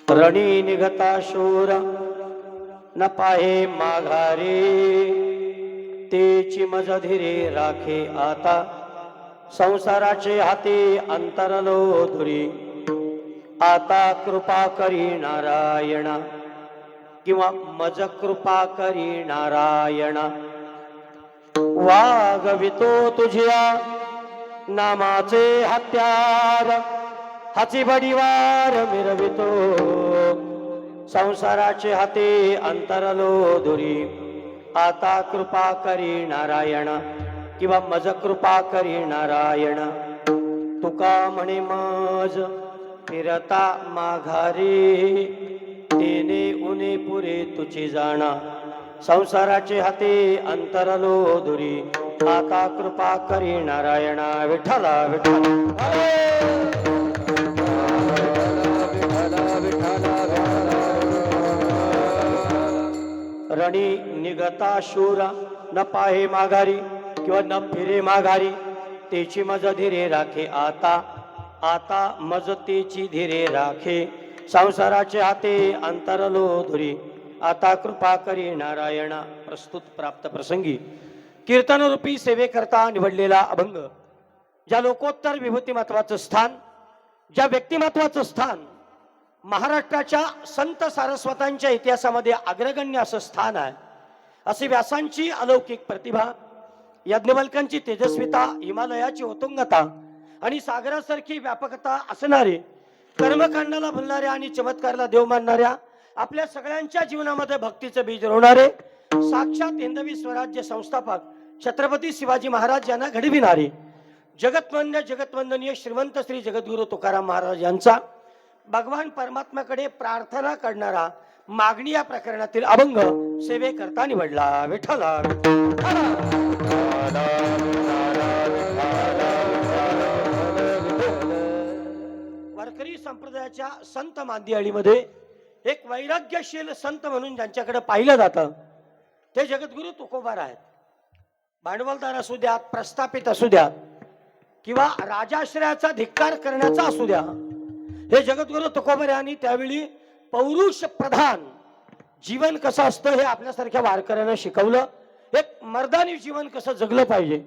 रणी निघता शूर न पाहे माघारे, तेची मज धीरे राखे आता संसाराचे हाती अंतरलो धुरी। आता कृपा करी नारायणा किंवा मज कृपा करी नारायणा। वागवितो तुझ्या नामाचे हत्यार, हाची बडीवार मिरवितो संसाराचे हाती अंतरलो धुरी। आता कृपा करी नारायण किंवा मज कृपा करी नारायण। तुका म्हणे मज फिरता माघारी, तेने उने पुरे तुझी जाणा संसाराचे हाती अंतरलो धुरी। आता कृपा करी नारायण। विठ्ठला विठ्ठला रणी निघता शूर न पाहे माघारी किंवा न फिरे माघारी, तेची मज धीरे राखे आता। आता मज तेची धीरे राखे संसाराचे हाते अंतरलो धुरी। आता कृपा करी नारायण। प्रस्तुत प्राप्त प्रसंगी कीर्तन रूपी सेवेकरता निवडलेला अभंग, ज्या लोकोत्तर विभूतिमत्वाचं स्थान, ज्या व्यक्तिमत्वाचं स्थान महाराष्ट्राच्या संत सारस्वतांच्या इतिहासामध्ये अग्रगण्य असं स्थान आहे, अशी व्यासांची अलौकिक प्रतिभा, यज्ञवल्क्यांची तेजस्विता, हिमालयाची उत्तुंगता आणि सागरासारखी व्यापकता असणारे, कर्मकांडाला भुलणाऱ्या आणि चमत्काराला देव मानणाऱ्या, आपल्या सगळ्यांच्या जीवनामध्ये भक्तीचं बीज रोवणारे, साक्षात हिंदवी स्वराज्य संस्थापक छत्रपती शिवाजी महाराज यांना घडविणारे, जगतवंदनीय श्रीमंत श्री जगद्गुरु तुकाराम महाराज यांचा भगवान परमात्म्याकडे प्रार्थना करणारा मागणी या प्रकरणातील अभंग सेवेकरता निवडला। विठ्ठला वारकरी संप्रदायाच्या संत मांदियाळीमध्ये एक वैराग्यशील संत म्हणून ज्यांच्याकडे पाहिलं जातं ते जगद्गुरु तुकोबार आहेत। भांडवलदार असू द्यात, प्रस्थापित असू द्यात किंवा राजाश्रयाचा धिक्कार करण्याचा असू द्या, हे जगद्गुरु तुकोबार यांनी त्यावेळी पौरुष प्रधान जीवन कसं असतं हे आपल्यासारख्या वारकऱ्यांना शिकवलं। एक मर्दानी जीवन कसं जगलं पाहिजे।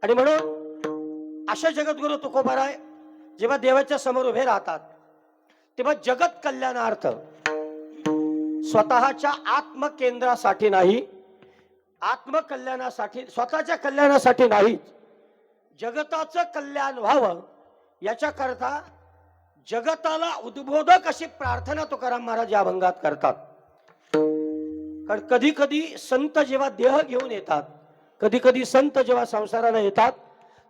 आणि म्हणून अशा जगद्गुरु तुकोबाराय जेव्हा देवाच्या समोर उभे राहतात तेव्हा जगत कल्याणार्थ, स्वतःच्या आत्मकेंद्रासाठी नाही, आत्मकल्याणासाठी, स्वतःच्या कल्याणासाठी नाही, जगताचं कल्याण व्हावं याच्याकरता जगताला उद्बोधक अशी प्रार्थना तुकाराम महाराज या अभंगात करतात। कारण कधी कधी संत जेव्हा देह घेऊन येतात, कधी कधी संत जेव्हा संसाराला येतात,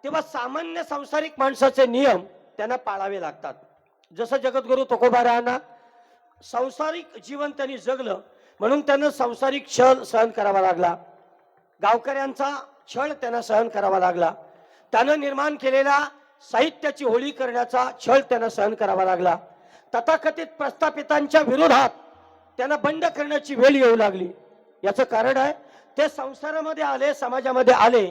तेव्हा सामान्य संसारिक माणसाचे नियम त्यांना पाळावे लागतात। जसं जगद्गुरु तुकोबारायांना संसारिक जीवन त्यांनी जगलं म्हणून त्यांना संसारिक छळ सहन करावा लागला, गावकऱ्यांचा छळ त्यांना सहन करावा लागला, त्यानं निर्माण केलेला साहित्याची होळी करण्याचा छळ त्यांना सहन करावा लागला, तथाकथित प्रस्थापितांच्या विरोधात त्यांना बंड करण्याची वेळ येऊ लागली। याचं कारण आहे ते संसारामध्ये आले, समाजामध्ये आले,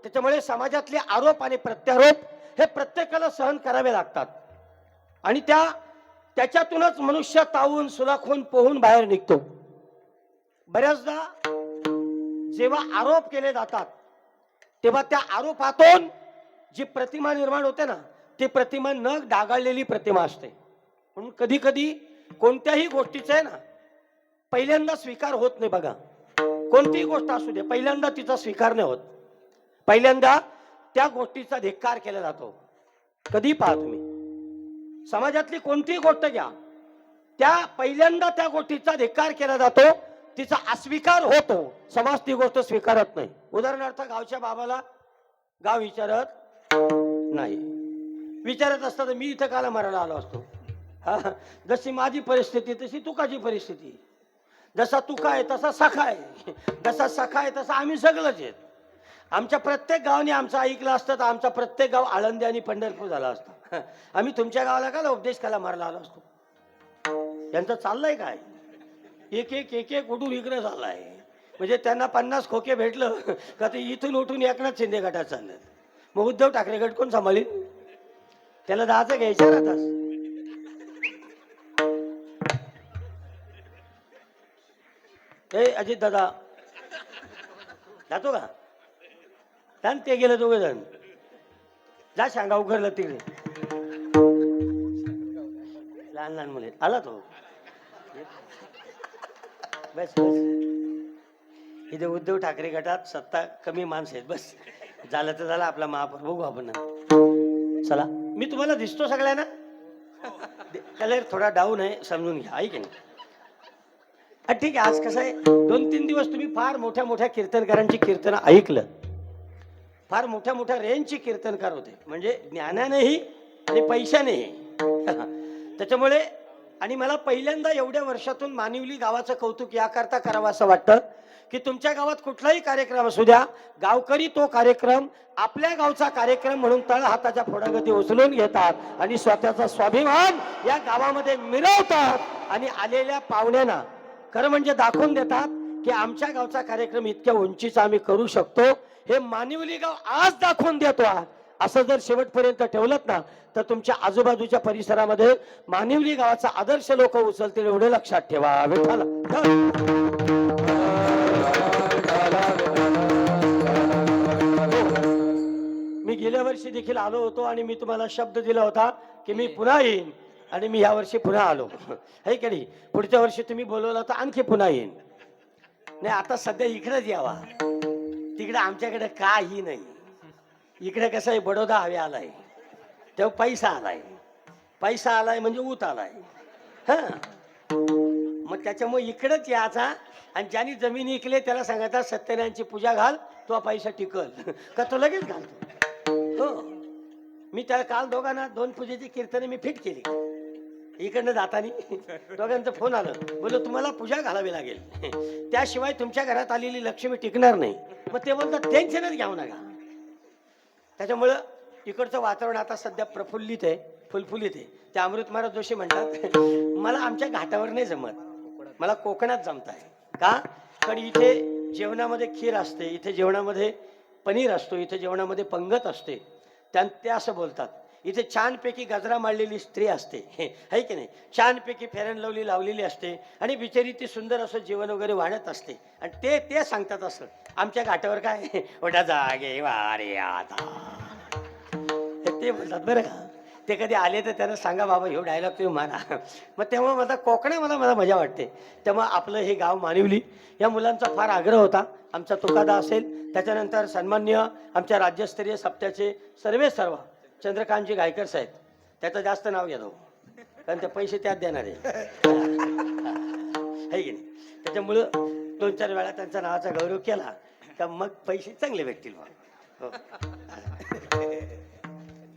त्याच्यामुळे समाजातले आरोप आणि प्रत्यारोप हे प्रत्येकाला सहन करावे लागतात। आणि त्याच्यातूनच मनुष्य तावून सुलाखून पोहून बाहेर निघतो। बऱ्याचदा जेव्हा आरोप केले जातात तेव्हा त्या आरोपातून जी प्रतिमा निर्माण होते ना, ती प्रतिमा न डागाळलेली प्रतिमा असते। म्हणून कधी कधी कोणत्याही गोष्टीचा आहे ना पहिल्यांदा स्वीकार होत नाही। बघा, कोणतीही गोष्ट असू दे, पहिल्यांदा तिचा स्वीकार नाही होत, पहिल्यांदा त्या गोष्टीचा धिक्कार केला जातो। कधी पहा तुम्ही, समाजातली कोणतीही गोष्ट घ्या, त्या पहिल्यांदा त्या गोष्टीचा धिक्कार केला जातो, तिचा अस्वीकार होतो, समाज ती गोष्ट स्वीकारत नाही। उदाहरणार्थ, गावच्या बाबाला गाव विचारत नाही, विचारत असता तर मी इथं काला मरायला आलो असतो। जशी माझी परिस्थिती तशी तुकाची परिस्थिती, जसा तुका आहे तसा सखा आहे, जसा सखा आहे तसा आम्ही सगळंच आहेत। आमच्या प्रत्येक गावाने आमचं ऐकलं असतं तर आमचा प्रत्येक गाव आळंदी आणि पंढरपूर झाला असता। आम्ही तुमच्या गावाला काला उपदेश काला मारायला आलो असतो। यांचं चाललंय काय, एक एक एक एक उठून इकडे चाललाय, म्हणजे त्यांना 50 खोके भेटलं का ते इथून उठून एकनाथ शिंदे गटात चाललं। मग उद्धव ठाकरे गट कोण सांभाळील? त्याला 10चं घ्यायचं राहतात। ए अजित दादा जातो का? आणि ते गेले दोघे जण. जा सांगा उघडलं तिकडे. लहान लहान मुले आला तो. बस बस इथे उद्धव ठाकरे गटात सत्ता कमी माणसं आहेत. बस झालं तर झालं, आपला महापौर बघू आपण. चला मी तुम्हाला दिसतो सगळ्यांना. कलर थोडा डाऊन आहे, समजून घ्या. ऐक नाही ठीक आहे. आज कसं आहे, 2-3 दिवस तुम्ही फार मोठ्या मोठ्या कीर्तनकारांची कीर्तन ऐकलं. फार मोठ्या मोठ्या रेंजचे कीर्तनकार होते, म्हणजे ज्ञानानेही आणि पैशानेही. त्याच्यामुळे आणि मला पहिल्यांदा एवढ्या वर्षातून मानिवली गावाचं कौतुक याकरता करावं असं वाटतं की तुमच्या गावात कुठलाही कार्यक्रम असू द्या, गावकरी तो कार्यक्रम आपल्या गावचा कार्यक्रम म्हणून तळ हाताच्या फोडागती उचलून घेतात आणि स्वतःचा स्वाभिमान या गावामध्ये मिरवतात आणि आलेल्या पाहुण्यांना खरं म्हणजे दाखवून देतात की आमच्या गावचा कार्यक्रम इतक्या उंचीचा आम्ही करू शकतो. हे मानिवली गाव आज दाखवून देतो. असं जर शेवटपर्यंत ठेवलं ना तर तुमच्या आजूबाजूच्या परिसरामध्ये मानिवली गावाचा आदर्श लोक उचलतील, एवढे लक्षात ठेवा. विठ्ठल मी गेल्या वर्षी देखील आलो होतो आणि मी तुम्हाला शब्द दिला होता की मी पुन्हा येईन आणि मी या वर्षी पुन्हा आलो. हे की नाही? पुढच्या वर्षी तुम्ही बोलवलं तर आणखी पुन्हा येईन. नाही आता सध्या इकडेच यावा, तिकडे आमच्याकडे काही नाही. इकडे कसं आहे, बडोदा हवे आलाय तेव्हा पैसा आलाय. पैसा आलाय म्हणजे ऊत आलाय. हा मग त्याच्यामुळे इकडेच यायचा आणि ज्यांनी जमीन इकले त्याला सांगायचा सत्यनारायणची पूजा घाल, तो पैसा टिकल का तो लगेच घालतो. हो मी त्याला काल दोघांना 2 पूजेची कीर्तने मी फिट केली. इकडनं जाताना दोघांचं फोन आलं, बोललो तुम्हाला पूजा घालावी लागेल, त्याशिवाय तुमच्या घरात आलेली लक्ष्मी टिकणार नाही. मग ते बोलतात टेन्शनच घ्यावं नका. त्याच्यामुळं इकडचं वातावरण आता सध्या प्रफुल्लित आहे, फुलफुलीत आहे. ते अमृत महाराज जोशी म्हणतात मला आमच्या घाटावर नाही जमत, मला कोकणात जमत आहे. का? कारण इथे जेवणामध्ये खीर असते, इथे जेवणामध्ये पनीर असतो, इथे जेवणामध्ये पंगत असते. ते असं बोलतात इथे छानपैकी गजरा माळलेली स्त्री असते, है की नाही? छानपैकी फेरन लवली लावलेली असते आणि बिचारी ती सुंदर असं जेवण वगैरे वाढत असते. आणि ते सांगतात असं आमच्या घाटावर काय ओढा जागे वारे आता, ते बोलतात बरं का. ते कधी आले तर त्यांना सांगा बाबा ह्यो डायलॉग तुम्ही मारा. मग तेव्हा मला कोकणा मला मजा वाटते. तेव्हा आपलं हे गाव मानिवली या मुलांचा फार आग्रह होता. आमचा तुकादा असेल, त्याच्यानंतर सन्मान्य आमच्या राज्यस्तरीय सप्त्याचे सर्व चंद्रकांतजी गायकर साहेब, त्याचं जास्त नाव घेतो कारण ते पैसे त्यात देणार आहे की नाही. त्याच्यामुळं 2-4 वेळा त्यांच्या नावाचा गौरव केला तर मग पैसे चांगले भेटतील. हो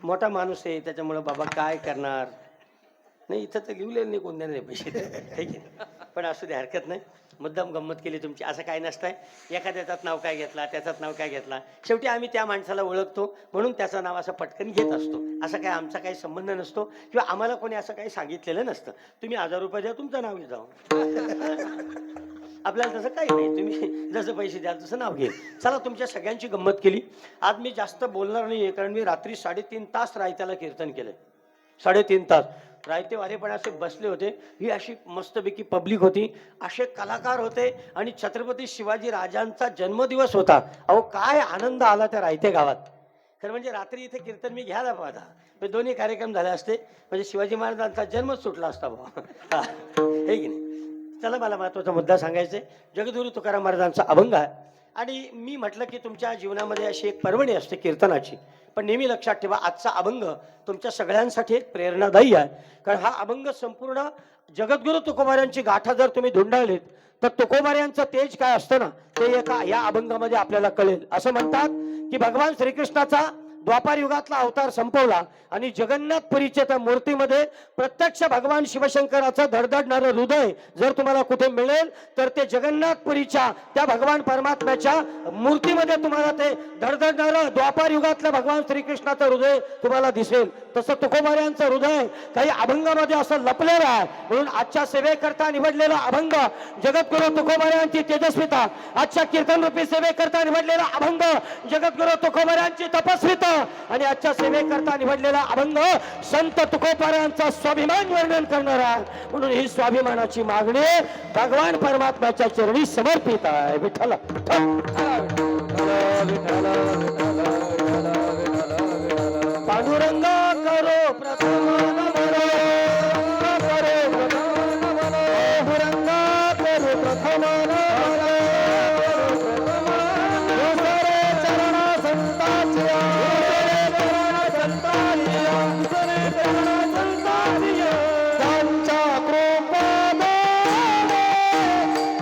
मोठा माणूस आहे त्याच्यामुळं बाबा काय करणार नाही. इथं तर लिहलेलं नाही कोण देणार पैसे, है की नाही? पण असू दे, हरकत नाही. मुद्दाम गंमत केली तुमची, असं काय नसतंय. एखाद्याचाच नाव काय घेतला, त्याचाच नाव काय घेतला, शेवटी आम्ही त्या माणसाला ओळखतो म्हणून त्याचं नाव असं पटकन घेत असतो. असं काय आमचा काही संबंध नसतो किंवा आम्हाला कोणी असं काही सांगितलेलं नसतं. तुम्ही 1000 रुपये द्या, तुमचं नाव घेता. आपल्याला तसं काही नाही, तुम्ही जसं पैसे द्याल तसं नाव घेईल. चला तुमच्या सगळ्यांची गंमत केली. आज मी जास्त बोलणार नाही कारण मी रात्री 3.5 तास रायत्याला कीर्तन केलं. 3.5 तास रायते वारे पण असे बसले होते. ही अशी मस्तपैकी पब्लिक होती, असे कलाकार होते आणि छत्रपती शिवाजी राजांचा जन्मदिवस होता. अहो काय आनंद आला त्या रायते गावात. खरं म्हणजे रात्री इथे कीर्तन मी घ्यायला पाहता, दोन्ही कार्यक्रम झाले असते म्हणजे शिवाजी महाराजांचा जन्मच सुटला असता बाबा, हे की नाही. चला मला महत्वाचा मुद्दा सांगायचा आहे. जगद्गुरू तुकाराम महाराजांचा अभंग आहे आणि मी म्हटलं की तुमच्या जीवनामध्ये अशी एक पर्वणी असते कीर्तनाची. पण नेहमी लक्षात ठेवा आजचा अभंग तुमच्या सगळ्यांसाठी एक प्रेरणादायी आहे. कारण हा अभंग संपूर्ण जगद्गुरू तुकोबाऱ्यांची गाथा जर तुम्ही धुंडाळलीत तर तुकोबाऱ्यांचं तेज काय असतं ना ते एका या अभंगामध्ये आपल्याला कळेल. असं म्हणतात की भगवान श्रीकृष्णाचा द्वापार युगातला अवतार संपवला आणि जगन्नाथपुरीच्या त्या मूर्तीमध्ये प्रत्यक्ष भगवान शिवशंकराचं धडधडणारं हृदय जर तुम्हाला कुठे मिळेल तर ते जगन्नाथपुरीच्या त्या भगवान परमात्म्याच्या मूर्तीमध्ये तुम्हाला ते धडधडणारं द्वापार युगातलं भगवान श्रीकृष्णाचं हृदय तुम्हाला दिसेल. तसं तुकोबाऱ्यांचं हृदय काही अभंगामध्ये असं लपलेलं आहे. म्हणून आजच्या सेवेकरता निवडलेला अभंग जगद्गुरू तुकोबाऱ्यांची तेजस्विता, आजच्या कीर्तन रूपी सेवेकरता निवडलेला अभंग जगद्गुरू तुकोबाऱ्यांची तपस्विता आणि आजच्या सेवेकरता निवडलेला अभंग संत तुकोबारायांचा स्वाभिमान वर्णन करणारा, म्हणून ही स्वाभिमानाची मागणी भगवान परमात्म्याच्या चरणी समर्पित आहे. विठ्ठल पांडुरंग करो प्रथम नमन, करो प्रथम नमन, पांडुरंग करो प्रथम नमन, दुसरे चरण संतांच्या, दुसरे चरण संतांच्या, त्यांच्या कृपाने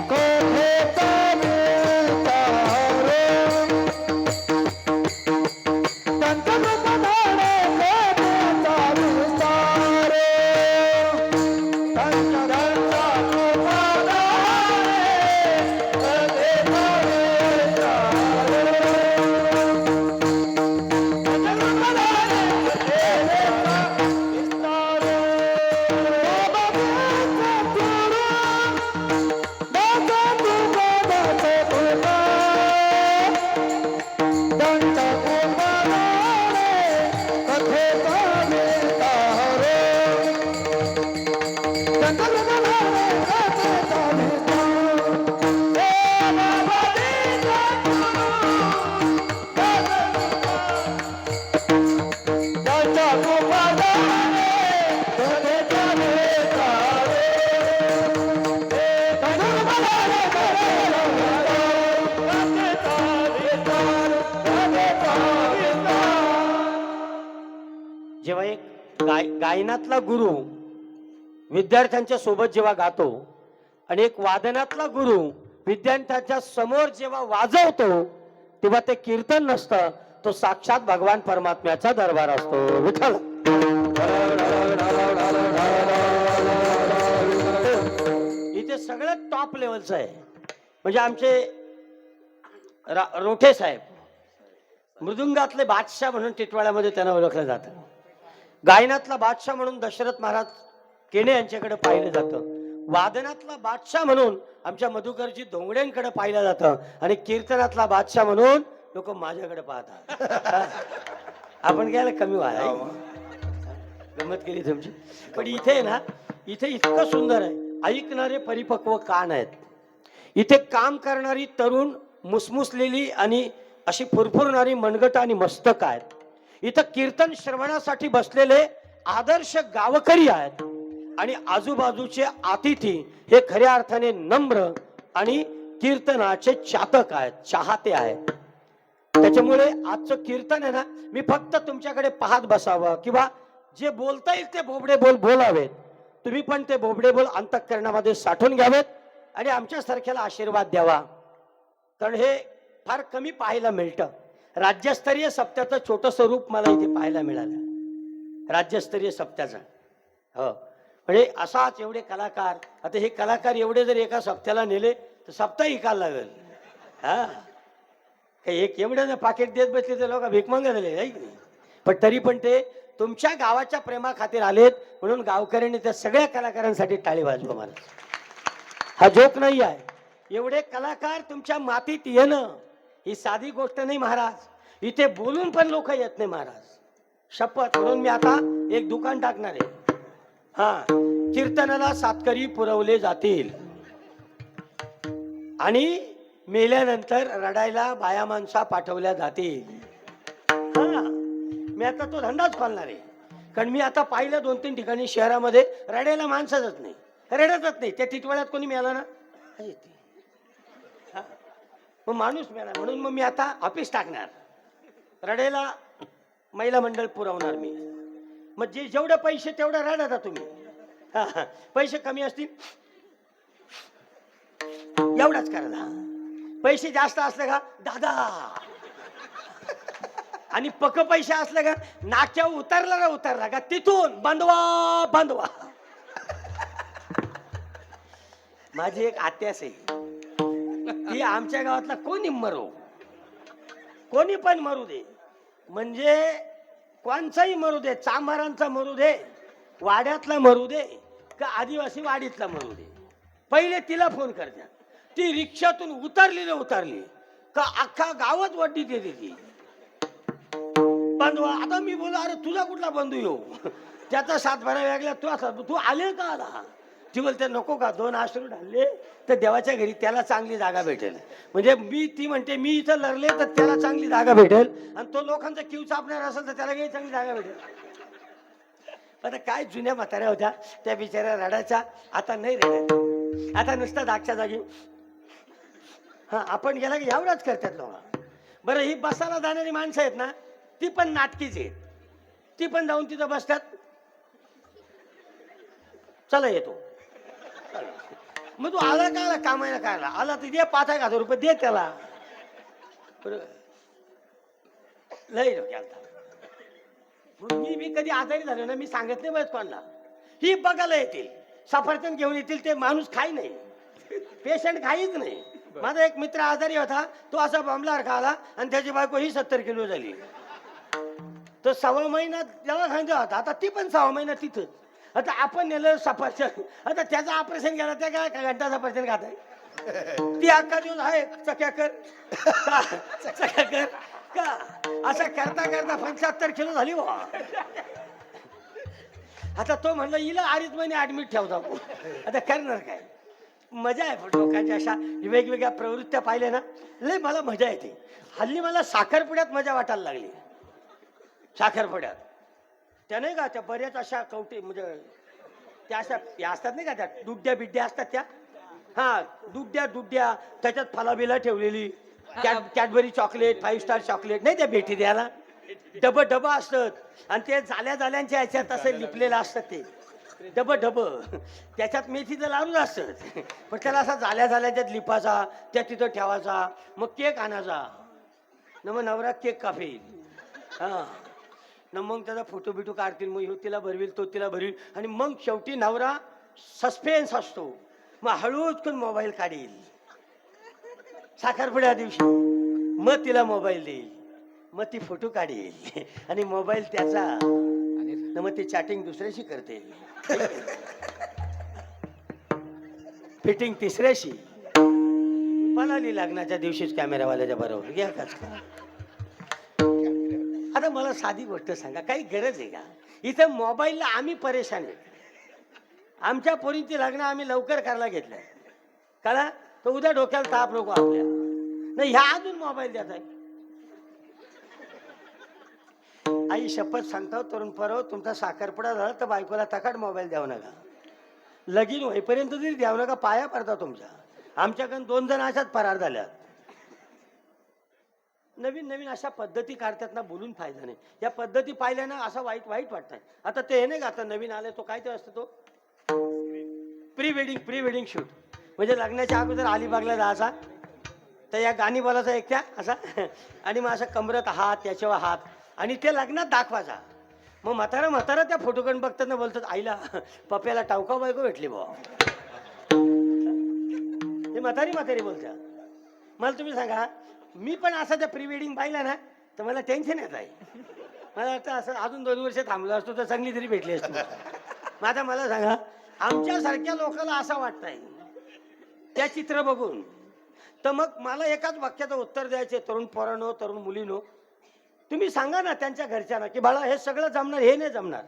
कोठेचा विस्तार, त्यांच्या कृपाने जेव्हा एक गायनातला गुरु विद्यार्थ्यांच्या सोबत जेव्हा गातो आणि एक वादनातला गुरु विद्यार्थ्यांच्या समोर जेव्हा वाजवतो, तेव्हा ते कीर्तन नसतं, तो साक्षात भगवान परमात्म्याचा दरबार असतो. विठ्ठल इथे सगळं टॉप लेवलचं आहे. म्हणजे आमचे रोठे साहेब मृदुंगातले बादशाह म्हणून टिटवाळ्यामध्ये त्यांना ओळखलं जातं. गायनातला बादशाह म्हणून दशरथ महाराज केणे यांच्याकडे पाहिलं जातं. वादनातला बादशाह म्हणून आमच्या मधुकरजी धोंगड्यांकडे पाहिलं जातं. आणि कीर्तनातला बादशाह म्हणून लोक माझ्याकडे पाहतात. आपण घ्यायला कमी व्हाय गमत केली तुमची. पण इथे ना, इथे इतकं सुंदर आहे. ऐकणारे परिपक्व कान आहेत. इथे काम करणारी तरुण मुसमुसलेली आणि अशी फुरफुरणारी मनगट आणि मस्तक आहेत. इथं कीर्तन श्रवणासाठी बसलेले आदर्श गावकरी आहेत. आणि आजूबाजूचे अतिथी हे खऱ्या अर्थाने नम्र आणि कीर्तनाचे चातक आहेत, चाहते आहेत. त्याच्यामुळे आजचं कीर्तन आहे ना, मी फक्त तुमच्याकडे पाहत बसावं किंवा जे बोलता येईल ते बोबडे बोल बोलावेत. तुम्ही पण ते बोबडे बोल अंतःकरणामध्ये साठवून घ्यावेत आणि आमच्या सारख्याला आशीर्वाद द्यावा. कारण हे फार कमी पाहायला मिळतं. राज्यस्तरीय सप्त्याचं छोटंसं रूप मला इथे पाहायला मिळालं. राज्यस्तरीय सप्त्याचं हो, म्हणजे असाच एवढे कलाकार. आता हे कलाकार एवढे जर एका सप्त्याला नेले तर सप्ताह इकायला लागेल. हा, काही एक एवढं पाकिट देत बसले तर लोक भिकमंग झाले नाही. पण तरी पण ते तुमच्या गावाच्या प्रेमा खातीर आलेत, म्हणून गावकऱ्यांनी त्या सगळ्या कलाकारांसाठी टाळी वाजवा. मला हा जोक नाही आहे. एवढे कलाकार तुमच्या मातीत येणं ही साधी गोष्ट नाही महाराज. इथे बोलून पण लोक येत नाही महाराज, शपथ. म्हणून मी आता एक दुकान टाकणार आहे. हा, कीर्तनाला सातकरी पुरवले जातील आणि मेल्यानंतर रडायला बाया माणसा पाठवल्या जातील. हा, मी आता तो धंदाच खोलणार आहे. कारण मी आता पाहिलं 2-3 ठिकाणी शहरामध्ये रडायला माणसाच नाही, रडतच नाही. त्या टिटवाळ्यात कोणी मिळाला ना, मग माणूस मिळाला. म्हणून मग मी आता ऑफिस टाकणार, रडायला महिला मंडळ पुरवणार मी. मग जे जेवढे पैसे तेवढे रडा तुम्ही. पैसे कमी असतील एवढाच करा. पैसे जास्त असले का दादा, आणि पक्क पैसे असले का नाक्यावर उतरला का तिथून बांधवा बांधवा. माझी एक आत्यास आहे, ती आमच्या गावातला कोणी मरो, कोणी पण मरू दे, म्हणजे कोणचाही मरू दे, चांभारांचा मरू दे, वाड्यातला मरू दे का आदिवासी वाडीतला मरू दे, पहिले तिला फोन करत्या. ती रिक्षातून उतरली का अख्खा गावात वड्डी देते ती. बंधू आता मी बोला अरे तुझा कुठला बंधू येऊ त्याचा सातबारा वेगळा तू असा तू आले का आला ती बोलते नको का 2 अश्रू ढालले तर देवाच्या घरी त्याला चांगली जागा भेटेल म्हणजे ती म्हणते मी इथं लढले तर त्याला चांगली जागा भेटेल आणि तो लोकांचा क्यू चापणार असेल तर त्याला काही चांगली जागा भेटेल. आता काय जुन्या म्हाताऱ्या होत्या त्या बिचाऱ्या रडायच्या आता नाही रडत आता नुसतं दागच्या जागी हा आपण गेला की एवढाच करतात लोक. बरं ही बसायला जाणारी माणसं आहेत ना ती पण नाटकीच आहेत ती पण जाऊन तिथं बसतात चला येतो मग तू आला का कामायला काय आला तर दे 5,000 रुपये दे त्याला लय डोक्याला मी कधी आजारी झालो ना मी सांगत नाही बस कोणाला ही बघायला येतील सफरचंद घेऊन येतील ते माणूस खाई नाही पेशंट खाईच नाही. माझा एक मित्र आजारी होता तो असा बॉम्बलार खाला आणि त्याची बायको ही 70 किलो झाली तो 6 महिन्यात दवाखान्यात होता आता ती पण 6 महिन्यात तिथं. आता आपण नेलं सफरचंद आता त्याचं ऑपरेशन केलं त्या काय घंटा सफरचंद खात आहे ती अख्खा दिवस आहे चक्याकर चक्याकर का असं करता करता 75 किलो झाली बा. आता तो म्हणलं हिला 2.5 महिने ऍडमिट ठेवता आता करणार काय. मजा आहे पण लोकांच्या अशा वेगवेगळ्या प्रवृत्त्या पाहिल्या ना लय मला मजा येते. हल्ली मला साखरपुड्यात मजा वाटायला लागली. साखरपुड्यात त्या नाही का त्या बऱ्याच अशा कवटे म्हणजे त्या अशा त्या असतात नाही का त्या दुड्ड्या बिड्ड्या असतात त्या हा दुड्ड्या त्याच्यात फलाबिला ठेवलेली कॅडबरी चॉकलेट 5 स्टार चॉकलेट नाही त्या भेटी द्यायला डब असतात आणि ते झाल्यांच्या ह्याच्यात असं लिपलेलं असतं ते डब त्याच्यात मेथीचं लाडू असतं पण त्याला असा झाल्याच्यात लिपाचा त्या तिथं ठेवायचा मग केक आणायचा न मग नवरा केक कापेल हा न मग त्याचा फोटो बिटो काढतील मग तिला भरवील तो तिला भरवील आणि मग शेवटी नवरा सस्पेन्स असतो मग हळूच करून मोबाईल काढील साखरपुड्या दिवशी मग तिला मोबाईल देईल मग ती फोटो काढेल आणि मोबाईल त्याचा आणि मग ती चॅटिंग दुसऱ्याशी करते फिटिंग तिसऱ्याशी पळाली लग्नाच्या दिवशीच कॅमेरावाल्याच्या बरोबर घ्या काच. आता मला साधी गोष्ट सांगा काही गरज आहे का इथं मोबाईलला आम्ही परेशान आहे. आमच्या पोरींची लग्न आम्ही लवकर करायला घेतलंय कळा तर उद्या डोक्याला ताप नको आपल्या नाही ह्या अजून मोबाईल द्यायचा आहे. आई शपथ सांगतो तरुण परव तुमचा साखरपुडा झाला तर बायकोला तकाट मोबाईल द्यावं नका लगीन होईपर्यंत तरी द्यावं नका पाया पडता तुमच्या. आमच्याकडून 2 जण अशाच फरार झाल्यात. नवीन अशा पद्धती काढतात ना बोलून फायदा नाही. या पद्धती पाहिल्यानं असं वाईट वाटतंय. आता ते हे नाही का आता नवीन आले तो काय ते असतं तो प्री वेडिंग शूट म्हणजे लग्नाच्या अगोदर अलिबागला जायचा तर या गाणी बोलायचा एक त्या असा आणि मग असा कमरत हात त्याच्यावर हात आणि ते लग्नात दाखवायचा. मग म्हातारा त्या फोटोकडून बघताना बोलतात आईला पप्याला टावका बायको भेटली बुवा. ते म्हातारी बोलतात. मला तुम्ही सांगा मी पण असं त्या प्री वेडिंग पाहिलं ना तर मला टेन्शन येत आहे. मला वाटतं असं अजून 2 वर्ष थांबलो असतो तर चांगली तरी भेटली असतो. आता मला सांगा आमच्यासारख्या लोकांना असं वाटतंय त्या चित्र बघून तर मग मला एकाच वाक्याचं उत्तर द्यायचे तरुण पोरांनो तरुण मुलीनो तुम्ही सांगा ना त्यांच्या घरच्यांना की बाळा हे सगळं जमणार हे नाही जमणार.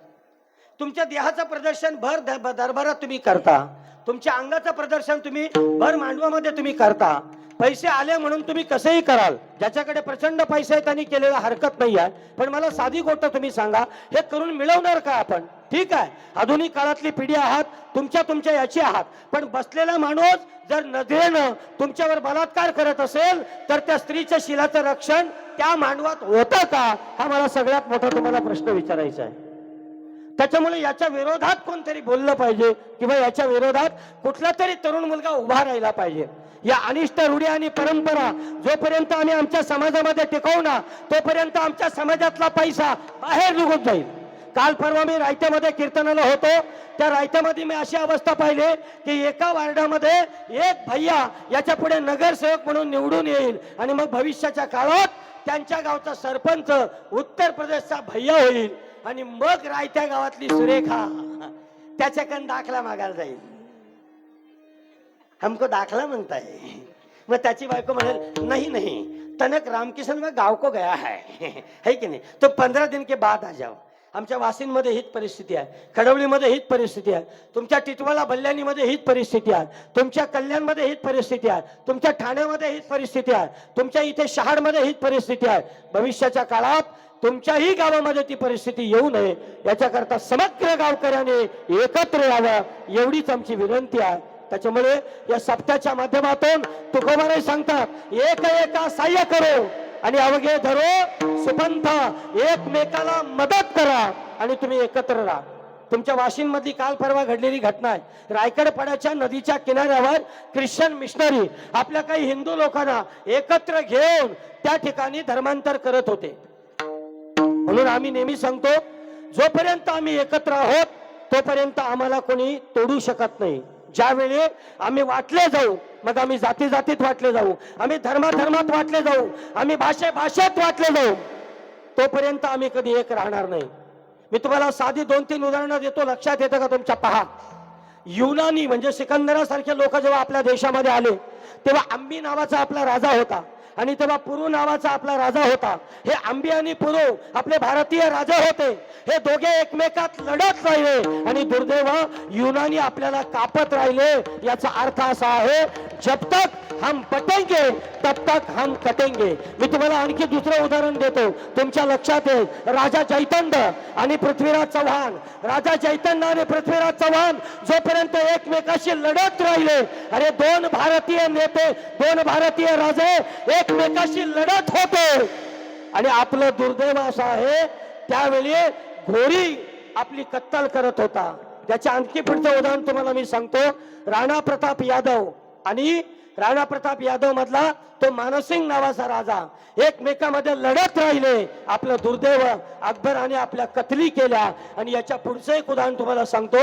तुमच्या देहाचं प्रदर्शन भर दरबारात तुम्ही करता तुमच्या अंगाचं प्रदर्शन तुम्ही भर मांडवामध्ये तुम्ही करता पैसे आले म्हणून तुम्ही कसंही कराल ज्याच्याकडे प्रचंड पैसे आहेत त्यांनी केलेला हरकत नाही आहे. पण मला साधी गोष्ट तुम्ही सांगा हे करून मिळवणार का आपण. ठीक आहे आधुनिक काळातली पिढी आहात तुमच्या याची आहात पण बसलेला माणूस जर नजरेनं तुमच्यावर बलात्कार करत असेल तर त्या स्त्रीच्या शिलाचं रक्षण त्या मांडवात होतं का हा मला सगळ्यात मोठा तुम्हाला प्रश्न विचारायचा आहे. त्याच्यामुळे याच्या विरोधात कोणतरी बोललं पाहिजे किंवा याच्या विरोधात कुठला तरी तरुण मुलगा उभा राहिला पाहिजे. या अनिष्ट रूढी आणि परंपरा जोपर्यंत आम्ही आमच्या समाजामध्ये टिकवू ना तोपर्यंत आमच्या समाजातला पैसा बाहेर निघून जाईल. काल परवा मी रायत्यामध्ये कीर्तनाला होतो त्या रायत्यामध्ये मी अशी अवस्था पाहिली की एका वार्डामध्ये एक भैया याच्या पुढे नगरसेवक म्हणून निवडून येईल आणि मग भविष्याच्या काळात त्यांच्या गावचा सरपंच उत्तर प्रदेशचा भैया होईल आणि मग रायत्या गावातली सुरेखा त्याच्याकडून दाखला मागायला जाईल. हमको दाखला म्हणताय मग त्याची बायको म्हणेल नहीं नहीं तनक रामकिशन में गाव को गया है की नाही, तो 15 दिन के बाद आ जाओ. आमच्या वासिंमध्ये हीच परिस्थिती आहे, खडवलीमध्ये हीच परिस्थिती आहे, तुमच्या टिटवाळा बल्ल्यानीमध्ये हीच परिस्थिती आहे, तुमच्या कल्याणमध्ये हीच परिस्थिती आहे, तुमच्या ठाण्यामध्ये हीच परिस्थिती आहे, तुमच्या इथे शहाडमध्ये हीच परिस्थिती आहे. भविष्याच्या काळात तुमच्याही गावामध्ये ती परिस्थिती येऊ नये याच्याकरता समग्र गावकऱ्यांनी एकत्र यावं एवढीच आमची विनंती आहे. त्याच्यामुळे या सप्त्याच्या माध्यमातून तुकोबाराय सांगतात एक एका सहाय्य करो आणि अवघे धरो सुपंथ, एकमेकाला मदत करा आणि तुम्ही एकत्र राहा. तुमच्या वाशिंदमधली काल परवा घडलेली घटना आहे. रायकडपाड्याच्या नदीच्या किनाऱ्यावर ख्रिश्चन मिशनरी आपल्या काही हिंदू लोकांना एकत्र घेऊन त्या ठिकाणी धर्मांतर करत होते. म्हणून आम्ही नेहमी सांगतो जोपर्यंत आम्ही एकत्र आहोत तोपर्यंत आम्हाला कोणी तोडू शकत नाही. ज्यावेळी आम्ही वाटले जाऊ, मग आम्ही जाती जातीत वाटले जाऊ, आम्ही धर्मात वाटले जाऊ, आम्ही भाषेत वाटले जाऊ, तोपर्यंत आम्ही कधी एक राहणार नाही. मी तुम्हाला साधी 2-3 उदाहरणं देतो, लक्षात येतं का तुमच्या? पहा, युनानी म्हणजे सिकंदरासारखे लोक जेव्हा आपल्या देशामध्ये आले तेव्हा अंबी नावाचा आपला राजा होता आणि तेव्हा पुरू नावाचा आपला राजा होता. हे अंबी आणि पुरू आपले भारतीय राजा होते. हे दोघे एकमेकात लढत राहिले आणि दुर्दैव युनानी आपल्याला कापत राहिले. याचा अर्थ असा आहे जब तक हम पटेंगे तब तक हम कटेंगे. मी तुम्हाला आणखी दुसरं उदाहरण देतो, तुमच्या लक्षात येईल. राजा जयतंड आणि पृथ्वीराज चव्हाण, राजा जयतंड आणि पृथ्वीराज चव्हाण जोपर्यंत एकमेकाशी लढत राहिले, अरे 2 भारतीय नेते, 2 भारतीय राजे एकमेकाशी लढत होते. आणि आपलं दुर्दैव असं आहे त्यावेळी घोरी आपली कत्तल करत होता. त्याच्या आणखी पुढचं उदाहरण तुम्हाला मी सांगतो. राणा प्रताप यादव आणि राणा प्रताप यादव मधला तो मानसिंग नावाचा राजा एकमेकांमध्ये लढत राहिले. आपलं दुर्दैव अकबराने आपल्या कत्तली केल्या. आणि याच्या पुढचं एक उदाहरण तुम्हाला सांगतो.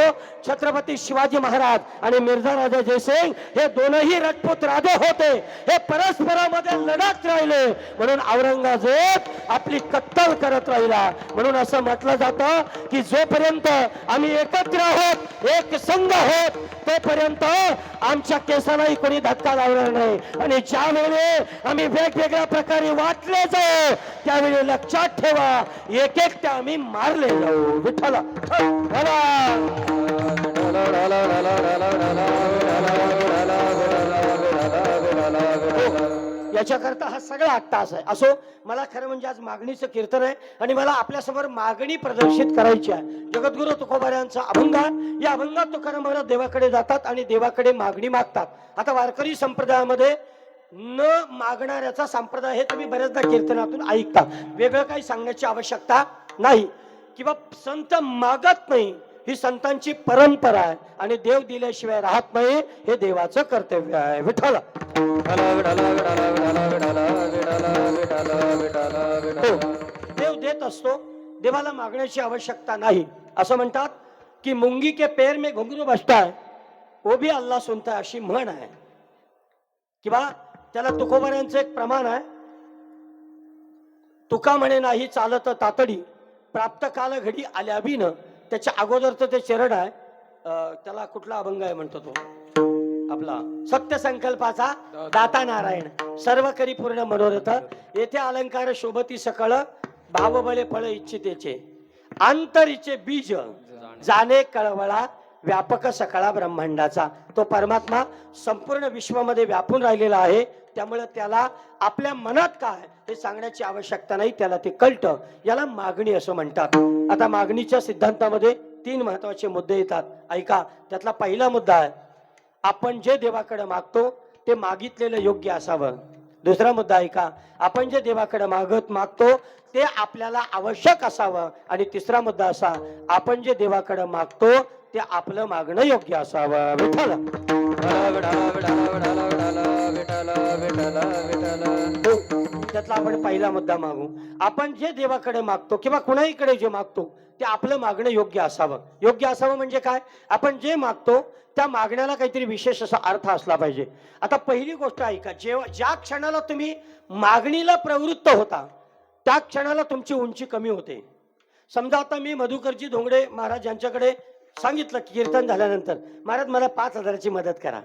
छत्रपती शिवाजी महाराज आणि मिर्झा राजा जयसिंग हे दोनही राजपूत राजे होते. हे परस्परामध्ये लढत राहिले म्हणून औरंगजेब आपली कत्तल करत राहिला. म्हणून असं म्हटलं जातं की जोपर्यंत आम्ही एकत्र आहोत, एक संघ आहोत, तोपर्यंत आमच्या केसालाही कोणी धक्का लावणार नाही. आणि ज्यावेळी आम्ही वेगवेगळ्या प्रकारे वाटले जाऊ त्यावेळी लक्षात ठेवा एक एक त्या आम्ही मारले जाऊ. विठ्ठला याच्याकरता हा सगळा 8 तास आहे. असो, मला खरं म्हणजे आज मागणीचं कीर्तन आहे आणि मला आपल्यासमोर मागणी प्रदर्शित करायची आहे. जगद्गुरु तुकोबारायांचा अभंग, या अभंगात तुकाराम महाराज देवाकडे जातात आणि देवाकडे मागणी मागतात. आता वारकरी संप्रदायामध्ये न मागणाऱ्याचा संप्रदाय हे तुम्ही बऱ्याचदा कीर्तनातून ऐकता. वेगळं काही सांगण्याची आवश्यकता नाही. किंवा संत मागत नाही ही संतांची परंपरा आहे आणि देव दिल्याशिवाय राहत नाही हे देवाचं कर्तव्य आहे. विठ्ठला देव देत असतो, देवाला मागण्याची आवश्यकता नाही. असं म्हणतात की मुंगी के पैर में घुंघरू बसता है वो भी अल्लाह सुनता है, अशी म्हण आहे. किंवा त्याला तुकोबारायांचं एक प्रमाण आहे. तुका म्हणे नाही चालत तातडी प्राप्त काल घडी आल्या बी न. त्याच्या अगोदरचं ते चरण आहे. त्याला कुठला अभंग आहे म्हणतो तो आपला सत्य संकल्पाचा दाता नारायण सर्व करी पूर्ण मनोरथ येथे अलंकार शोभती सकळ भावबळे फळ इच्छितेचे आंतरीचे बीज जाणे कळवळा व्यापक सकळा ब्रह्मांडाचा. तो परमात्मा संपूर्ण विश्वामध्ये व्यापून राहिलेला आहे. त्यामुळे त्याला आपल्या मनात काय हे सांगण्याची आवश्यकता नाही, त्याला ते कळतं. याला मागणी असं म्हणतात. आता मागणीच्या सिद्धांतामध्ये 3 महत्वाचे मुद्दे येतात. ऐका, त्यातला पहिला मुद्दा आहे आपण जे देवाकडे मागतो ते मागितलेलं योग्य असावं. दुसरा मुद्दा ऐका, आपण जे देवाकडे मागतो ते आपल्याला आवश्यक असावं. आणि तिसरा मुद्दा असा, आपण जे देवाकडे मागतो ते आपलं मागणं योग्य असावं. विठ्ठल त्यातला आपण पहिला मुद्दा मागू. आपण जे देवाकडे मागतो किंवा कुणाहीकडे जे मागतो ते आपलं मागणं योग्य असावं. योग्य असावं म्हणजे काय? आपण जे मागतो त्या मागण्याला काहीतरी विशेष असा अर्थ असला पाहिजे. आता पहिली गोष्ट ऐका, जेव्हा ज्या क्षणाला तुम्ही मागणीला प्रवृत्त होता त्या क्षणाला तुमची उंची कमी होते. समजा आता मी मधुकरजी धोंगडे महाराज यांच्याकडे सांगितलं कीर्तन झाल्यानंतर, महाराज मला 5,000ची मदत करा,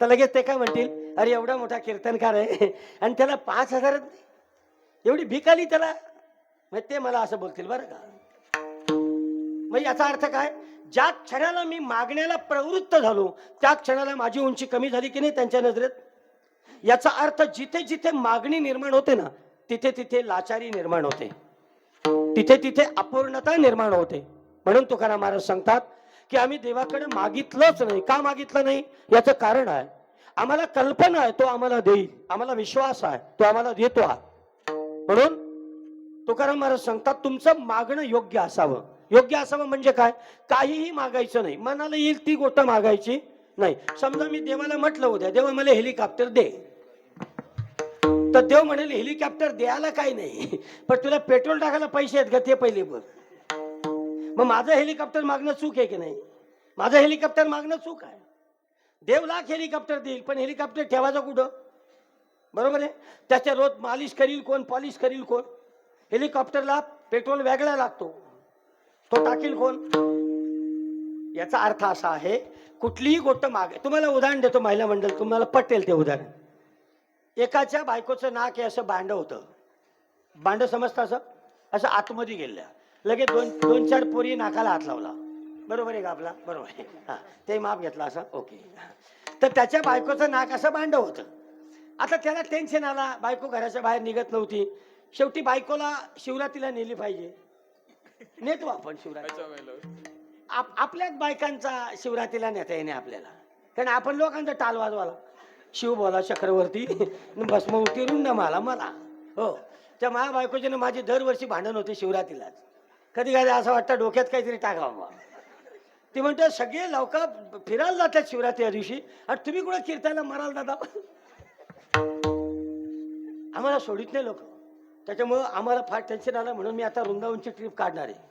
तर लगेच ते काय म्हणतील, अरे एवढा मोठा कीर्तनकार आहे आणि त्याला 5,000 एवढी भीक आली त्याला. मग ते मला असं बोलतील बरं का. मग याचा अर्थ काय, ज्या क्षणाला मी मागण्याला प्रवृत्त झालो त्या क्षणाला माझी उंची कमी झाली की नाही त्यांच्या नजरेत. याचा अर्थ जिथे जिथे मागणी निर्माण होते ना तिथे तिथे लाचारी निर्माण होते, तिथे तिथे अपूर्णता निर्माण होते. म्हणून तुकाराम महाराज सांगतात की आम्ही देवाकडे मागितलंच नाही. का मागितलं नाही याचं कारण आहे, आम्हाला कल्पना आहे तो आम्हाला देईल, आम्हाला विश्वास आहे तो आम्हाला देतो आहे. म्हणून तुकाराम महाराज सांगतात तुमचं मागणं योग्य असावं. योग्य असावं म्हणजे काय, काहीही मागायचं नाही, मनाला येईल ती गोष्ट मागायची नाही. समजा मी देवाला म्हटलं उद्या देवा मला हेलिकॉप्टर दे, तर देव म्हणेल हेलिकॉप्टर द्यायला काही नाही, पण तुला पेट्रोल टाकायला पैसे आहेत का ते पहिले बघ. मग माझं हेलिकॉप्टर मागणं चूक आहे की नाही, माझं हेलिकॉप्टर मागणं चूक आहे. देव लाख हेलिकॉप्टर देईल पण हेलिकॉप्टर ठेवायचं कुठं, बरोबर आहे. त्याच्या रोज मालिश करील कोण, पॉलिश करील कोण. हेलिकॉप्टरला पेट्रोल वेगळा लागतो, तो टाकील कोण. याचा अर्थ असा आहे कुठलीही गोष्ट मागे. तुम्हाला उदाहरण देतो महिला मंडळ, तुम्हाला पटेल ते उदाहरण. एकाच्या बायकोचं नाक हे असं बांड होतं, बांड समजतं असं, असं आतमध्ये गेल्या लगेच दोन चार पोरी नाकाला हात लावला, बरोबर आहे का आपला, बरोबर आहे. हा ते माप घेतला असं, ओके. तर त्याच्या बायकोचं नाक असं बांड होतं. आता त्याला टेन्शन आला, बायको घराच्या बाहेर निघत नव्हती. शेवटी बायकोला शिवरात्रीला नेली पाहिजे, नेतो आपण शिवरात्री. आपल्याच बायकांचा शिवरात्रीला नेता येणे आपल्याला, कारण आपण लोकांचा टाल वाजवाला. शिव बोला चक्रवर्ती भस्म उठीरून न मला मला. हो, त्या माझ्या बायकोचे माझी दरवर्षी भांडण होते शिवरात्रीलाच. कधी कधी असं वाटतं डोक्यात काहीतरी टाकावं. ती म्हणते सगळे लोक फिरायला जातात शिवरात्री दिवशी आणि तुम्ही कुठं कीर्तनाला मरायला जाता. आम्हाला सोडित नाही लोक, त्याच्यामुळं आम्हाला फार टेन्शन आलं. म्हणून मी आता वृंदावनची ट्रिप काढणार आहे.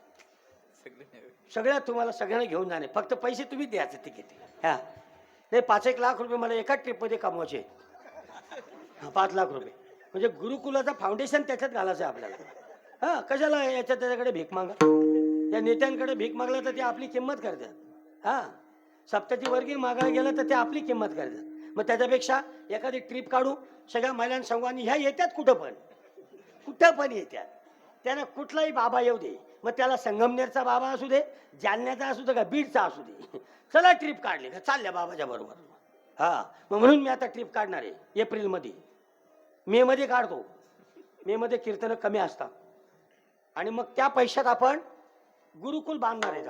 सगळ्या तुम्हाला सगळ्यांना घेऊन जाणे, फक्त पैसे तुम्ही द्यायचे तिकीट. हा नाही, 5-1 लाख रुपये मला एका ट्रिपमध्ये कमवायचे. 5 लाख रुपये म्हणजे गुरुकुलाचा फाउंडेशन त्याच्यात घालायचं आहे आपल्याला. हा कशाला याच्या त्याच्याकडे भीक मागा, या नेत्यांकडे भीक मागला तर ते आपली किंमत करतात. हा सप्त्याची वर्गी मागायला गेलं तर ते आपली किंमत करतात. मग त्याच्यापेक्षा एखादी ट्रिप काढू सगळ्या महिलांसंघाने. ह्या येतात कुठं पण येतात, त्यांना कुठलाही बाबा येऊ दे, मग त्याला संगमनेरचा बाबा असू दे, जालन्याचा असू दे का बीडचा असू दे, चला ट्रिप काढली का चालल्या बाबाच्या बरोबर. हा मग म्हणून मी आता ट्रिप काढणार आहे एप्रिलमध्ये. मे मध्ये काढतो, मे मध्ये कीर्तन कमी असतात आणि मग त्या पैशात आपण गुरुकुल बांधणार आहे.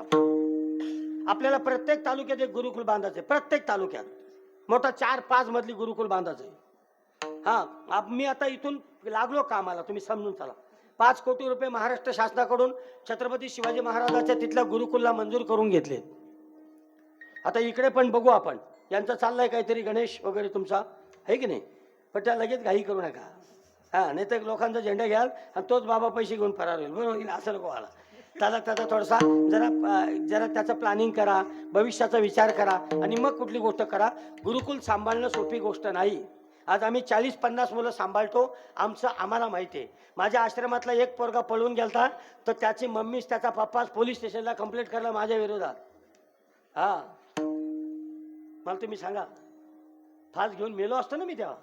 आपल्याला प्रत्येक तालुक्यात एक गुरुकुल बांधायचे, प्रत्येक तालुक्यात मोठा 4-5 मजली गुरुकुल बांधायचे. हा मी आता इथून लागलो कामाला, तुम्ही समजून चला. 5 कोटी रुपये महाराष्ट्र शासनाकडून छत्रपती शिवाजी महाराजांच्या तिथल्या गुरुकुलला मंजूर करून घेतले. आता इकडे पण बघू आपण, यांचं चाललंय काहीतरी गणेश वगैरे तुमचा आहे की नाही, पण त्या लगेच घाई करू नका. हा नाही तर लोकांचा झेंडा घ्याल आणि तोच बाबा पैसे घेऊन फरार होईल, बरोबर. असं नको व्हायला. त्याचा थोडासा जरा त्याचं प्लॅनिंग करा, भविष्याचा विचार करा आणि मग कुठली गोष्ट करा. गुरुकुल सांभाळणं सोपी गोष्ट नाही. आज आम्ही 40-50 मुलं सांभाळतो. आम्हाला माहिती आहे. माझ्या आश्रमातला एक पोरगा पळून गेलता तर त्याची मम्मीच त्याचा पप्पाच पोलीस स्टेशनला कंप्लेंट करला माझ्या विरोधात. हा मला तुम्ही सांगा, फास घेऊन मेलो असतो ना मी तेव्हा.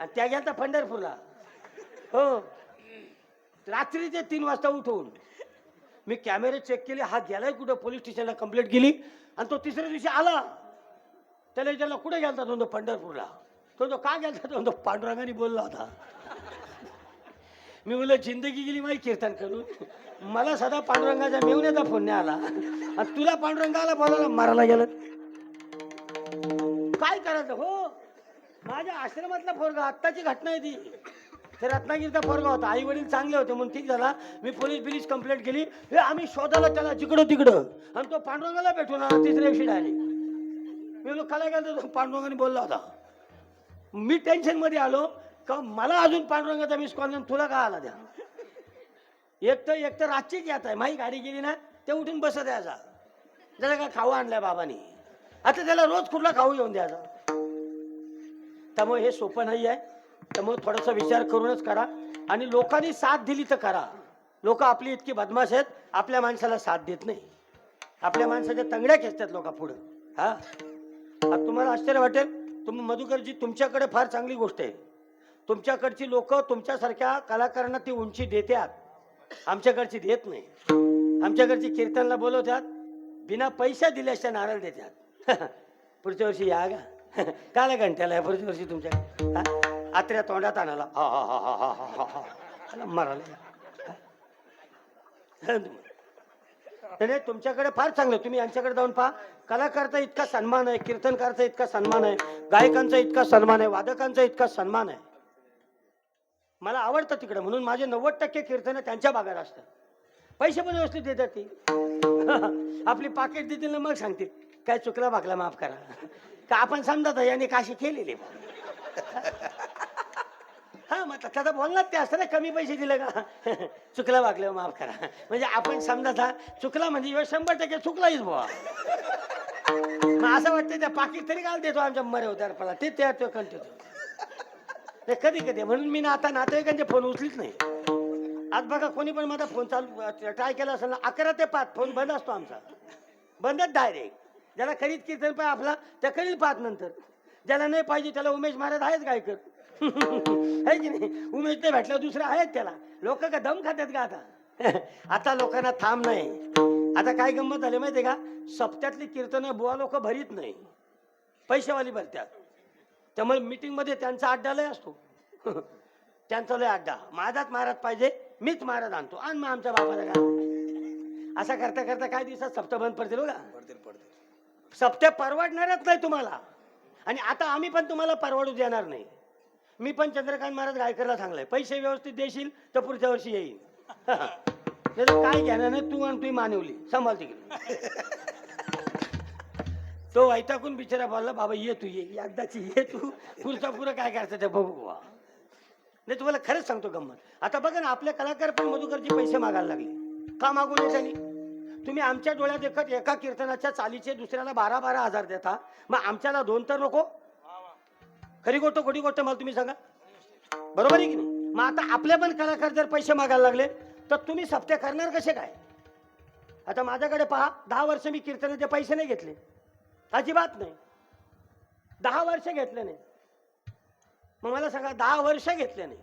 आणि त्या गेलता पंढरपूरला. हो रात्रीचे 3 वाजता उठून मी कॅमेरे चेक केले, हा गेलाय कुठं, पोलीस स्टेशनला कंप्लेंट केली. आणि तो तिसऱ्या दिवशी आला. त्याला कुठे गेलता तो पंढरपूरला. तो का गेलता तो पांडुरंगाने बोलला होता. मी बोललो जिंदगी गेली माझी कीर्तन करून, मला सदा पांडुरंगाच्या मेवण्याचा फोन नाही आला आणि तुला पांडुरंगाला बोलायला मारायला गेलं. काय करायचं. हो माझ्या आश्रमातला पोरगा, आत्ताची घटना आहे ती. ते रत्नागिरीचा पोरगा होता, आई वडील चांगले होते म्हणून ठीक झाला. मी पोलीस कंप्लेंट केली. हे आम्ही शोधायला त्याला जिकडं तिकडं आणि तो पांडुरंगाला भेटून आला तिसऱ्या दिवशी डायरेक्ट. मी बोललो खाला गेला तो पांडुरंगाने बोलला होता. मी टेन्शन मध्ये आलो का मला अजून पांडुरंगाचा मिस कॉल तुला का आला द्या. एक तर रातचीच येत आहे, माझी गाडी गेली ना ते उठून बसत द्यायचा. त्याला काय खाऊ आणलाय बाबांनी, आता त्याला रोज कुठला खाऊ येऊन द्यायचा. त्यामुळे हे सोपं नाही आहे. त्यामुळे थोडासा विचार करूनच करा आणि लोकांनी साथ दिली तर करा. लोक आपली इतकी बदमाश आहेत, आपल्या माणसाला साथ देत नाही. आपल्या माणसाच्या तंगड्या खेचतात लोक पुढं. हा तुम्हाला आश्चर्य वाटेल, तुम्ही मधुकरजी, तुमच्याकडे फार चांगली गोष्ट आहे. तुमच्याकडची लोक तुमच्यासारख्या कलाकारांना ती उंची देतात, आमच्याकडची देत नाही. आमच्याकडची कीर्तनला बोलवतात, बिना पैसा दिल्याच्या नारळ देतात. पुढच्या वर्षी या का काला घंट्याला या पुढच्या वर्षी तुमच्या आत्र्या तोंडात आणाला हा हा हा हा हा हा हा हा मराला. नाही, तुमच्याकडे फार चांगलं. तुम्ही यांच्याकडे जाऊन पहा. कलाकारचा इतका सन्मान आहे, कीर्तनकारचा इतका सन्मान आहे, गायकांचा इतका सन्मान आहे, वादकांचा इतका सन्मान आहे. मला आवडतं तिकडे, म्हणून माझे 90% कीर्तन त्यांच्या भागात असतात. पैसे पण व्यवस्थित देतात ती. आपली पाकिट देतील ना, मग सांगतील काय चुकला भागला माफ करा. का आपण समजा याने काशी केलेली. हा मग त्याचा बोलणार ते असतं ना, कमी पैसे दिले का चुकला भागलं माफ करा. म्हणजे आपण समजा चुकला म्हणजे 100% चुकलाच बुवा. मग असं वाटतं त्या पाकिट तरी काल देतो आमच्या मरे उदारपणा ते त्या कधी कधी. म्हणून मी ना आता नातेवाईकांचे फोन उचलीच नाही. आज बघा कोणी पण माझा फोन चालू ट्राय केला असेल ना, 11 ते 5 फोन बंद असतो आमचा. बंदच डायरेक्ट. ज्याला खरीद कीर्तन पाहिजे आपला त्या करील 5 नंतर. ज्याला नाही पाहिजे त्याला उमेश महाराज आहेच गायकर. आहे की नाही. उमेश नाही भेटला दुसरा आहेत त्याला. लोक का दम खातात का आता. आता लोकांना थांब नाही. आता काय गंमत झाली माहितीये का, सप्त्यातली कीर्तन बुवा लोक भरीत नाही, पैसेवाली भरतात. त्यामुळे मीटिंग मध्ये त्यांचा अड्डा लय असतो. त्यांचा लय अड्डा. माझाच महाराज पाहिजे, मीच महाराज आणतो आणि मग आमच्या बापाला का. असा करता करता काय दिवसात सप्ताह बंद पडतील बघा. सप्त्या परवडणारच नाही तुम्हाला. आणि आता आम्ही पण तुम्हाला परवडू देणार नाही. मी पण चंद्रकांत महाराज गायकरला सांगलाय, पैसे व्यवस्थित देशील तर पुढच्या वर्षी येईल. काय घेणार नाही तू आणि तुझी मानवली सांभाळ तिकडे. तो वैतागून बिचारा बोलला, बाबा ये तू ये एकदाची ये तू, पुढचा पुरं काय करायचं ते बघू. नाही तुम्हाला खरंच सांगतो गंमत. आता बघा ना, आपले कलाकार पण मधुकरजी पैसे मागायला लागले. का मागू नये त्यांनी. तुम्ही आमच्या डोळ्यात देखत एका कीर्तनाच्या चालीचे दुसऱ्याला 12-12 हजार देता, मग आमच्याला 2 तर नको. खरी गोष्ट खोटी गोष्ट मला तुम्ही सांगा, बरोबर आहे की नाही. मग आता आपले पण कलाकार जर पैसे मागायला लागले तर तुम्ही सप्ते करणार कसे काय. आता माझ्याकडे पहा, 10 वर्ष मी कीर्तनाचे पैसे नाही घेतले, अजिबात नाही. 10 वर्ष घेतले नाही. मग मला सांगा 10 वर्ष घेतले नाही,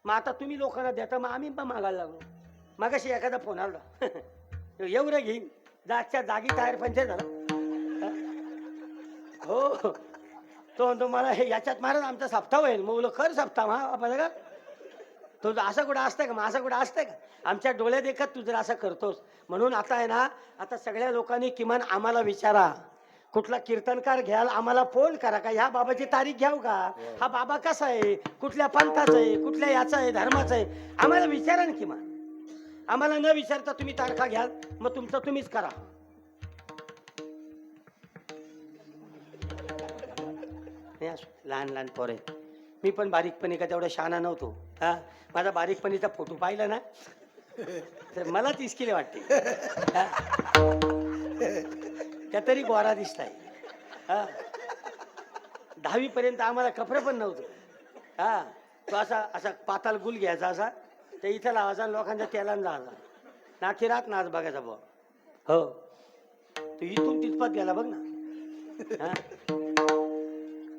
मग आता तुम्ही लोकांना देता, मग आम्ही पण मागायला लागलो. मागाशी एखादा फोन आला, एवढं घेईन जागच्या जागी टायर पंचर झाला. हो तो म्हणतो मला हे याच्यात महाराज आमचा सप्ताह होईल. मग बोलो खरं सप्ताह हा आपल्याला का तो असं कुठं असतंय का. मग असं कुठं असतंय का. आमच्या डोळ्यात देखत तू जर असं करतोस. म्हणून आता आहे ना, आता सगळ्या लोकांनी किमान आम्हाला विचारा, कुठला कीर्तनकार घ्याल आम्हाला फोन करा का ह्या बाबाची तारीख घ्याव का, हा बाबा कसा आहे, कुठल्या पंथाचा आहे, कुठल्या याचा आहे, धर्माचा आहे, आम्हाला विचारा ना किमान. आम्हाला न विचारता तुम्ही तारखा घ्याल, मग तुमचं तुम्हीच करा. लहान लहान पोरे. मी पण बारीकपणी का तेवढा शहाणा नव्हतो. हा माझा बारीकपणीचा फोटो पाहिला ना तर मलाच इस्किले वाटते. त्या तरी गोरा दिसताय. हा 10वी पर्यंत आम्हाला कपडे पण नव्हतं. हा तो असा असा पाताल गुल घ्यायचा, असा ते इथं लावायचा, लोकांच्या तेलान जायचा, नाकी रात नाच बघायचा बुवा. हो तू इथून तिथपात गेला बघ ना. हा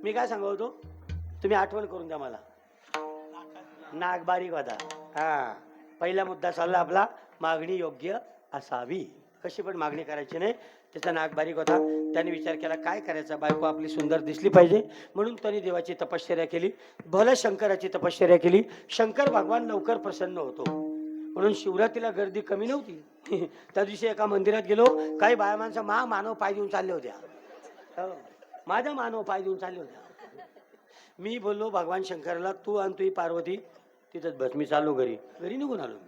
मी काय सांगू होतो, तुम्ही आठवण करून द्या मला. नाक बारीक होता. हा पहिला मुद्दा चालला आपला, मागणी योग्य असावी. कशी पण मागणी करायची नाही. त्याचा नाक बारीक होता. त्याने विचार केला काय करायचा, बायको आपली सुंदर दिसली पाहिजे, म्हणून त्यांनी देवाची तपश्चर्या केली. भले शंकराची तपश्चर्या केली. शंकर भगवान लवकर प्रसन्न होतो, म्हणून शिवरात्रीला गर्दी कमी नव्हती. त्या दिवशी एका मंदिरात गेलो, काही बाया माणसं मानव पाय देऊन चालले होत्या. माझा मानव पाय देऊन चालले होत्या. मी बोललो भगवान शंकरला, तू आणि तुझी पार्वती तिथंच बस. मी चाललो घरी. घरी निघून आलो.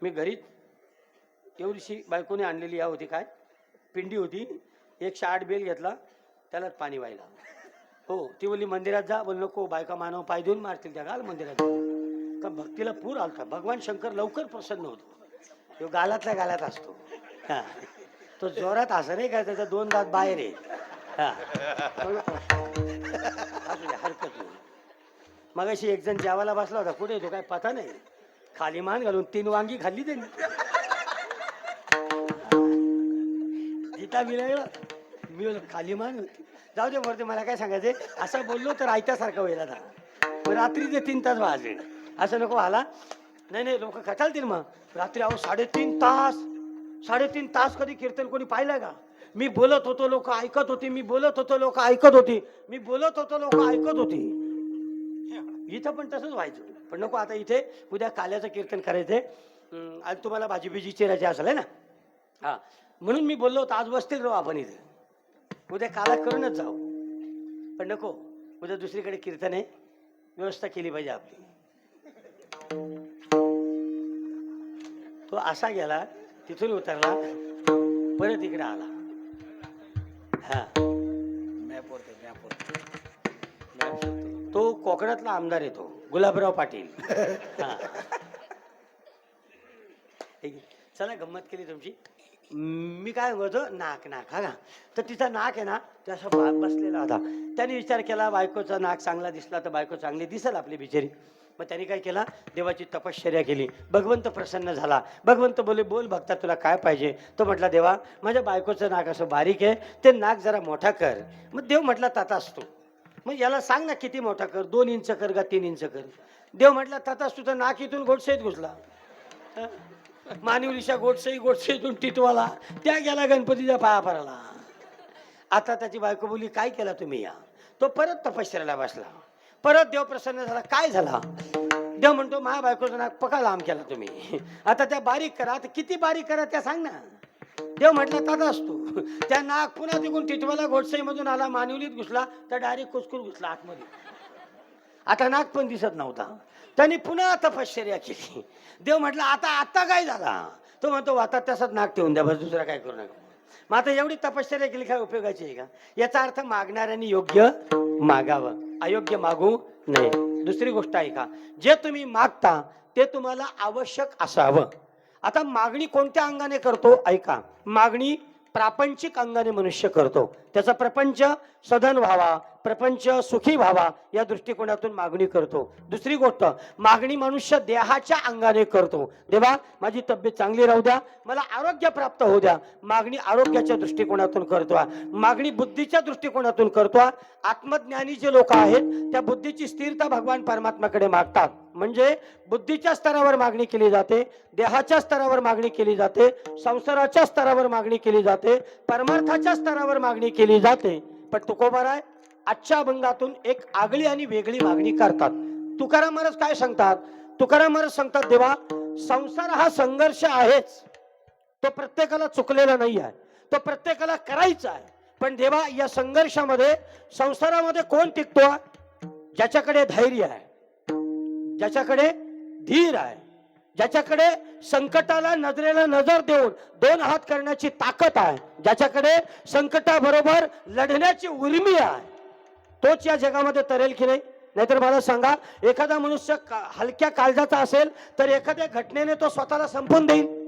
मी घरी तेवढीशी बायकोने आणलेली या होती काय पिंडी होती, 108 बेल घेतला, त्यालाच पाणी व्हायला. हो ती बोलली मंदिरात जा. बोल नको, बायका मानव पाय देऊन मारतील त्या. घाल मंदिरात. का भक्तीला पूर आलता. भगवान शंकर लवकर प्रसन्न होतो. तो गालातल्या गालात असतो. हा तो जोरात असं नाही का, त्याचा 2 दात बाहेर आहे. हा हरकत नाही. मग अशी एक जण जेवायला बसला होता, कुठे तो काय पता नाही, खाली मान घालून 3 वांगी खाल्ली त्यांनी. जिता मिळालं मी बोललो खाली मान होती. जाऊ दे वरती, मला काय सांगायचंय, असं बोललो तर ऐकल्यासारखं होईल. आता रात्रीचे 3 तास वाजले, असं नको व्हायला. नाही नाही, लोक कटाळतील मग. रात्री अहो 3.5 तास कधी कीर्तन कोणी पाहिलंय का? मी बोलत होतो लोक ऐकत होती, मी बोलत होतो लोक ऐकत होती, मी बोलत होतो लोक ऐकत होती. इथं पण तसंच व्हायचं. पण नको, आता इथे उद्या काल्याचं कीर्तन करायचंय आणि तुम्हाला भाजी बिजी चिरायची असेल है ना. हा, म्हणून मी बोललो होतो आज बसतील राहू आपण इथे, उद्या काला करूनच जाऊ. पण नको, उद्या दुसरीकडे कीर्तन आहे, व्यवस्था केली पाहिजे आपली. तो असा गेला, तिथून उतरला, परत इकडे आला. हा, तो कोकणातला आमदार येतो, गुलाबराव पाटील. हा, चला गंमत केली तुमची. मी काय म्हणतो, नाक नाक हा ना, तर तिचा नाक आहे ना, ते असं बसलेला होता. त्याने विचार केला बायकोचा नाक चांगला दिसला तर बायको चांगली दिसेल आपली बिचारी. मग त्यांनी काय केला, देवाची तपश्चर्या केली. भगवंत प्रसन्न झाला. भगवंत बोले, बोल भक्ता तुला काय पाहिजे? तो म्हटला, देवा माझ्या बायकोचं नाक असं बारीक आहे, ते नाक जरा मोठा कर. मग देव म्हटला, तथास्तु. मग याला सांग ना किती मोठा कर, 2 इंच कर का 3 इंच कर? देव म्हटला, तथास्तु. तर नाक इथून गोडसईत घुसला. मानिवलीच्या गोडसईतून टिटवाला, त्या गेला गणपतीच्या पाया पडाला. आता त्याची बायको बोली, काय केला तुम्ही या? तो परत तपश्चर्याला बसला. परत देव प्रसन्न झाला. काय झाला? देव म्हणतो, माझ्या बायकोचं नाक पका लांब केला तुम्ही, आता त्या बारीक करा. आता किती बारीक करा त्या सांग ना. देव म्हटलं, तथा असतो. त्या नाक पुन्हा तिकून टिटवाला गोडसई मधून आला, मानिवलीत घुसला, तर डायरेक्ट कुचकुर घुसला आतमध्ये. आता नाक पण दिसत नव्हता. त्यांनी पुन्हा तपश्चर्या केली. देव म्हटलं, आता काय झाला? तो म्हणतो, आता तसाच नाक ठेवून द्या, बस दुसरा काय करू नका. मग आता एवढी तपश्चर्या केली, काय उपयोगाची आहे का? याचा अर्थ मागणाऱ्यांनी योग्य मागावं, अयोग्य मागू नये. दुसरी गोष्ट आहे का, जे तुम्ही मागता ते तुम्हाला आवश्यक असावं. आता मागणी कोणत्या अंगाने करतो ऐका. मागणी प्रापंचिक अंगाने मनुष्य करतो. त्याचा प्रपंच सधन व्हावा, प्रपंच सुखी व्हावा या दृष्टिकोनातून मागणी करतो. दुसरी गोष्ट, मागणी मनुष्य देहाच्या अंगाने करतो. देवा माझी तब्येत चांगली राहू द्या, मला आरोग्य प्राप्त होऊ द्या. मागणी आरोग्याच्या दृष्टिकोनातून करतो. मागणी बुद्धीच्या दृष्टिकोनातून करतो. आत्मज्ञानी जे लोक आहेत त्या बुद्धीची स्थिरता भगवान परमात्म्याकडे मागतात. म्हणजे बुद्धीच्या स्तरावर मागणी केली जाते, देहाच्या स्तरावर मागणी केली जाते, संसाराच्या स्तरावर मागणी केली जाते, परमार्थाच्या स्तरावर मागणी केली जाते. पण तुकोबाराय आजच्या अभंगातून एक आगळी आणि वेगळी मागणी करतात. तुकाराम महाराज काय सांगतात? तुकाराम महाराज सांगतात, देवा संसार हा संघर्ष आहेच, तो प्रत्येकाला चुकलेला नाही आहे, तो प्रत्येकाला करायचा आहे. पण देवा या संघर्षामध्ये संसारामध्ये कोण टिकतो? ज्याच्याकडे धैर्य आहे, ज्याच्याकडे धीर आहे, ज्याच्याकडे संकटाला नजरेला नजर देऊन 2 हात करण्याची ताकद आहे, ज्याच्याकडे संकटाबरोबर लढण्याची उर्मी आहे, तोच या जगामध्ये तरेल की नाही? नाहीतर मला सांगा, एखादा मनुष्य हलक्या काळजाचा असेल तर एखाद्या घटनेने तो स्वतःला संपवून देईल.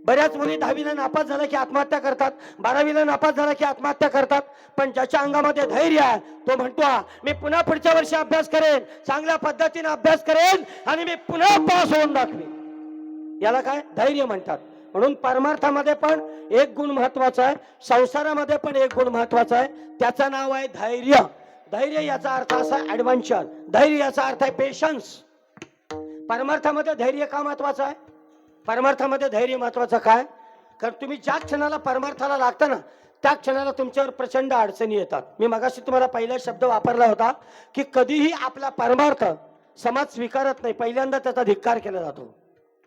बऱ्याच मुली 10वीला नापास झाला की आत्महत्या करतात, 12वीला नापास झाला की आत्महत्या करतात. पण ज्याच्या अंगामध्ये धैर्य आहे तो म्हणतो, मी पुन्हा पुढच्या वर्षी अभ्यास करेन, चांगल्या पद्धतीने अभ्यास करेन आणि मी पुन्हा पास होऊन दाखवेन. याला काय धैर्य म्हणतात. म्हणून परमार्थामध्ये पण एक गुण महत्वाचा आहे, संसारामध्ये पण एक गुण महत्वाचा आहे, त्याचं नाव आहे धैर्य. धैर्य याचा अर्थ असा ऍडव्हेंचर, धैर्य याचा अर्थ आहे पेशन्स. परमार्थामध्ये धैर्य का महत्वाचं आहे? परमार्थामध्ये धैर्य महत्वाचं काय? कारण तुम्ही ज्या क्षणाला परमार्थाला लागता ना त्या क्षणाला तुमच्यावर प्रचंड अडचणी येतात. मी मगाशी तुम्हाला पहिला शब्द वापरला होता की कधीही आपला परमार्थ समाज स्वीकारत नाही, पहिल्यांदा त्याचा धिक्कार केला जातो.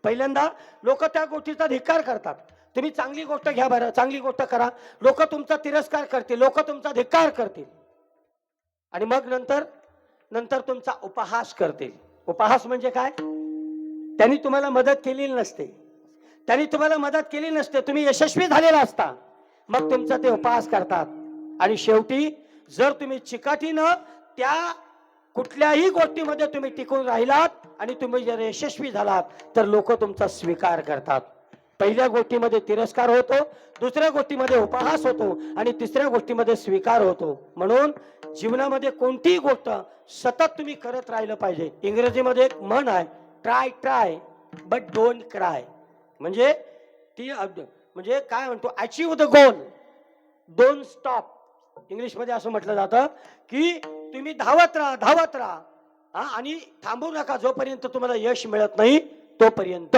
पहिल्यांदा लोक त्या गोष्टीचा धिक्कार करतात. तुम्ही चांगली गोष्ट घ्या बरं, चांगली गोष्ट करा, लोक तुमचा तिरस्कार करतील, लोक तुमचा धिक्कार करतील आणि मग नंतर तुमचा उपहास करतील. उपहास म्हणजे काय? त्यांनी तुम्हाला मदत केलेली नसते, त्यांनी तुम्हाला मदत केली नसते, तुम्ही यशस्वी झालेला असता, मग तुमचा ते उपहास करतात. आणि शेवटी जर तुम्ही चिकाटीनं त्या कुठल्याही गोष्टीमध्ये तुम्ही टिकून राहिलात आणि तुम्ही जर यशस्वी झालात तर लोक तुमचा स्वीकार करतात. पहिल्या गोष्टीमध्ये तिरस्कार होतो, दुसऱ्या गोष्टीमध्ये उपहास होतो आणि तिसऱ्या गोष्टीमध्ये स्वीकार होतो. म्हणून जीवनामध्ये कोणतीही गोष्ट सतत तुम्ही करत राहिलं पाहिजे. इंग्रजीमध्ये एक म्हण आहे, ट्राय बट डोंट क्राय. म्हणजे ती म्हणजे काय म्हणतो, अचीव द गोल दोन स्टॉप इंग्लिशमध्ये असं म्हटलं जातं की तुम्ही धावत राहा आणि थांबू नका जोपर्यंत तुम्हाला यश मिळत नाही तोपर्यंत.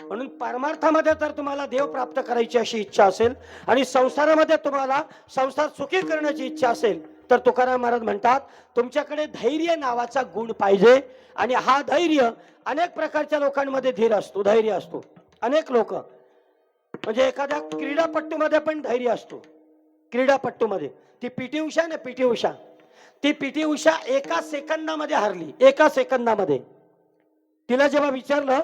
म्हणून परमार्थामध्ये जर तुम्हाला देव प्राप्त करायची अशी इच्छा असेल आणि संसारामध्ये तुम्हाला संसार सुखी करण्याची इच्छा असेल तर तुकाराम महाराज म्हणतात तुमच्याकडे धैर्य नावाचा गुण पाहिजे. आणि हा धैर्य अनेक प्रकारच्या लोकांमध्ये धीर असतो, धैर्य असतो. अनेक लोक म्हणजे एखाद्या क्रीडापट्टूमध्ये पण धैर्य असतो. क्रीडापट्टूमध्ये ती पीटी उषा ना, पीटी उषा एका सेकंदामध्ये हारली. एका सेकंदामध्ये तिला जेव्हा विचारलं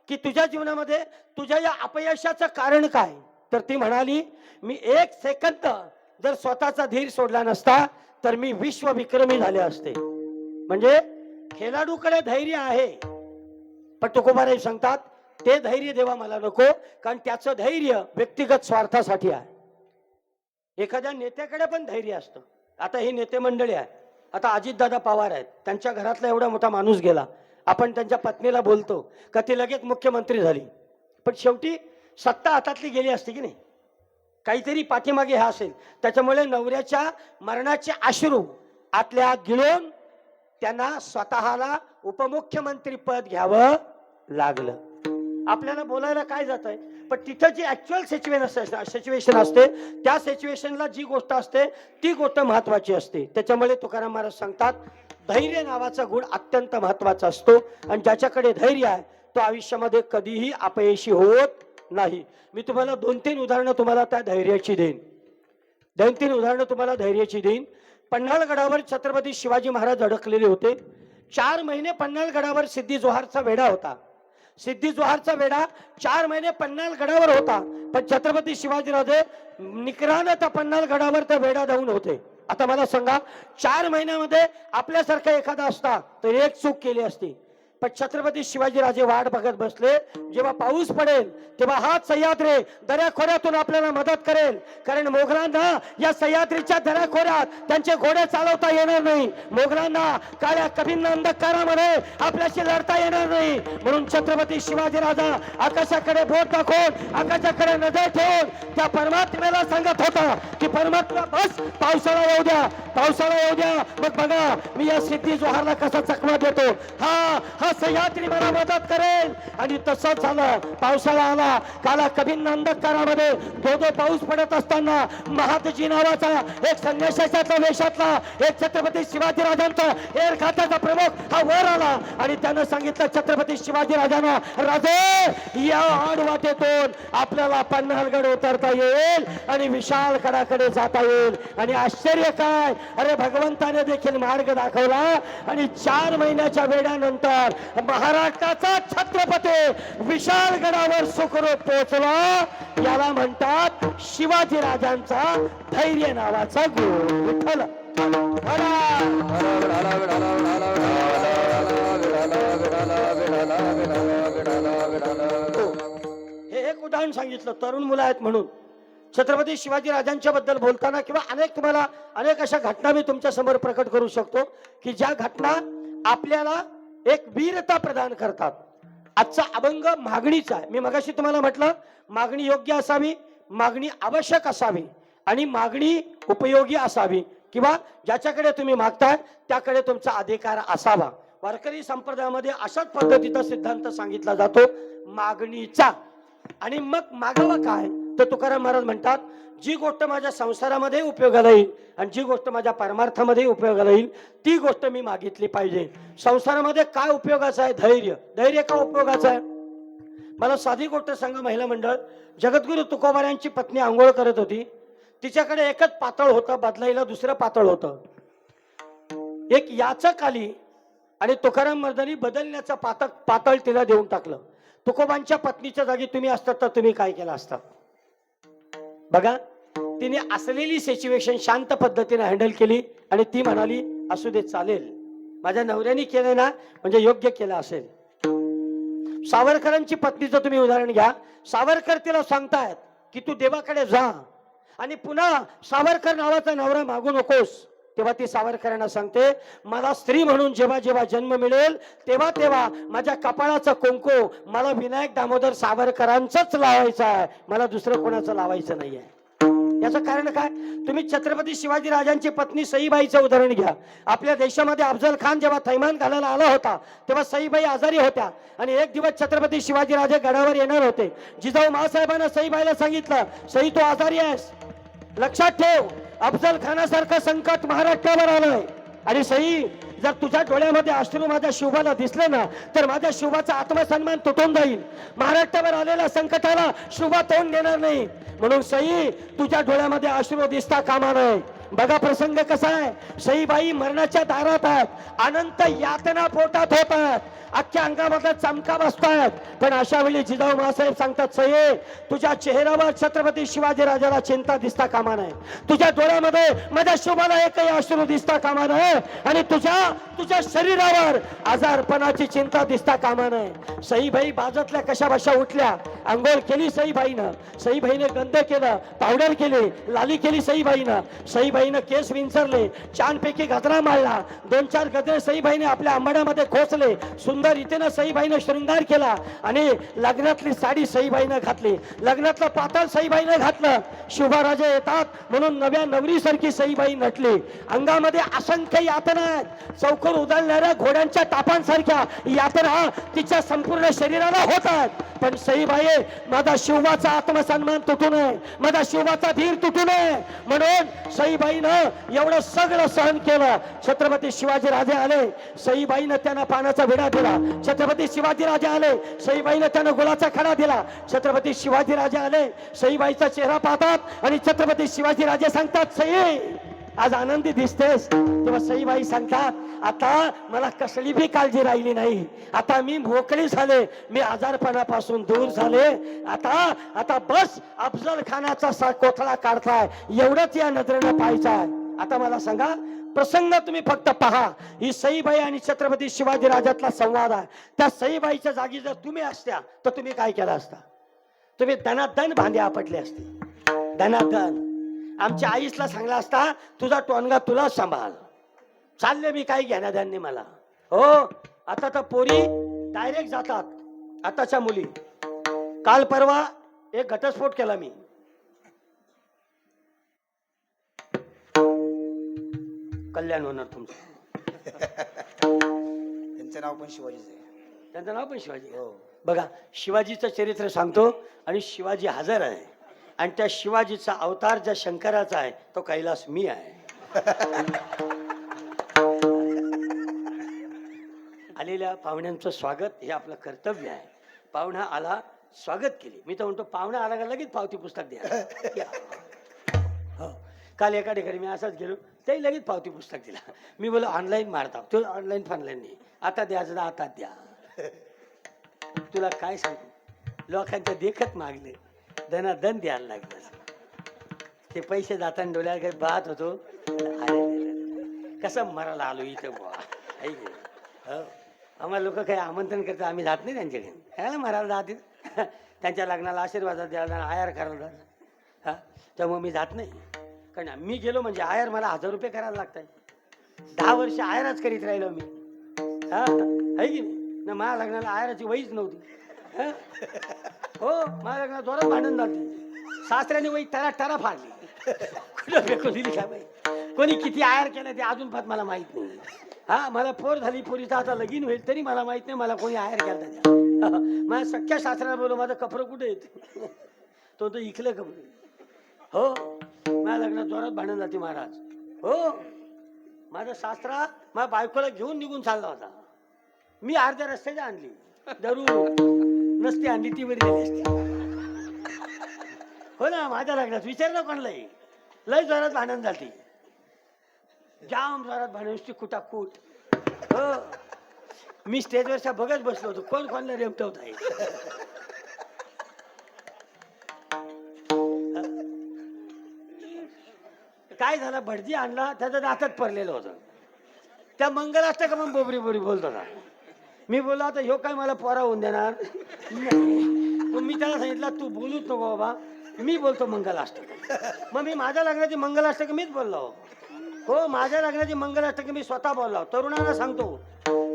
की तुझ्या जीवनामध्ये तुझ्या या अपयशाचं कारण काय, तर ती म्हणाली मी एक सेकंद जर स्वतःचा धीर सोडला नसता तर मी विश्वविक्रमी झाले असते. म्हणजे खेळाडूकडे धैर्य आहे पण तुकोबाराय सांगतात ते धैर्य देवा मला नको, कारण त्याचं धैर्य व्यक्तिगत स्वार्थासाठी आहे. एखाद्या नेत्याकडे पण धैर्य असतं. आता ही नेते मंडळी आहे, आता अजितदादा पवार आहेत, त्यांच्या घरातला एवढा मोठा माणूस गेला, आपण त्यांच्या पत्नीला बोलतो का ती लगेच मुख्यमंत्री झाली, पण शेवटी सत्ता हातातली गेली असती की नाही, काहीतरी पाठीमागे हा असेल. त्याच्यामुळे नवऱ्याच्या मरणाचे अश्रू आतल्या आत गिळून त्यांना स्वतःला उपमुख्यमंत्री पद घ्यावं लागलं. आपल्याला बोलायला काय जात आहे, पण तिथं जी ऍक्च्युअल सिच्युएशन असते त्या सिच्युएशनला जी गोष्ट असते ती गोष्ट महत्वाची असते. त्याच्यामुळे तुकाराम महाराज सांगतात धैर्य नावाचा गुण अत्यंत महत्वाचा असतो आणि ज्याच्याकडे धैर्य आहे तो आयुष्यामध्ये कधीही अपयशी होत नाही. मी तुम्हाला 2-3 उदाहरणं तुम्हाला त्या धैर्याची देईन. 2-3 उदाहरणं तुम्हाला धैर्याची देईन. पन्हाळगडावर छत्रपती शिवाजी महाराज अडकलेले होते. 4 महिने पन्हाळगडावर सिद्धी जोहारचा वेढा होता. सिद्धी जोहारचा वेढा 4 महिने पन्हाळगडावर होता, पण छत्रपती शिवाजीराजे निकरानं त्या पन्हाळगडावर त्या वेढा धावून होते. आता मला सांगा 4 महिन्यामध्ये आपल्यासारखा एखादा असता तर एक चूक केली असती, पण छत्रपती शिवाजीराजे वाट बघत बसले. जेव्हा पाऊस पडेल तेव्हा हाच सह्याद्री दऱ्याखोऱ्यातून आपल्याला मदत करेल, कारण मोगलांना या सह्याद्रीच्या दऱ्याखोऱ्यात त्यांचे घोडे चालवता येणार नाही. मोगलांना काळ्या कभिन्न अंधकारामध्ये आपल्याशी लढता येणार नाही. म्हणून छत्रपती शिवाजीराजा आकाशाकडे बोट दाखवून आकाशाकडे नजर ठेवून त्या परमात्म्याला सांगत होता की परमात्मा बस पावसाळा येऊ द्या, पावसाळा येऊ द्या, मग बघा मी या सिद्धी जोहारला कसा चकमा देतो. हा सह्याद्री मला मदत करेल. आणि तसंच झालं. पावसाळा आला. काला कभिन्न अंधकारामध्ये धो पाऊस पडत असताना महादजी नावाचा एक संन्याशाच्या वेशातला एक छत्रपती शिवाजीराजांचा एअर खात्याचा प्रमुख हा वर आला आणि त्यानं सांगितलं छत्रपती शिवाजीराजांना राजे या आडवाटेतून आपल्याला पन्हाळगड उतरता येईल आणि विशाल गडाकडे जाता येईल. आणि आश्चर्य काय, अरे भगवंताने देखील मार्ग दाखवला आणि 4 महिन्याच्या वेळानंतर महाराष्ट्राचा छत्रपती विशाल गडावर सुखरूप पोहोचला. याला म्हणतात शिवाजी राजांचा धैर्य नावाचा गुण. विठ्ठल हे एक उदाहरण सांगितलं तरुण मुलं आहेत म्हणून. छत्रपती शिवाजी राजांच्या बद्दल बोलताना किंवा तुम्हाला अनेक अशा घटना मी तुमच्या समोर प्रकट करू शकतो की ज्या घटना आपल्याला एक वीरता प्रदान करतात. आजचा अभंग मागणीचा आहे. मी मगाशी तुम्हाला म्हटलं मागणी योग्य असावी, मागणी आवश्यक असावी आणि मागणी उपयोगी असावी, किंवा ज्याच्याकडे तुम्ही मागताय त्याकडे तुमचा अधिकार असावा. वारकरी संप्रदायामध्ये अशाच पद्धतीचा सिद्धांत सांगितला जातो मागणीचा. आणि मग मागावं काय, तर तुकाराम महाराज म्हणतात जी गोष्ट माझ्या संसारामध्ये उपयोगाला येईल आणि जी गोष्ट माझ्या परमार्थामध्ये उपयोगाला येईल ती गोष्ट मी मागितली पाहिजे. संसारामध्ये काय उपयोगाचं आहे, धैर्य. धैर्य का उपयोगाचं आहे, मला साधी गोष्ट सांगा. महिला मंडळ, जगद्गुरु तुकोबारायांची पत्नी आंघोळ करत होती. तिच्याकडे एकच पातळ होतं, बदलाईला दुसरं पातळ होतं. एक याचक आली आणि तुकाराम महाराजांनी बदलण्याचा पातळ तिला देऊन टाकलं. तुकोबांच्या पत्नीच्या जागी तुम्ही असतात तर तुम्ही काय केलं असतं बघा. तिने असलेली सिच्युएशन शांत पद्धतीने हँडल केली आणि ती म्हणाली असू दे चालेल, माझ्या नवऱ्याने केलं ना म्हणजे योग्य केलं असेल. सावरकरांची पत्नीचं तुम्ही उदाहरण घ्या. सावरकर तिला सांगतायत की तू देवाकडे जा आणि पुन्हा सावरकर नावाचा नवरा मागू नकोस. तेव्हा ती सावरकरांना सांगते मला स्त्री म्हणून जेव्हा जेव्हा जन्म मिळेल तेव्हा तेव्हा माझ्या कपाळाचा कुंकू मला विनायक दामोदर सावरकरांचंच लावायचं आहे, मला दुसरं कोणाचं लावायचं नाहीये. याचं कारण काय? तुम्ही छत्रपती शिवाजी राजांची पत्नी सईबाईचं उदाहरण घ्या. आपल्या देशामध्ये अफजल खान जेव्हा थैमान घालायला आला होता तेव्हा सईबाई आजारी होत्या आणि एक दिवस छत्रपती शिवाजी राजे गडावर येणार होते. जिजाऊ मासाहेबांना सईबाईला सांगितलं, सई तू आजारी आहेस, लक्षात ठेव अफजल खानासारखं संकट महाराष्ट्रावर आलंय आणि सई जर तुझ्या डोळ्यामध्ये अश्रू माझ्या शिवबाला दिसले ना तर माझ्या शिवबाचा आत्मसन्मान तुटून जाईल. महाराष्ट्रावर आलेल्या संकटाला शिवबा तोंड देणार नाही. म्हणून सई तुझ्या डोळ्यामध्ये अश्रू दिसता कामा नये. बघा प्रसंग कसा आहे. सईबाई मरणाच्या दारात आहेत, अनंत यातना पोटात होत आहेत, अख्ख्या अंगामध्ये चमका बसतायत. पण अशा वेळी जिजाऊ मासाहेब सांगतात, सई तुझ्या चेहऱ्यावर छत्रपती शिवाजी राजाला चिंता दिसता कामा नये, तुझ्या डोळ्यामध्ये माझ्या शिवबाला एकही अश्रू दिसता कामा नये आणि तुझ्या शरीरावर आजारपणाची चिंता दिसता कामा नये. सईबाई बाजातल्या कशा बशा उठल्या, अंघोळ केली सईबाईनं, सईबाईने गंध केलं, पावडर केली, लाली केली सईबाईनं, सईबाईनं केस विंचरले, छानपैकी गजरा मारला, 2-4 गजरे सईबाईने आपल्या आंबाड्यामध्ये खोचले, सुंदर रीतीनं सईबाईनं शृंगार केला आणि लग्नातली साडी सईबाईनं घातली, लग्नातलं पातळ सईबाईनं घातलं. शुभराजे येतात म्हणून नव्या नवरीसारखी सईबाई नटली. अंगामध्ये असंख्य यातना आहेत, चौकोर उधळणाऱ्या घोड्यांच्या टापांसारख्या यातना तिच्या संपूर्ण शरीराला होतात. पण सईबाई माझा शिवबाचा आत्मसन्मान तुटू नये, माझा शिवबाचा धीर तुटू नये म्हणून सईबाईनं एवढं सगळं सहन केलं. छत्रपती शिवाजी राजे आले, सईबाईनं त्यांना पानाचा विडा दिला. छत्रपती शिवाजी राजे आले, सईबाईनं त्यांना गुलाचा खडा दिला. छत्रपती शिवाजी राजे आले, सईबाईचा चेहरा पाहतात आणि छत्रपती शिवाजी राजे सांगतात, सई आज आनंदी दिसतेस. तेव्हा सईबाई सांगतात, आता मला कसली भी काळजी राहिली नाही, आता मी मोकळी झाले, मी आजारपणापासून दूर झाले. आता बस अफजल खानाचा कोथळा काढताय एवढंच या नजरेनं पाहायचं. आता मला सांगा, प्रसंग तुम्ही फक्त पहा. ही सईबाई आणि छत्रपती शिवाजी राजातला संवाद आहे. त्या सईबाईच्या जागी जर तुम्ही असत्या तर तुम्ही काय केलं असता? तुम्ही दनादन भांडे आपटले असते, दनादन. आमच्या आईसला सांगला असता, तुझा टोनगा तुला सांभाळ, चालले मी काही घेण्याद्यान नाही मला. हो, आता तर पोरी डायरेक्ट जातात, आताच्या मुली. काल परवा एक घटस्फोट केला मी. कल्याण होणार तुमचं. त्यांचं नाव पण शिवाजीच आहे. त्यांचं नाव पण शिवाजी. हो. बघा, शिवाजीचं चरित्र सांगतो आणि शिवाजी हजर आहे आणि त्या शिवाजीचा अवतार ज्या शंकराचा आहे तो कैलास मी आहे. आलेल्या पाहुण्यांचं स्वागत हे आपलं कर्तव्य आहे. पाहुणा आला, स्वागत केले. मी तर म्हणतो पाहुणा आला का लगेच पावती पुस्तक द्या. हो, काल एका ठिकाणी मी असाच गेलो, ते लगेच पावती पुस्तक दिला. मी बोलो ऑनलाईन मारता, तो ऑनलाईन फानलाईन नाही, आता द्यायचं आता द्या. तुला काय सांगू, लोकांच्या देखत मागले, दनादन द्यायला लागलं. ते पैसे जाताना डोळ्यात काही पाहत होतो, अरे कसं मरायला आलो इथं बुवा. आम्हाला लोक काही आमंत्रण करतात, आम्ही जात नाही त्यांच्याकडे. काय मरायला जाते, त्यांच्या लग्नाला आशीर्वाद द्यायला, आयर करायला जात. हा, त्यामुळे मी जात नाही. कारण मी गेलो म्हणजे आयर मला 1000 रुपये करायला लागतात. 10 वर्ष आयरच करीत राहिलो मी. हा आहे की नाही ना, माझ्या लग्नाला आयराची वहीच नव्हती. हो, माझ्या लग्नात जोरात भांडण झाली. सासऱ्याने वही टरा फाडली, कुठं फेकून दिली काय बाई. कोणी किती आयर केलं ते अजून पण मला माहित नाही. हा, मला पोर झाली, पोरीचा आता लगीन होईल तरी मला माहित नाही मला कोणी आयर केला. माझ्या सख्या सासऱ्याला बोललो, माझं कपडं कुठे येत, तो इकलं कपडे. हो, माझ्या लग्नात जोरात भांडण जाते महाराज. हो, माझा सासरा माझ्या बायकोला घेऊन निघून चालला होता. मी अर्ध्या रस्त्याच्या आणली, दारू नसती आणली ती बरी झाली असती. हो ना, माझ्या लग्नात विचारलं कोणलाही, लय जोरात भांडण झाली, जाम जोरात भांडण, कुटाकूट. हो, मी स्टेजवरच्या बघत बसलो होतो, कोण कोणला रेमटवत आहे. काय झालं, भटजी आणला, त्याचं दातात पडलेलं होतं. त्या मंगलाष्टक मग बोबरी बोबरी बोलत होता. मी बोललो, आता ह्यो काय मला पोरा होऊन देणार. मी त्याला सांगितलं, तू बोलूच नको बाबा, मी बोलतो मंगलाष्टक. मग मी माझ्या लग्नाची मंगलाष्टक मीच बोललो. हो, माझ्या लग्नाची मंगलाष्टक मी स्वतः बोललो. तरुणांना सांगतो,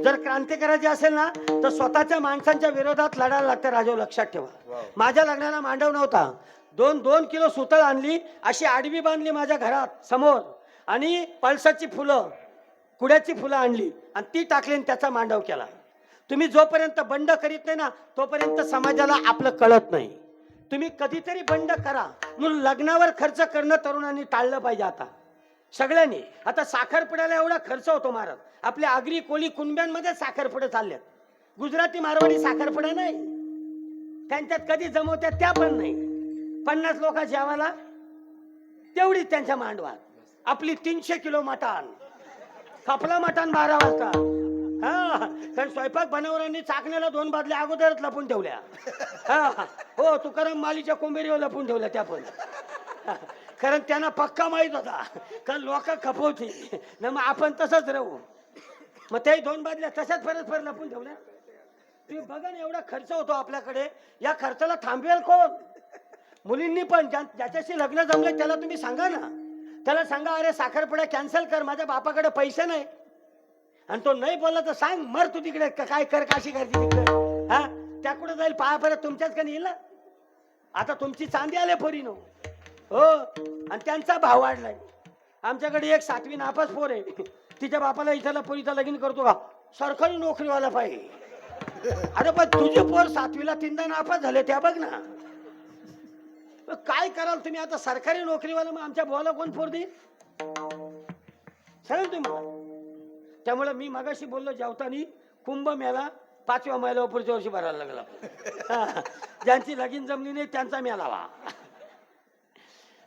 जर क्रांती करायची असेल ना तर स्वतःच्या माणसांच्या विरोधात लढायला लागतं. राजाव, लक्षात ठेवा. माझ्या लग्नाला मांडव नव्हता, 2 किलो सुतळ आणली, अशी आडवी बांधली माझ्या घरात समोर, आणि पळसाची फुलं, कुड्याची फुलं आणली आणि ती टाकली आणि त्याचा मांडव केला. तुम्ही जोपर्यंत बंड करीत नाही ना, तोपर्यंत समाजाला आपलं कळत नाही. तुम्ही कधीतरी बंड करा. म्हणून लग्नावर खर्च करणं तरुणांनी टाळलं पाहिजे. आता सगळ्यांनी, आता साखरपुड्याला एवढा खर्च होतो महाराज, आपल्या आगरी कोळी कुणब्यांमध्ये साखरपुडे चालल्यात. गुजराती मारवाडी साखरपुडा नाही, त्यांच्यात कधी जमवत्यात त्या पण नाही. 50 लोक जेवायला तेवढीच त्यांच्या मांडवात. आपली 300 किलो मटण, खपला मटण 12 वाजता. हा, कारण स्वयंपाक बनवणाऱ्यांनी चाकण्याला 2 बादल्या अगोदरच लपून ठेवल्या. हा हो, तुकाराम मालीच्या कोंबेरीवर लपून ठेवल्या त्या पण. कारण त्यांना पक्का माहित होता, कारण लोक खपवती ना, मग आपण तसंच राहू. मग ते 2 बादल्या तशाच परत लपून ठेवल्या. तुम्ही बघा ना, एवढा खर्च होतो आपल्याकडे. या खर्चाला थांबवेल कोण? मुलींनी पण ज्याच्याशी लग्न जमले त्याला तुम्ही सांगा ना, त्याला सांगा, अरे साखरपुडा कॅन्सल कर, माझ्या बापाकडे पैसे नाही. आणि तो नाही बोलला तर सांग, मर तू तिकडे, काय कर, काशी करते तिकडे. हा, त्या कुठे जाईल, पाया परत तुमच्याच कडे येईल ना. आता तुमची चांदी आले पोरीनो. हो, आणि त्यांचा भाव वाढलाय. आमच्याकडे एक 7वी नापास पोर आहे, तिच्या बापाला इथला पोरीचा लगीन करतो का, सरकारी नोकरीवाला पाहिजे. अरे पण तुझे पोर 7वीला 3दा नापास झाले, त्या बघ ना. काय कराल तुम्ही आता, सरकारी नोकरीवाला, मग आमच्या भावाला कोण पोर देईल सांगा तुम्ही मला. त्यामुळे मी मगाशी बोललो जेवतानी, कुंभमेळा 5व्या महिला पुढच्या वर्षी भरायला लागला. ज्यांची लगीन जमली नाही त्यांचा मेळावा.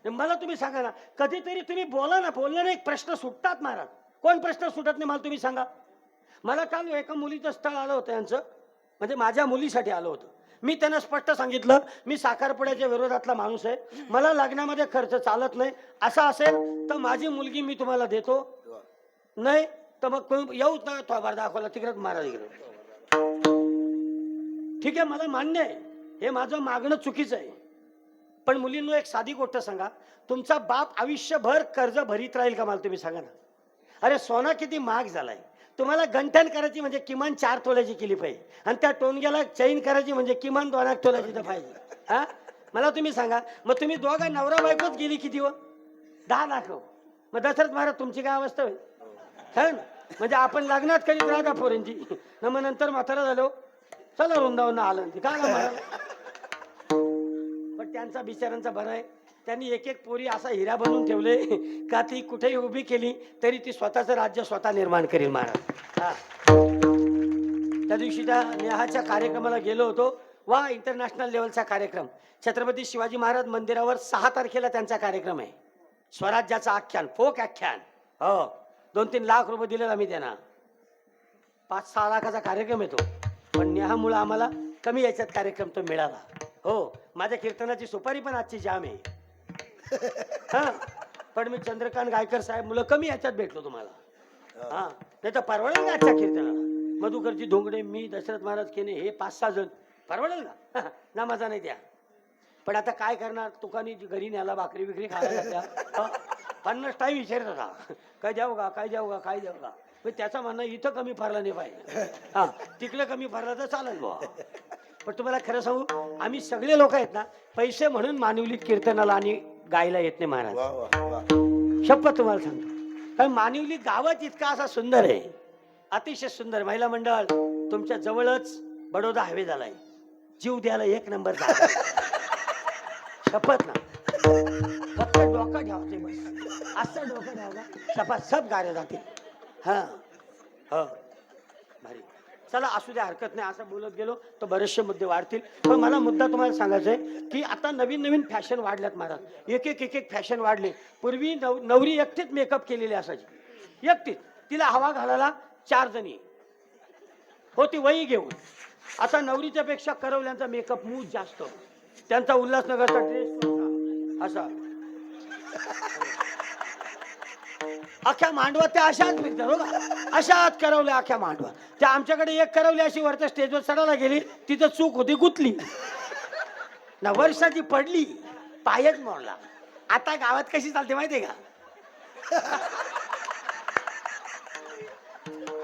मला तुम्ही सांगा ना, कधीतरी तुम्ही बोला ना, बोलल्याने एक प्रश्न सुटतात महाराज. कोण प्रश्न सुटत नाही मला तुम्ही सांगा. मला काल एका मुलीचं स्थळ आलं होतं यांचं, म्हणजे माझ्या मुलीसाठी आलं होतं. मी त्यांना स्पष्ट सांगितलं, मी साखरपुड्याच्या विरोधातला माणूस आहे, मला लग्नामध्ये खर्च चालत नाही. असं असेल तर माझी मुलगी मी तुम्हाला देतो, नाही तर मग येऊ ना थोबार दाखवला तिकडे महाराज इकडे. ठीक आहे, मला मान्य आहे, हे माझं मागणं चुकीचं आहे. पण मुलींनो एक साधी गोष्ट सांगा, तुमचा बाप आयुष्यभर कर्ज भरीत राहील का मला तुम्ही सांगा ना. अरे सोना किती महाग झालाय, तुम्हाला गंठण करायची म्हणजे किमान 4 तोल्याची केली पाहिजे, आणि त्या टोनग्याला चैन करायची म्हणजे किमान 2 तोल्याची तर पाहिजे. हा, मला तुम्ही सांगा, मग तुम्ही दोघा नवरा बायकोच गेली किती हो, 10 लाख हो. मग दशरथ महाराज तुमची काय अवस्था होईल. है ना, म्हणजे आपण लग्नात करीत राहता पोरांची, न मग नंतर म्हातारा झालो, चला वृंदावन आलं का ना. पण त्यांचा बिचारांचा बरं आहे, त्यांनी एक एक पोरी असा हिरा बनवून ठेवले का ती कुठेही उभी केली तरी ती स्वतःचं राज्य स्वतः निर्माण करेल महाराज. हा, त्या दिवशी त्या नेहाच्या कार्यक्रमाला गेलो होतो. वा, इंटरनॅशनल लेवलचा कार्यक्रम. छत्रपती शिवाजी महाराज मंदिरावर 6 तारखेला त्यांचा कार्यक्रम आहे. स्वराज्याचं आख्यान, फोक आख्यान. हो, 2-3 लाख रुपये दिलेला मी त्यांना. 5-6 लाखाचा कार्यक्रम येतो, पण नेहामुळे आम्हाला कमी याच्यात कार्यक्रम तो मिळाला. हो, माझ्या कीर्तनाची सुपारी पण आजची जाम आहे. हा, पण मी चंद्रकांत गायकर साहेब मुलं कमी याच्यात भेटलो तुम्हाला. हा, नाही तर परवडेल का आजच्या कीर्तनाला. मधुकरजी धोंगडे, मी, दशरथ महाराज केने, हे 5-6 जण परवडेल का ना, मजा नाही द्या. पण आता काय करणार, तुकानी घरी न्याला भाकरी बिकरी खायला 50 टाईम विचारत होता, काय द्याव का, काय द्याव का, काय द्याव का. मग त्याचा म्हणणं इथं कमी फारला नाही पाहिजे, हा तिकडे कमी फारला तर चालेल बुवा. पण तुम्हाला खरं सांगू, आम्ही सगळे लोक आहेत ना, पैसे म्हणून मानवलीत कीर्तनाला आणि गायला येत नाही महाराज. शपथ तुम्हाला सांगतो, कारण मानवली गावात इतका असा सुंदर आहे, अतिशय सुंदर. महिला मंडळ तुमच्या जवळच बडोदा हायवे झालाय, जीव द्यायला 1 नंबर झाला. शपथ ना, फक्त डोकं ठेवायचे बस, असं डोकं ठेवा, शपथ सब गाड्या जातील. हा हो, भारी. चला असू द्या, हरकत नाही. असं बोलत गेलो तर बरेचसे मुद्दे वाढतील. पण मला मुद्दा तुम्हाला सांगायचा आहे की आता नवीन नवीन फॅशन वाढल्यात महाराज. एक एक फॅशन वाढले. पूर्वी नवरी एकटीच मेकअप केलेली असायची, एकटीच. तिला हवा घालायला 4 जणी होती वही घेऊन. आता नवरीच्या पेक्षा करवल्यांचा मेकअप मूज जास्त, त्यांचा उल्हासनगरचा ड्रेस असा. अख्ख्या मांडवा त्या अशाच फिरतात हो का, अशाच करवल्या अख्ख्या मांडवा. त्या आमच्याकडे एक करवली अशी वरच्या स्टेजवर चढायला गेली, तिथं चूक होती, गुतली ना, वर्षाची पडली, पायच मोडला. आता गावात कशी चालते माहितीये का,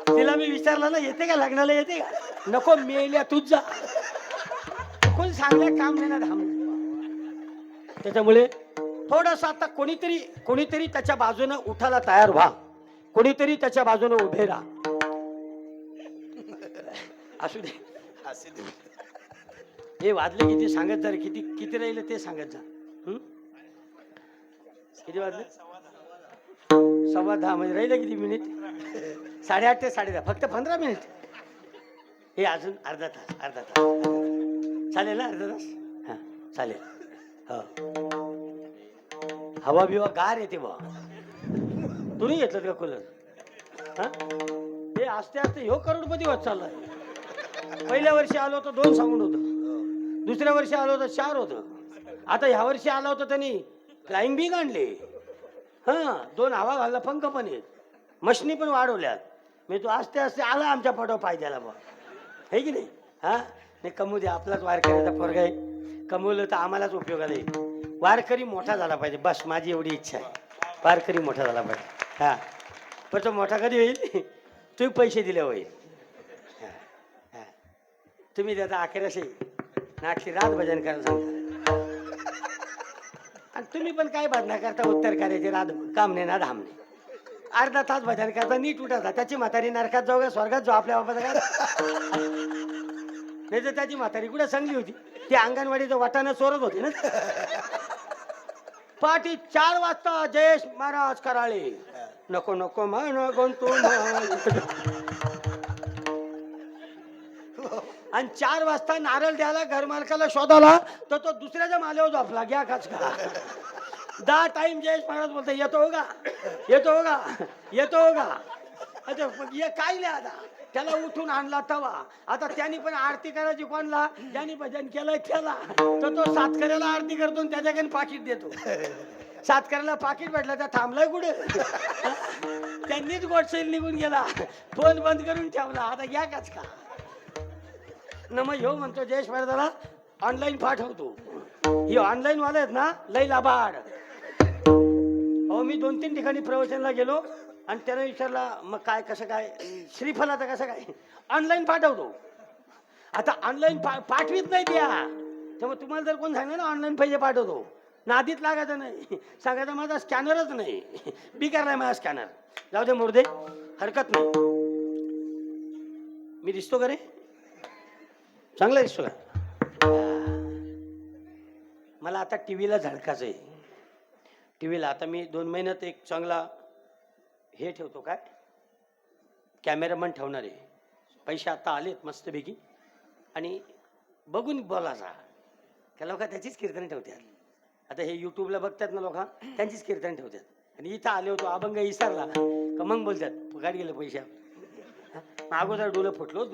तिला मी विचारलं ना, येते का लग्नाला, येते का, नको मेल्या तुझा, कोण सांगल्या काम नाही ना धाम. त्याच्यामुळे थोडंसं आता कोणीतरी त्याच्या बाजूने उठायला तयार व्हा, कोणीतरी त्याच्या बाजूने उभे राहा. असू दे. असू दे. हे वाजले किती सांगत जा रे. किती राहिले ते सांगत जा. किती वाजले? 10:15 म्हणजे राहिले किती मिनिट? 8:30 ते 10:30, फक्त 15 मिनिट. हे अजून अर्धा तास चालेल ना? अर्धा तास हा चालेल. हो हवा बिवा गार येते बा. तू नाही घेतलं का कूलर? हा हे आस्ते आस्ते ह्यो करोडपती होत चाललाय. पहिल्या वर्षी आलो होतो 2 साऊंड होतं, दुसऱ्या वर्षी आलो होतं 4 होतं, आता ह्या वर्षी आला होता त्यांनी फ्लाइंग बिंग आणले. हा 2 हवा घालला, पंख पण आहेत, मशनी पण वाढवल्यात. मी तो आस्ते आस्ते आला आमच्या पडो पाहिजेला बा, है की नाही? हा नाही कमू दे, आपलाच वारकऱ्याचा पोरगा आहे, कमवलं तर आम्हालाच उपयोगाला येईल. वारकरी मोठा झाला पाहिजे, बस माझी एवढी इच्छा आहे. वारकरी मोठा झाला पाहिजे. हा पण तो मोठा कधी होईल? तुम्ही पैसे दिले होईल. तुम्ही त्याचा 1100 नाटकी रात भजन करायला सांगता, आणि तुम्ही पण काय भजना करता? उत्तर करायचे रात कामने ना धामने. अर्धा तास भजन करता, नीट उठायचा. त्याची म्हातारी नरकात जाऊ का स्वर्गात जाऊ आपल्या बापाचा काय? नाही तर त्याची म्हातारी कुठे चांगली होती, ती अंगणवाडीचं वाटाणं चोरत होती ना. पाठी 4 वाजता जयेश महाराज कराळे, नको नको म्हण गंतू आणि 4 वाजता नारळ द्यायला घरमालकाला शोधाला, तर तो दुसऱ्याच्या माल्यावर झोपला. घ्या खाच का 10 टाइम जयेश महाराज बोलतो, येतो हो का, येतो हो का, येतो हो का. अच्छा ये काय लिहा आता, त्याला उठून आणला तवा. आता त्यांनी पण आरती करायची कोणला, ज्यांनी भजन केलं केला, तर तो सातकऱ्याला आरती करतो आणि त्याच्याकडे पाकिट देतो. सातकऱ्याला पाकिट भेटलं तर थांबलाय कुठे? त्यांनीच गोडसेल निघून गेला, फोन बंद करून ठेवला. आता घ्या काच का न मग ह्यो म्हणतो जयेश महाराजाला ऑनलाईन पाठवतो. ही ऑनलाईन वाले आहेत ना, लई लाभाड. अहो मी 2-3 ठिकाणी प्रवचनला गेलो आणि त्याने विचारला मग काय कसं काय श्रीफलाचं कसं काय, ऑनलाईन पाठवतो. आता ऑनलाईन पाठवीत नाही द्या, त्यामुळे तुम्हाला जर कोण सांगलं ना ऑनलाईन पैसे पाठवतो, नादीत लागायचं नाही, सांगायचं माझा स्कॅनरच नाही, बिकार नाही माझा स्कॅनर. जाऊ दे मुर्दे, हरकत नाही. मी दिसतो का रे? चांगला दिसतो का? मला आता टीव्हीला झळकायचं आहे. टीव्हीला आता मी 2 महिन्यात एक चांगला हे ठेवतो, काय कॅमेरामन ठेवणार आहे. पैसे आता आलेत मस्तपैकी, आणि बघून बोलायचा. त्या लोक त्याचीच कीर्तन ठेवतात. आता हे युट्यूबला बघतात ना लोक, त्यांचीच कीर्तन ठेवतात. आणि इथं आले होतो अभंग विसरला का मग बोलतात फुकाट गेलं पैसे, अगोदर डोलं फुटलो.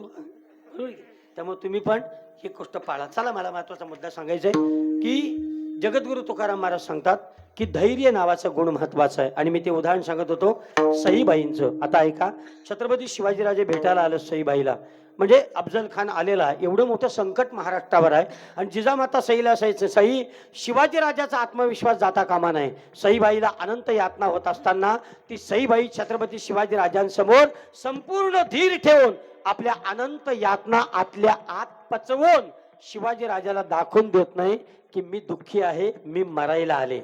त्यामुळे तुम्ही पण ही गोष्ट पाळा. चला मला महत्वाचा मुद्दा सांगायचा आहे की जगद्गुरु तुकाराम महाराज सांगतात की धैर्य नावाचं गुण महत्वाचं आहे. आणि मी ते उदाहरण सांगत होतो सईबाईंचं. आता ऐका, छत्रपती शिवाजीराजे भेटायला आलं सईबाईला, म्हणजे अफजल खान आलेला आहे. एवढं मोठं संकट महाराष्ट्रावर आहे आणि जिजामाता सईला सई शिवाजीराजाचा आत्मविश्वास जाता कामा नये. सईबाईला अनंत यातना होत असताना ती सईबाई छत्रपती शिवाजीराजांसमोर संपूर्ण धीर ठेवून आपल्या अनंत यातना आतल्या आत पचवून शिवाजीराजाला दाखवून देत नाही की मी दुःखी आहे, मी मरायला आले.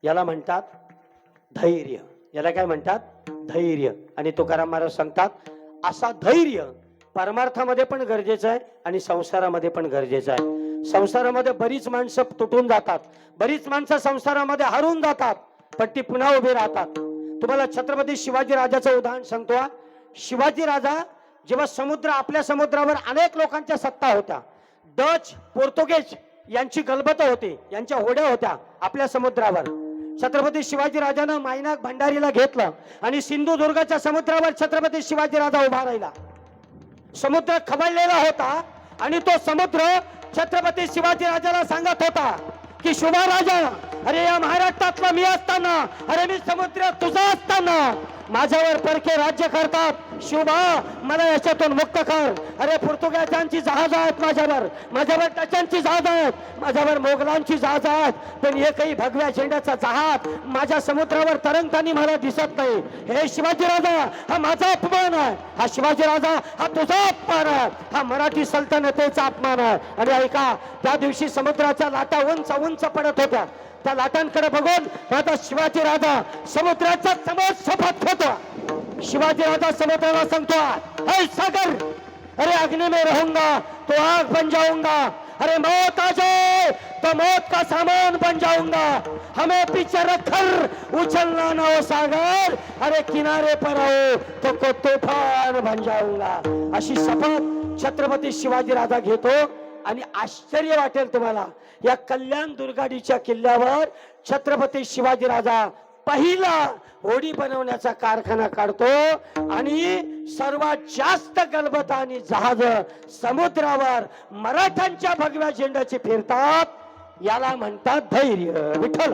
याला म्हणतात धैर्य. याला काय म्हणतात? धैर्य. आणि तुकाराम महाराज सांगतात असा धैर्य परमार्थामध्ये पण गरजेचं आहे आणि संसारामध्ये पण गरजेचं आहे. संसारामध्ये बरीच माणसं तुटून जातात, बरीच माणसं संसारामध्ये हरून जातात, पण ती पुन्हा उभी राहतात. तुम्हाला छत्रपती शिवाजी राजाचं उदाहरण सांगतो. शिवाजी राजा जेव्हा समुद्र, आपल्या समुद्रावर अनेक लोकांच्या सत्ता होत्या, डच, पोर्तुगीज यांची गलबत होती, यांच्या होड्या होत्या आपल्या समुद्रावर. छत्रपती शिवाजी राजानं मायनाक भंडारीला घेतलं आणि सिंधुदुर्गाच्या समुद्रावर छत्रपती शिवाजी राजा उभा राहिला. समुद्र खवळलेला होता आणि तो समुद्र छत्रपती शिवाजी राजाला सांगत होता की शुभा राजा, अरे या महाराष्ट्रातला मी असताना, अरे मी समुद्र तुझा असताना माझ्यावर परके राज्य करतात. शिवबा मला याच्यातून मुक्त कर. अरे पोर्तुगीजांची जहाज आहेत माझ्यावर डचांची जहाज आहेत, माझ्यावर मोगलांची जहाज आहेत, पण एकही भगव्या झेंड्याचा जहाज माझ्या समुद्रावर तरंगताना मला दिसत नाही. हे शिवाजी राजा हा माझा अपमान आहे. हा शिवाजी राजा हा तुझा अपमान आहे. हा मराठी सल्तनतेचा अपमान आहे. आणि ऐका, त्या दिवशी समुद्राच्या लाटा उंच उंच पडत होत्या. त्या लाटांकडे बघून माझा शिवाजी राजा समुद्राचा समोर शपथ घेतो. शिवाजी राजा समुद्राला सांगतो, हे सागर, अरे अग्नि में रहूंगा तो आग बन जाऊंगा, अरे मौत आ जाए तो मौत का सामान बन जाऊंगा, हमें पीछे रखकर उछलना ना हो सागर, अरे किनारे पर आओ तो को तूफान बन जाऊंगा. अशी शपथ छत्रपती शिवाजी राजा घेतो. आणि आश्चर्य वाटेल तुम्हाला, या कल्याण दुर्गाडीच्या किल्ल्यावर छत्रपती शिवाजी राजा पहिला होडी बनवण्याचा कारखाना काढतो. आणि सर्वात जास्त गलबत आणि जहाज समुद्रावर मराठ्यांच्या भगव्या झेंड्याचे फिरतात. याला म्हणतात धैर्य. विठ्ठल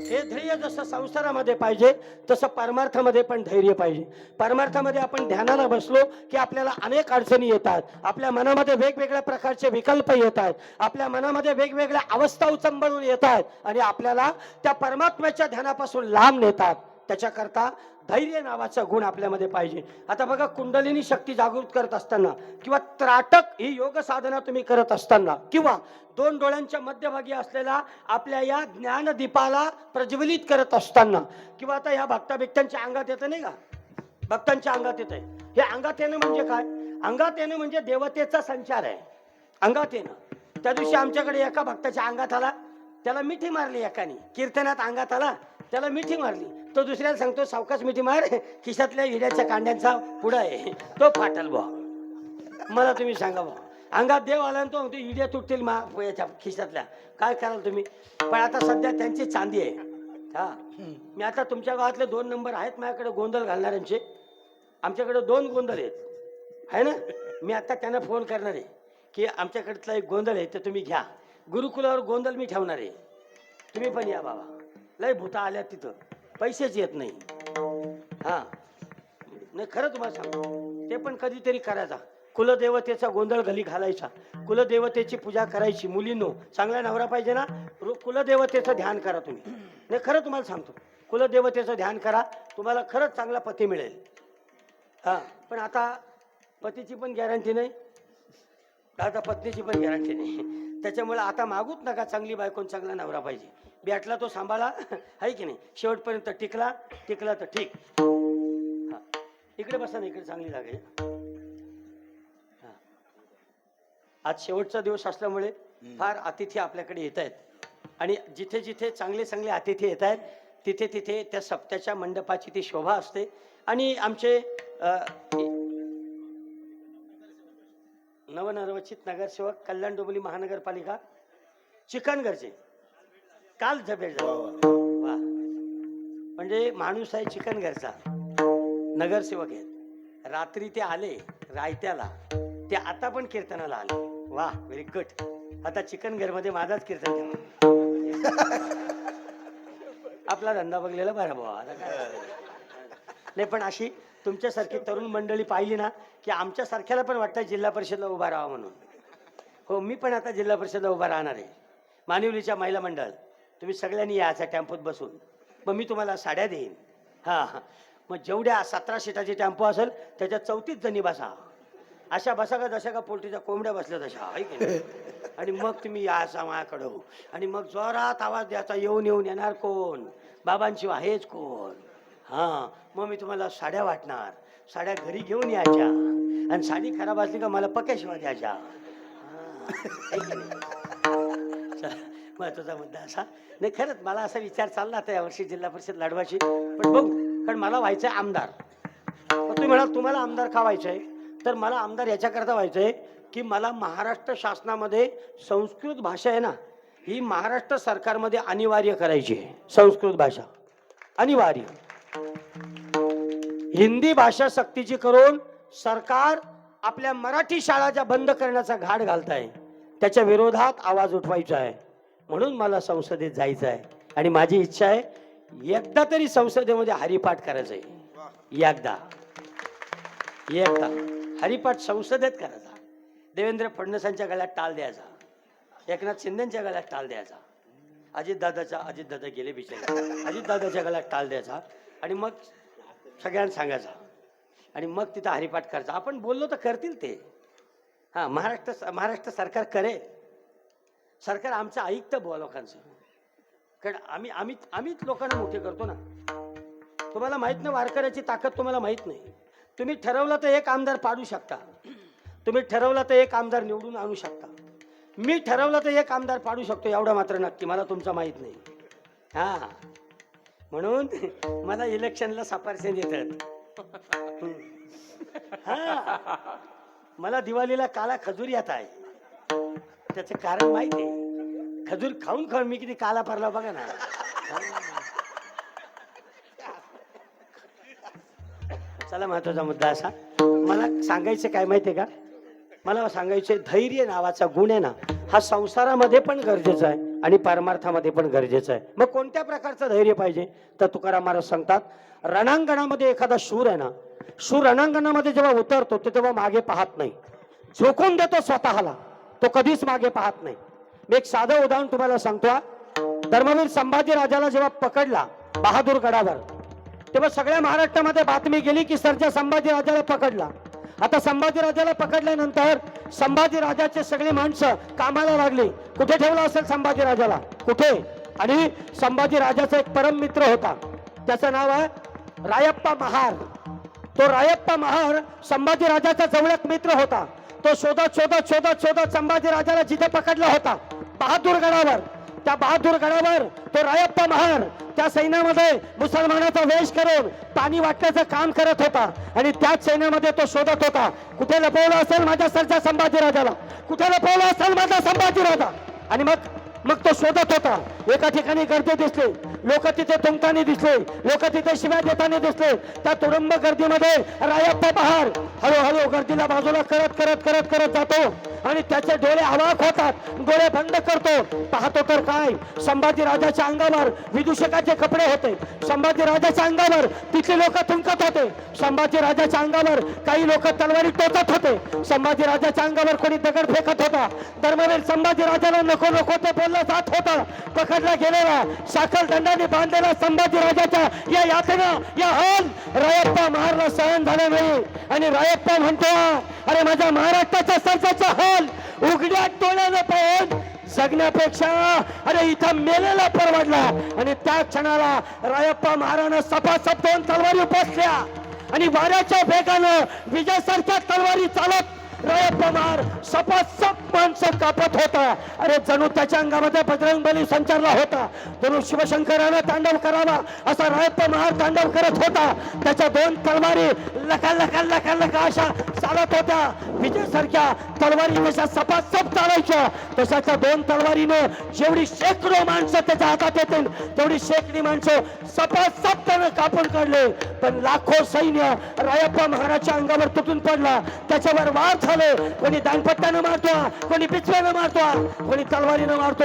हे धैर्य जसं संसारामध्ये पाहिजे तसं परमार्थामध्ये पण धैर्य पाहिजे. परमार्थामध्ये आपण ध्यानाला बसलो की आपल्याला अनेक अडचणी येतात, आपल्या मनामध्ये वेगवेगळ्या प्रकारचे विकल्प येतात, आपल्या मनामध्ये वेगवेगळ्या अवस्था उचंबळून येतात आणि आपल्याला त्या परमात्म्याच्या ध्यानापासून लांब नेतात. त्याच्याकरता धैर्य नावाचा गुण आपल्यामध्ये पाहिजे. आता बघा, कुंडलिनी शक्ती जागृत करत असताना किंवा त्राटक ही योग साधना तुम्ही करत असताना किंवा दोन डोळ्यांच्या मध्यभागी असलेला आपल्या या ज्ञानदीपाला प्रज्वलित करत असताना किंवा आता ह्या भक्ताभिक्तांच्या अंगात येतं नाही का, भक्तांच्या अंगात येत आहे. हे अंगात येणं म्हणजे काय? अंगात येणं म्हणजे देवतेचा संचार आहे. अंगात येणं. त्या दिवशी आमच्याकडे एका भक्ताच्या अंगात आला, त्याला मिठी मारली एकाने. कीर्तनात अंगात आला, त्याला मिठी मारली. तो दुसऱ्याला सांगतो, सावकाश मिठी मार, खिशातल्या हिऱ्याच्या कांड्यांचा पुडा आहे तो फाटल बा. मला तुम्ही सांगा बा, अंगात देव आला तो म्हणतो हिड्या तुटतील याच्या खिशातल्या, काय कराल तुम्ही? पण आता सध्या त्यांची चांदी आहे. हा, मी आता तुमच्या गावातले 2 नंबर आहेत माझ्याकडे गोंधळ घालणाऱ्यांचे. आमच्याकडे 2 गोंधळ आहेत आहे ना. मी आता त्यांना फोन करणार आहे की आमच्याकडचा एक गोंधळ आहे, तर तुम्ही घ्या. गुरुकुलावर गोंधळ मी ठेवणार आहे, तुम्ही पण या बाबा. लय भूता आल्या तिथं, पैसेच येत नाही. हा नाही, खरं तुम्हाला सांगतो, ते पण कधीतरी करायचा. कुलदेवतेचा गोंधळ घालायचा, कुलदेवतेची पूजा करायची. मुलींनो, चांगला नवरा पाहिजे ना, कुलदेवतेचं ध्यान करा तुम्ही. नाही, खरं तुम्हाला सांगतो, कुलदेवतेचं ध्यान करा, तुम्हाला खरंच चांगला पती मिळेल. हा, पण आता पतीची पण गॅरंटी नाही, आता पत्नीची पण गॅरंटी नाही. त्याच्यामुळे आता मागूच नका, चांगली बायकोन चांगला नवरा पाहिजे. बॅटला तो सांभाळा, आहे की नाही, शेवटपर्यंत टिकला तर ठीक. हा, इकडे बसा ना, इकडे चांगली जागा आहे. आज शेवटचा दिवस असल्यामुळे फार अतिथी आपल्याकडे येत आहेत. आणि जिथे जिथे चांगले चांगले अतिथी येत आहेत तिथे तिथे त्या सप्त्याच्या मंडपाची ती शोभा असते. आणि आमचे नवनिर्वाचित नगरसेवक कल्याण डोंबिवली महानगरपालिका चिकनगरचे काल भेट झाला. वा, म्हणजे माणूस आहे चिकनगरचा, नगरसेवक आहेत. रात्री ते आले रायत्याला, ते आता पण कीर्तनाला आले. वा, व्हेरी गुड. आता चिकनगर मध्ये माझाच कीर्तन ठेवा. आपला धंदा बघलेला बरा भावा. आता काय नाही, पण अशी तुमच्यासारखी तरुण मंडळी पाहिली ना की आमच्या सारख्याला पण वाटतं जिल्हा परिषदला उभा राहावा म्हणून. हो, मी पण आता जिल्हा परिषदला उभा राहणार आहे. मानिवलीच्या महिला मंडळ, तुम्ही सगळ्यांनी यायचा टेम्पोत बसून, मग मी तुम्हाला साड्या देईन. हां हां, मग जेवढ्या 17 सीटाची टेम्पो असेल त्याच्यात 34 जणी बसा. अशा बसा का जशा का पोल्ट्रीच्या कोंबड्या बसल्या तशा, आहे की नाही. आणि मग तुम्ही यायचा माझ्याकडं आणि मग जोरात आवाज द्यायचा. येऊन येणार कोण? बाबांशिवाय हेच कोण? हां, मग मी तुम्हाला साड्या वाटणार. साड्या घरी घेऊन यायच्या आणि साडी खराब असली का मला पक्याशिवाय द्यायच्या. महत्वाचा मुद्दा असा नाही. खरंच मला असा विचार चालला आता यावर्षी जिल्हा परिषद लढवायची, पण बघू, कारण मला व्हायचंय आमदार. तुम्ही म्हणाल तुम्हाला आमदार का व्हायचंय, तर मला आमदार याच्याकरता व्हायचंय की मला महाराष्ट्र शासनामध्ये संस्कृत भाषा आहे ना, ही महाराष्ट्र सरकारमध्ये अनिवार्य करायची आहे. संस्कृत भाषा अनिवार्य. हिंदी भाषा सक्तीची करून सरकार आपल्या मराठी शाळा ज्या बंद करण्याचा घाट घालत आहे त्याच्या विरोधात आवाज उठवायचा आहे. म्हणून मला संसदेत जायचं आहे आणि माझी इच्छा आहे एकदा तरी संसदेमध्ये हरिपाठ करायचं आहे. एकदा हरिपाठ संसदेत करायचा. देवेंद्र फडणवीसांच्या गळ्यात टाळ द्यायचा, एकनाथ शिंदेच्या गळ्यात टाळ द्यायचा, अजितदादा गेले बिचारे, अजितदादाच्या गळ्यात टाळ द्यायचा आणि मग सगळ्यांना सांगायचा आणि मग तिथं हरिपाठ करायचा. आपण बोललो तर करतील ते. हां, महाराष्ट्र सरकार करेल. सरकार आमचं ऐकतं बुवा लोकांचं, कारण आम्हीच लोकांना मोठे करतो ना. तुम्हाला माहित नाही वारकऱ्याची ताकद, तुम्हाला माहित नाही. तुम्ही ठरवलं तर एक आमदार पाडू शकता, तुम्ही ठरवलं तर एक आमदार निवडून आणू शकता, मी ठरवलं तर एक आमदार पाडू शकतो, एवढा मात्र नक्की. मला तुमचं माहित नाही. हा, म्हणून मला इलेक्शनला सापारसे देतात. हा, मला दिवाळीला काला खजूर येत आहे. त्याचं कारण माहिती आहे. खजूर खाऊन खाऊन मी किती काला पडला बघा ना. चला, महत्वाचा मुद्दा असा मला सांगायचं काय माहितीये का, मला सांगायचं धैर्य नावाचा गुण आहे ना, हा संसारामध्ये पण गरजेचा आहे आणि परमार्थामध्ये पण गरजेचा आहे. मग कोणत्या प्रकारचं धैर्य पाहिजे तर तुकाराम महाराज सांगतात, रणांगणामध्ये एखादा शूर आहे ना, शूर रणांगणामध्ये जेव्हा उतरतो तो तेव्हा मागे पाहत नाही, झोकून देतो स्वतःला, तो कधीच मागे पाहत नाही. मी एक साधं उदाहरण तुम्हाला सांगतो. धर्मवीर संभाजी राजाला जेव्हा पकडला बहादूर गडावर, तेव्हा सगळ्या महाराष्ट्रामध्ये बातमी गेली की सरच्या संभाजी राजाला पकडला. आता संभाजी राजाला पकडल्यानंतर संभाजी राजाचे सगळे माणसं कामाला लागली. कुठे ठेवलं असेल संभाजी राजाला, कुठे? आणि संभाजी राजाचा एक परम मित्र होता, त्याचं नाव आहे रायप्पा महार. तो रायप्पा महार संभाजी राजाचा जवळक मित्र होता. तो शोधत शोधत शोधत शोधत संभाजी राजाला जिथे पकडला होता बहादूर गडावर, त्या बहादूर गडावर तो रायप्पा महार त्या सैन्यामध्ये मुसलमानाचा वेश करून पाणी वाटण्याचं काम करत होता आणि त्याच सैन्यामध्ये तो शोधत होता कुठे लपवलं असेल माझ्या सरच्या संभाजी राजाला, कुठे लपवलं असेल माझा संभाजी राजा. आणि मग तो शोधत होता. एका ठिकाणी गर्दी दिसली, लोक तिथे तुंबताना दिसले, लोक तिथे शिव्या देताना दिसले. त्या तुडुंब गर्दीमध्ये रायप्पा महार हळूहळू गर्दीला बाजूला करत करत करत करत जातो आणि त्याचे डोळे अवाक होतात. डोळे बंद करतो, पाहतो तर काय, संभाजी राजाच्या अंगावर विदूषकाचे कपडे होते, संभाजी राजाच्या अंगावर तिथले लोक थुंकत होते, संभाजी राजाच्या अंगावर काही लोक तलवारी टोचत होते, संभाजी राजाच्या अंगावर कोणी दगड फेकत होता. धर्मवीर संभाजी राजाला नको नको ते बोललं जात होता. पकडला गेलेला, साखर दंडाने बांधलेला संभाजी राजाच्या या यातना, या हाल रायप्पा महारला सहन झाला नाही आणि रायप्पा म्हणतो, अरे माझ्या महाराष्ट्राच्या सरकारचा हाल उघड्या डोळ्यानं पाहून जगण्यापेक्षा अरे इथं मेलेला परवडला. आणि त्या क्षणाला रायप्पा महारानं सपासप दोन तलवारी उपसल्या आणि वाऱ्याच्या वेगानं विजयासारख्या तलवारी चालत रायप्पा महार सपासप माणसं कापत होता. अरे जणू त्याच्या अंगामध्ये बजरंगबली संचारला होता, जणू शिवशंकरानं तांडव करावा असा रायप्पा महार तांडव करत होता. त्याच्या दोन तलवारी लका लका लका लका अशा चालत होत्या. विजयासारख्या तलवारी जशा सपासप चालायच्या तशाच्या दोन तलवारीनं जेवढी शेकडो माणसं त्याच्या हातात येतील तेवढी शेकडी माणसं सपासप त्यानं कापून काढले. पण लाखो सैन्य रायप्पा महाराजच्या अंगावर तुटून पडला. त्याच्यावर वार झाले, कोणी दानपट्ट्यानं मारतो, कोणी पिचव्यानं मारतो, कोणी तलवारीनं मारतो.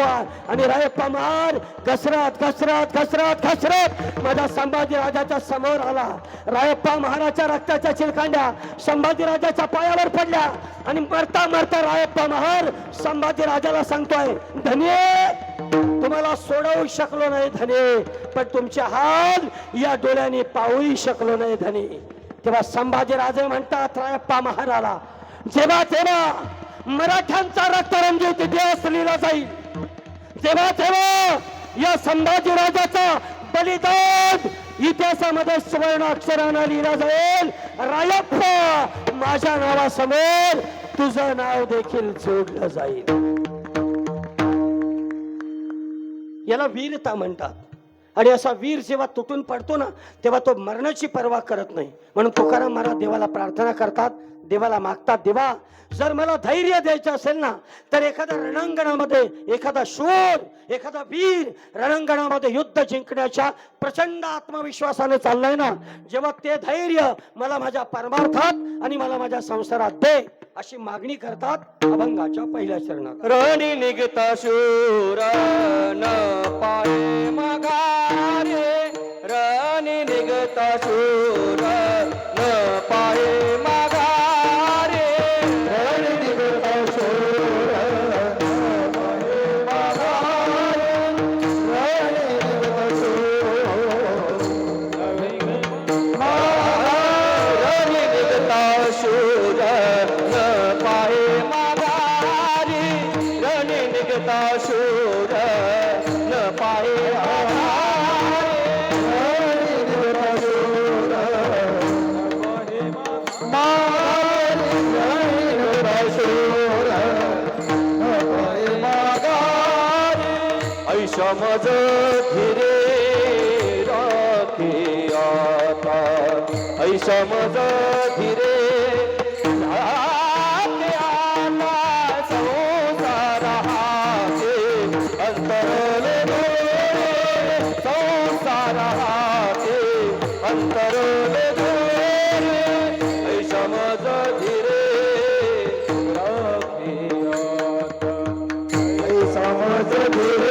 आणि रायप्पा महार घसरत घसरत घसरत घसरत माझ्या संभाजी राजाच्या समोर आला. रायप्पा महाराजच्या रक्ताच्या चिलकांड्या संभाजी राजाच्या पायावर पडल्या आणि मरता मरता रायप्पा महार संभाजी राजाला सांगतोय, धन्य तुम्हाला सोडवू शकलो नाही धने, पण तुमचे हाल या डोळ्याने पाहूही शकलो नाही धने. तेव्हा संभाजी राजे म्हणतात रायप्पा महाराला, जेव्हा जेव्हा मराठ्यांचा रक्तरंजित इतिहास लिहिला जाईल, जेव्हा जेव्हा या संभाजी राजाचा बलिदान इतिहासामध्ये सुवर्ण अक्षरानं लिहिला जाईल, रायप्पा माझ्या नावासमोर तुझं नाव देखील जोडलं जाईल. याला वीरता म्हणतात. आणि असा वीर जेव्हा तुटून पडतो ना तेव्हा तो मरणाची पर्वा करत नाही. म्हणून तुकाराम महाराज देवाला प्रार्थना करतात, देवाला मागतात, देवा जर मला धैर्य द्यायचं असेल ना, तर एखाद्या रणांगणामध्ये एखादा शूर, एखादा वीर रणांगणामध्ये युद्ध जिंकण्याच्या प्रचंड आत्मविश्वासाने चाललाय ना, जेव्हा ते धैर्य मला माझ्या परमार्थात आणि मला माझ्या संसारात दे, अशी मागणी करतात अभंगाच्या पहिल्या चरणात. रणी निघता शूर न पाये माघारे, रणी निघता शूर न पाये माघारे, रणी निघता शूर न पाये माघारे, रणी निघता रणी निघता शूर न पाये माघारी, रणी निघता शूर न पाये ऐशा मज धीरे राखे आता, ऐशा मज धीरे राखे आता, संसार हाते अंतरले दोरे, संसार हाते अंतरले दोरे, ऐशा मज धीरे राखे आता, ऐशा मज धीरे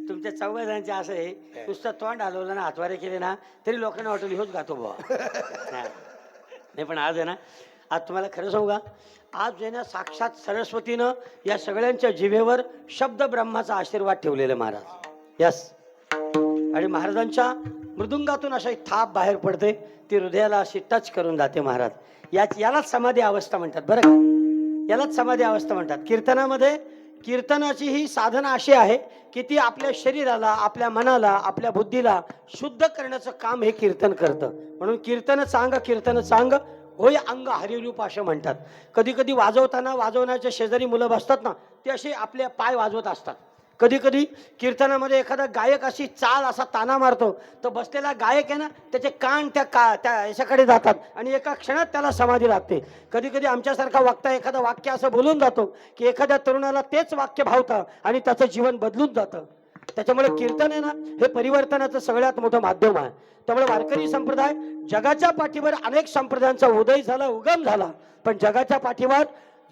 तुमच्या चौघांचे असं आहे, नुसतं तोंड हलवलं ना, हातवारे केले ना, तरी लोकांना वाटलं होच गातो बुवा. नाही पण आज आहे ना, आज तुम्हाला खरं सांगू का, आज जे ना साक्षात सरस्वतीनं या सगळ्यांच्या जिभेवर शब्द ब्रह्माचा आशीर्वाद ठेवलेला महाराज. यस. आणि महाराजांच्या मृदुंगातून अशा एक थाप बाहेर पडते, ती हृदयाला अशी टच करून जाते महाराज. यालाच समाधी अवस्था म्हणतात बरं का, यालाच समाधी अवस्था म्हणतात. कीर्तनामध्ये कीर्तनाची ही साधना अशी आहे की ती आपल्या शरीराला, आपल्या मनाला, आपल्या बुद्धीला शुद्ध करण्याचं काम हे कीर्तन करतं. म्हणून कीर्तन चांग होय अंग हरिरूप असं म्हणतात. कधी कधी वाजवण्याच्या शेजारी मुलं बसतात ना, ते असे आपले पाय वाजवत असतात. कधी कधी कीर्तनामध्ये एखादा गायक अशी चाल असा ताना मारतो, तर बसलेला गायक आहे ना, त्याचे कान त्या याच्याकडे जातात आणि एका क्षणात त्याला समाधी लागते. कधी कधी आमच्यासारखा वक्ता एखादा वाक्य असं बोलून जातो की एखाद्या तरुणाला तेच वाक्य भावतं आणि त्याचं जीवन बदलून जातं. त्याच्यामुळे कीर्तन आहे ना, हे परिवर्तनाचं सगळ्यात मोठं माध्यम आहे. त्यामुळे वारकरी संप्रदाय जगाच्या पाठीवर अनेक संप्रदायांचा उदय झाला, उगम झाला, पण जगाच्या पाठीवर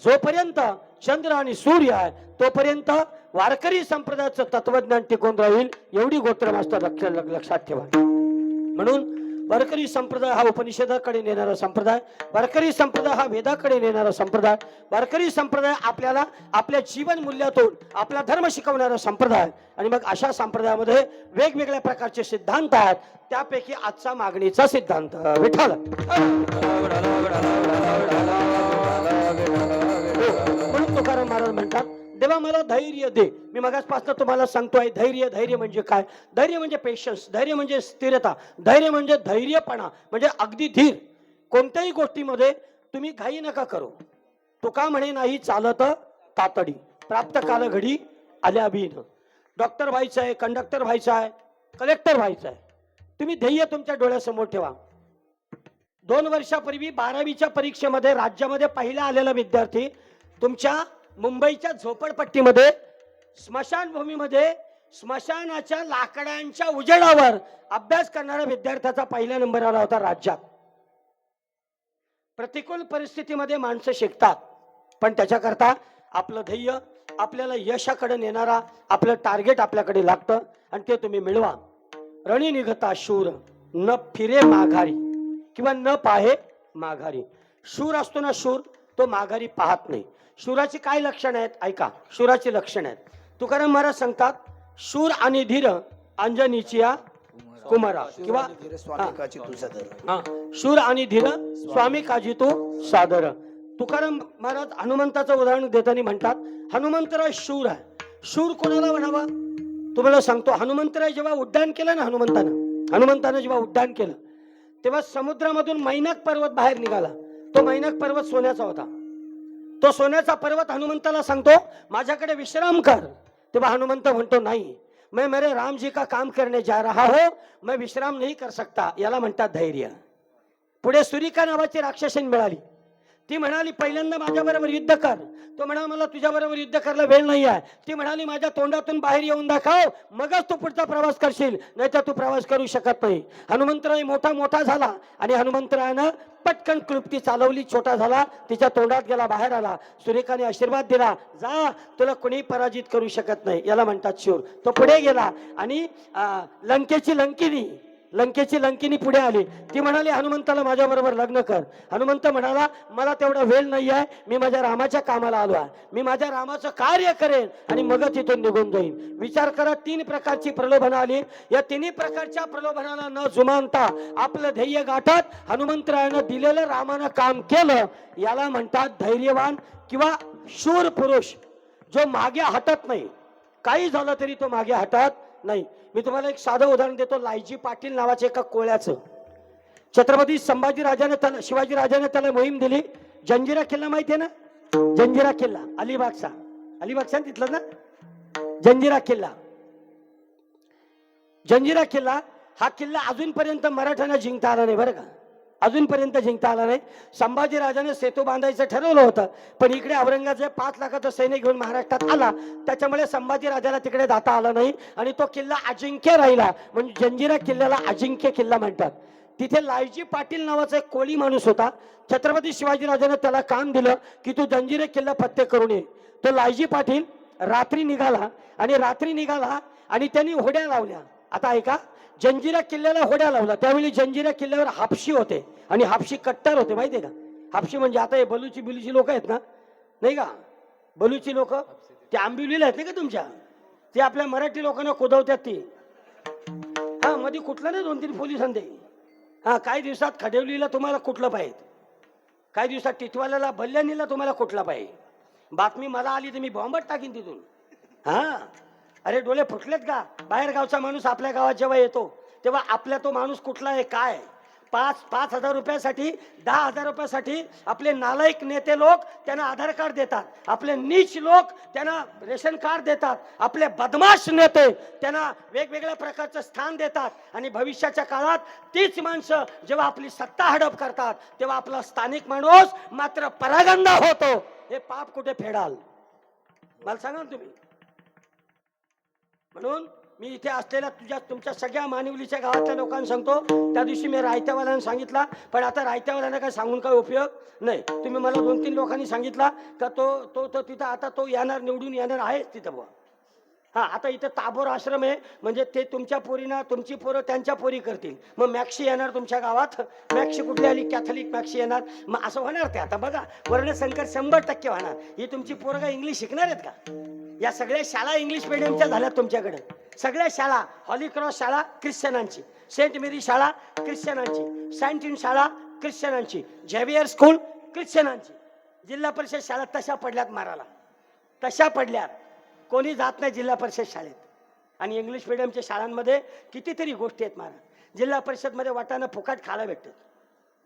जोपर्यंत चंद्र आणि सूर्य आहे तोपर्यंत वारकरी संप्रदायाचं तत्वज्ञान टिकून राहील, एवढी गोत्र मास्तर लक्षात ठेवा. म्हणून वारकरी संप्रदाय हा उपनिषदाकडे नेणारा संप्रदाय, वारकरी संप्रदाय हा वेदाकडे नेणारा संप्रदाय, वारकरी संप्रदाय आपल्याला आपल्या जीवन मूल्यातून आपला धर्म शिकवणारा संप्रदाय. आणि मग अशा संप्रदायामध्ये वेगवेगळ्या प्रकारचे सिद्धांत आहेत, त्यापैकी आजचा मागणीचा सिद्धांत विठ्ठल. म्हणून तुकाराम महाराज म्हणतात, देवा मला धैर्य दे. मी मगाचपासून तुम्हाला सांगतोय, धैर्य म्हणजे काय? धैर्य म्हणजे पेशन्स, धैर्य म्हणजे स्थिरता, धैर्य म्हणजे धैर्यपणा, म्हणजे अगदी धीर. कोणत्याही गोष्टीमध्ये तुम्ही घाई नका करू. तुका म्हणे नाही चालत तातडी, प्राप्त काल घडी आल्या बीन. डॉक्टर व्हायचं आहे, कंडक्टर व्हायचं आहे, कलेक्टर व्हायचं आहे, तुम्ही ध्येय तुमच्या डोळ्यासमोर ठेवा. 2 वर्षापूर्वी 12वीच्या परीक्षेमध्ये राज्यामध्ये पहिला आलेला विद्यार्थी तुमच्या मुंबईच्या झोपडपट्टीमध्ये स्मशानभूमीमध्ये स्मशानाच्या लाकडांच्या उजेडावर अभ्यास करणाऱ्या विद्यार्थ्याचा पहिला नंबर आला होता राज्यात. प्रतिकूल परिस्थितीमध्ये माणसं शिकतात, पण त्याच्याकरता आपलं ध्येय, आपल्याला यशाकडे नेणारा आपलं टार्गेट आपल्याकडे लागतं आणि ते तुम्ही मिळवा. रणी निघता शूर न फिरे माघारी किंवा न पाहे माघारी. शूर असतो ना, शूर तो माघारी पाहत नाही. शूराची काय लक्षण आहेत ऐका, शूराची लक्षण आहेत. तुकाराम महाराज सांगतात, शूर आणि धीर अंजनीची या कुमारा किंवा धीर स्वामी काची तुझा धर. हा, शूर आणि धीर स्वामी काजी तो सादर. तुकाराम महाराज हनुमंताचं उदाहरण देताना म्हणतात, हनुमंतराय शूर आहे. शूर कोणाला म्हणावा तुम्हाला सांगतो. हनुमंतराय जेव्हा उड्डाण केलं ना, हनुमंतानं जेव्हा उड्डाण केलं तेव्हा समुद्रामधून मैनाक पर्वत बाहेर निघाला. तो मैनाक पर्वत सोन्याचा होता. तो सोन्याचा पर्वत हनुमंताला सांगतो माझ्याकडे विश्राम कर. तेव्हा हनुमंत म्हणतो नाही, मैं मेरे राम जी का काम करने जा रहा हो, मैं विश्राम नहीं कर सकता. याला म्हणतात धैर्य. पुढे सुरिका नावाची राक्षसीन मिळाली. ती म्हणाली पहिल्यांदा माझ्याबरोबर युद्ध कर. तो म्हणाला मला तुझ्याबरोबर युद्ध करायला वेळ नाही आहे. ती म्हणाली माझ्या तोंडातून बाहेर येऊन दाखव, मगच तू पुढचा प्रवास करशील, नाहीतर तू प्रवास करू शकत नाही. हनुमंतराय मोठा झाला आणि हनुमंतरायानं पटकन क्लुप्ती चालवली. छोटा झाला, तिच्या तोंडात गेला, बाहेर आला. सुरेखाने आशीर्वाद दिला, जा तुला कोणी पराजित करू शकत नाही. याला म्हणतात शूर. तो पुढे गेला आणि लंकेची लंकिनी पुढे आली. ती म्हणाली हनुमंताला माझ्याबरोबर लग्न कर. हनुमंत म्हणाला मला तेवढा वेळ नाही आहे, मी माझ्या रामाच्या कामाला आलो आहे, मी माझ्या रामाचं कार्य करेन आणि मगच इथून निघून जाईन. विचार करा, 3 प्रकारची प्रलोभनं आली. या 3 प्रकारच्या प्रलोभनाला न जुमानता आपलं ध्येय गाठत हनुमंतरायानं दिलेलं रामानं काम केलं. याला म्हणतात धैर्यवान किंवा शूर पुरुष, जो मागे हटत नाही. काही झालं तरी तो मागे हटत नाही. मी तुम्हाला एक साधं उदाहरण देतो. लायजी पाटील नावाचे एका कोळ्याचं. छत्रपती संभाजीराजाने त्याला, शिवाजीराजाने त्याला मोहीम दिली. जंजिरा किल्ला माहितीये ना, जंजिरा किल्ला अलिबागचा तिथलं ना, जंजिरा किल्ला हा किल्ला अजूनपर्यंत मराठ्यांना जिंकता आला नाही बरं का, अजूनपर्यंत जिंकता आला नाही. संभाजीराजाने सेतू बांधायचं ठरवलं होतं, पण इकडे औरंगजेब 5 लाखाचं सैन्य घेऊन महाराष्ट्रात आला, त्याच्यामुळे संभाजीराजाला तिकडे जाता आलं नाही आणि तो किल्ला अजिंक्य राहिला. म्हणजे जंजिरा किल्ल्याला अजिंक्य किल्ला म्हणतात. तिथे लायजी पाटील नावाचा एक कोळी माणूस होता. छत्रपती शिवाजीराजाने त्याला काम दिलं की तू जंजिरा किल्ला फत्ते करून ये. तो लायजी पाटील रात्री निघाला आणि त्यांनी होड्या लावल्या. आता ऐका, जंजिरा किल्ल्याला होड्या लावला. त्यावेळी जंजिरा किल्ल्यावर हापशी होते आणि हापशी कट्टर होते. माहितीये का, हापशी म्हणजे आता हे बलुची लोक आहेत ना, नाही का, बलुची लोक ते आंबिवलीला आहेत नाही का तुमच्या, ते आपल्या मराठी लोकांना कुदवतात ती. हा, मध्ये कुठलं नाही 2-3 पोलिसांनी. हा, काही दिवसात खडेवलीला तुम्हाला कुठलं पाहिजे, काही दिवसात टिटवाल्याला बल्ल्यानीला तुम्हाला कुठला पाहिजे. बातमी मला आली तर मी बॉम्बच टाकीन तिथून. हा, अरे डोळे फुटलेत का. बाहेर गावचा माणूस आपल्या गावात जेव्हा येतो तेव्हा आपल्या तो माणूस कुठला आहे काय. 5,000 रुपयासाठी 10,000 रुपयासाठी आपले नालायक नेते लोक त्यांना आधार कार्ड देतात, आपले नीच लोक त्यांना रेशन कार्ड देतात, आपले बदमाश नेते त्यांना वेगवेगळ्या प्रकारचं स्थान देतात. आणि भविष्याच्या काळात तीच माणसं जेव्हा आपली सत्ता हडप करतात तेव्हा आपला स्थानिक माणूस मात्र परागंदा होतो. हे पाप कुठे फेडाल मला सांगा तुम्ही. म्हणून मी इथे असलेल्या तुमच्या सगळ्या मानिवलीच्या गावातल्या लोकांना सांगतो, त्या दिवशी मी रायत्यावाल्यांना सांगितला, पण आता रायत्यावाल्यांना काय सांगून काय उपयोग नाही. तुम्ही मला 2-3 लोकांनी सांगितला का तो तिथं आता तो निवडून येणार आहे तिथं बुवा. हा, आता इथं ताबोर आश्रम आहे, म्हणजे ते तुमच्या पोरीना तुमची पोरं त्यांच्या पोरी करतील. मग मॅक्सी येणार तुमच्या गावात. मॅक्सी कुठली आली, कॅथलिक मॅक्सी येणार. मग असं होणार ते. आता बघा, वर्णसंकर 100% होणार. ही तुमची पोरं काय इंग्लिश शिकणार आहेत का. या सगळ्या शाळा इंग्लिश मिडियमच्या झाल्यात तुमच्याकडे. सगळ्या शाळा, हॉली क्रॉस शाळा ख्रिश्चनांची, सेंट मेरी शाळा ख्रिश्चनांची, सॅन्टिन शाळा ख्रिश्चनांची, झेवियर स्कूल ख्रिश्चनांची. जिल्हा परिषद शाळा तशा पडल्यात मारायला, तशा पडल्यात. कोणी जात नाही जिल्हा परिषद शाळेत. आणि इंग्लिश मिडियमच्या शाळांमध्ये कितीतरी गोष्टी आहेत महाराज. जिल्हा परिषदमध्ये वाटाणं फुकाट खायला भेटतं.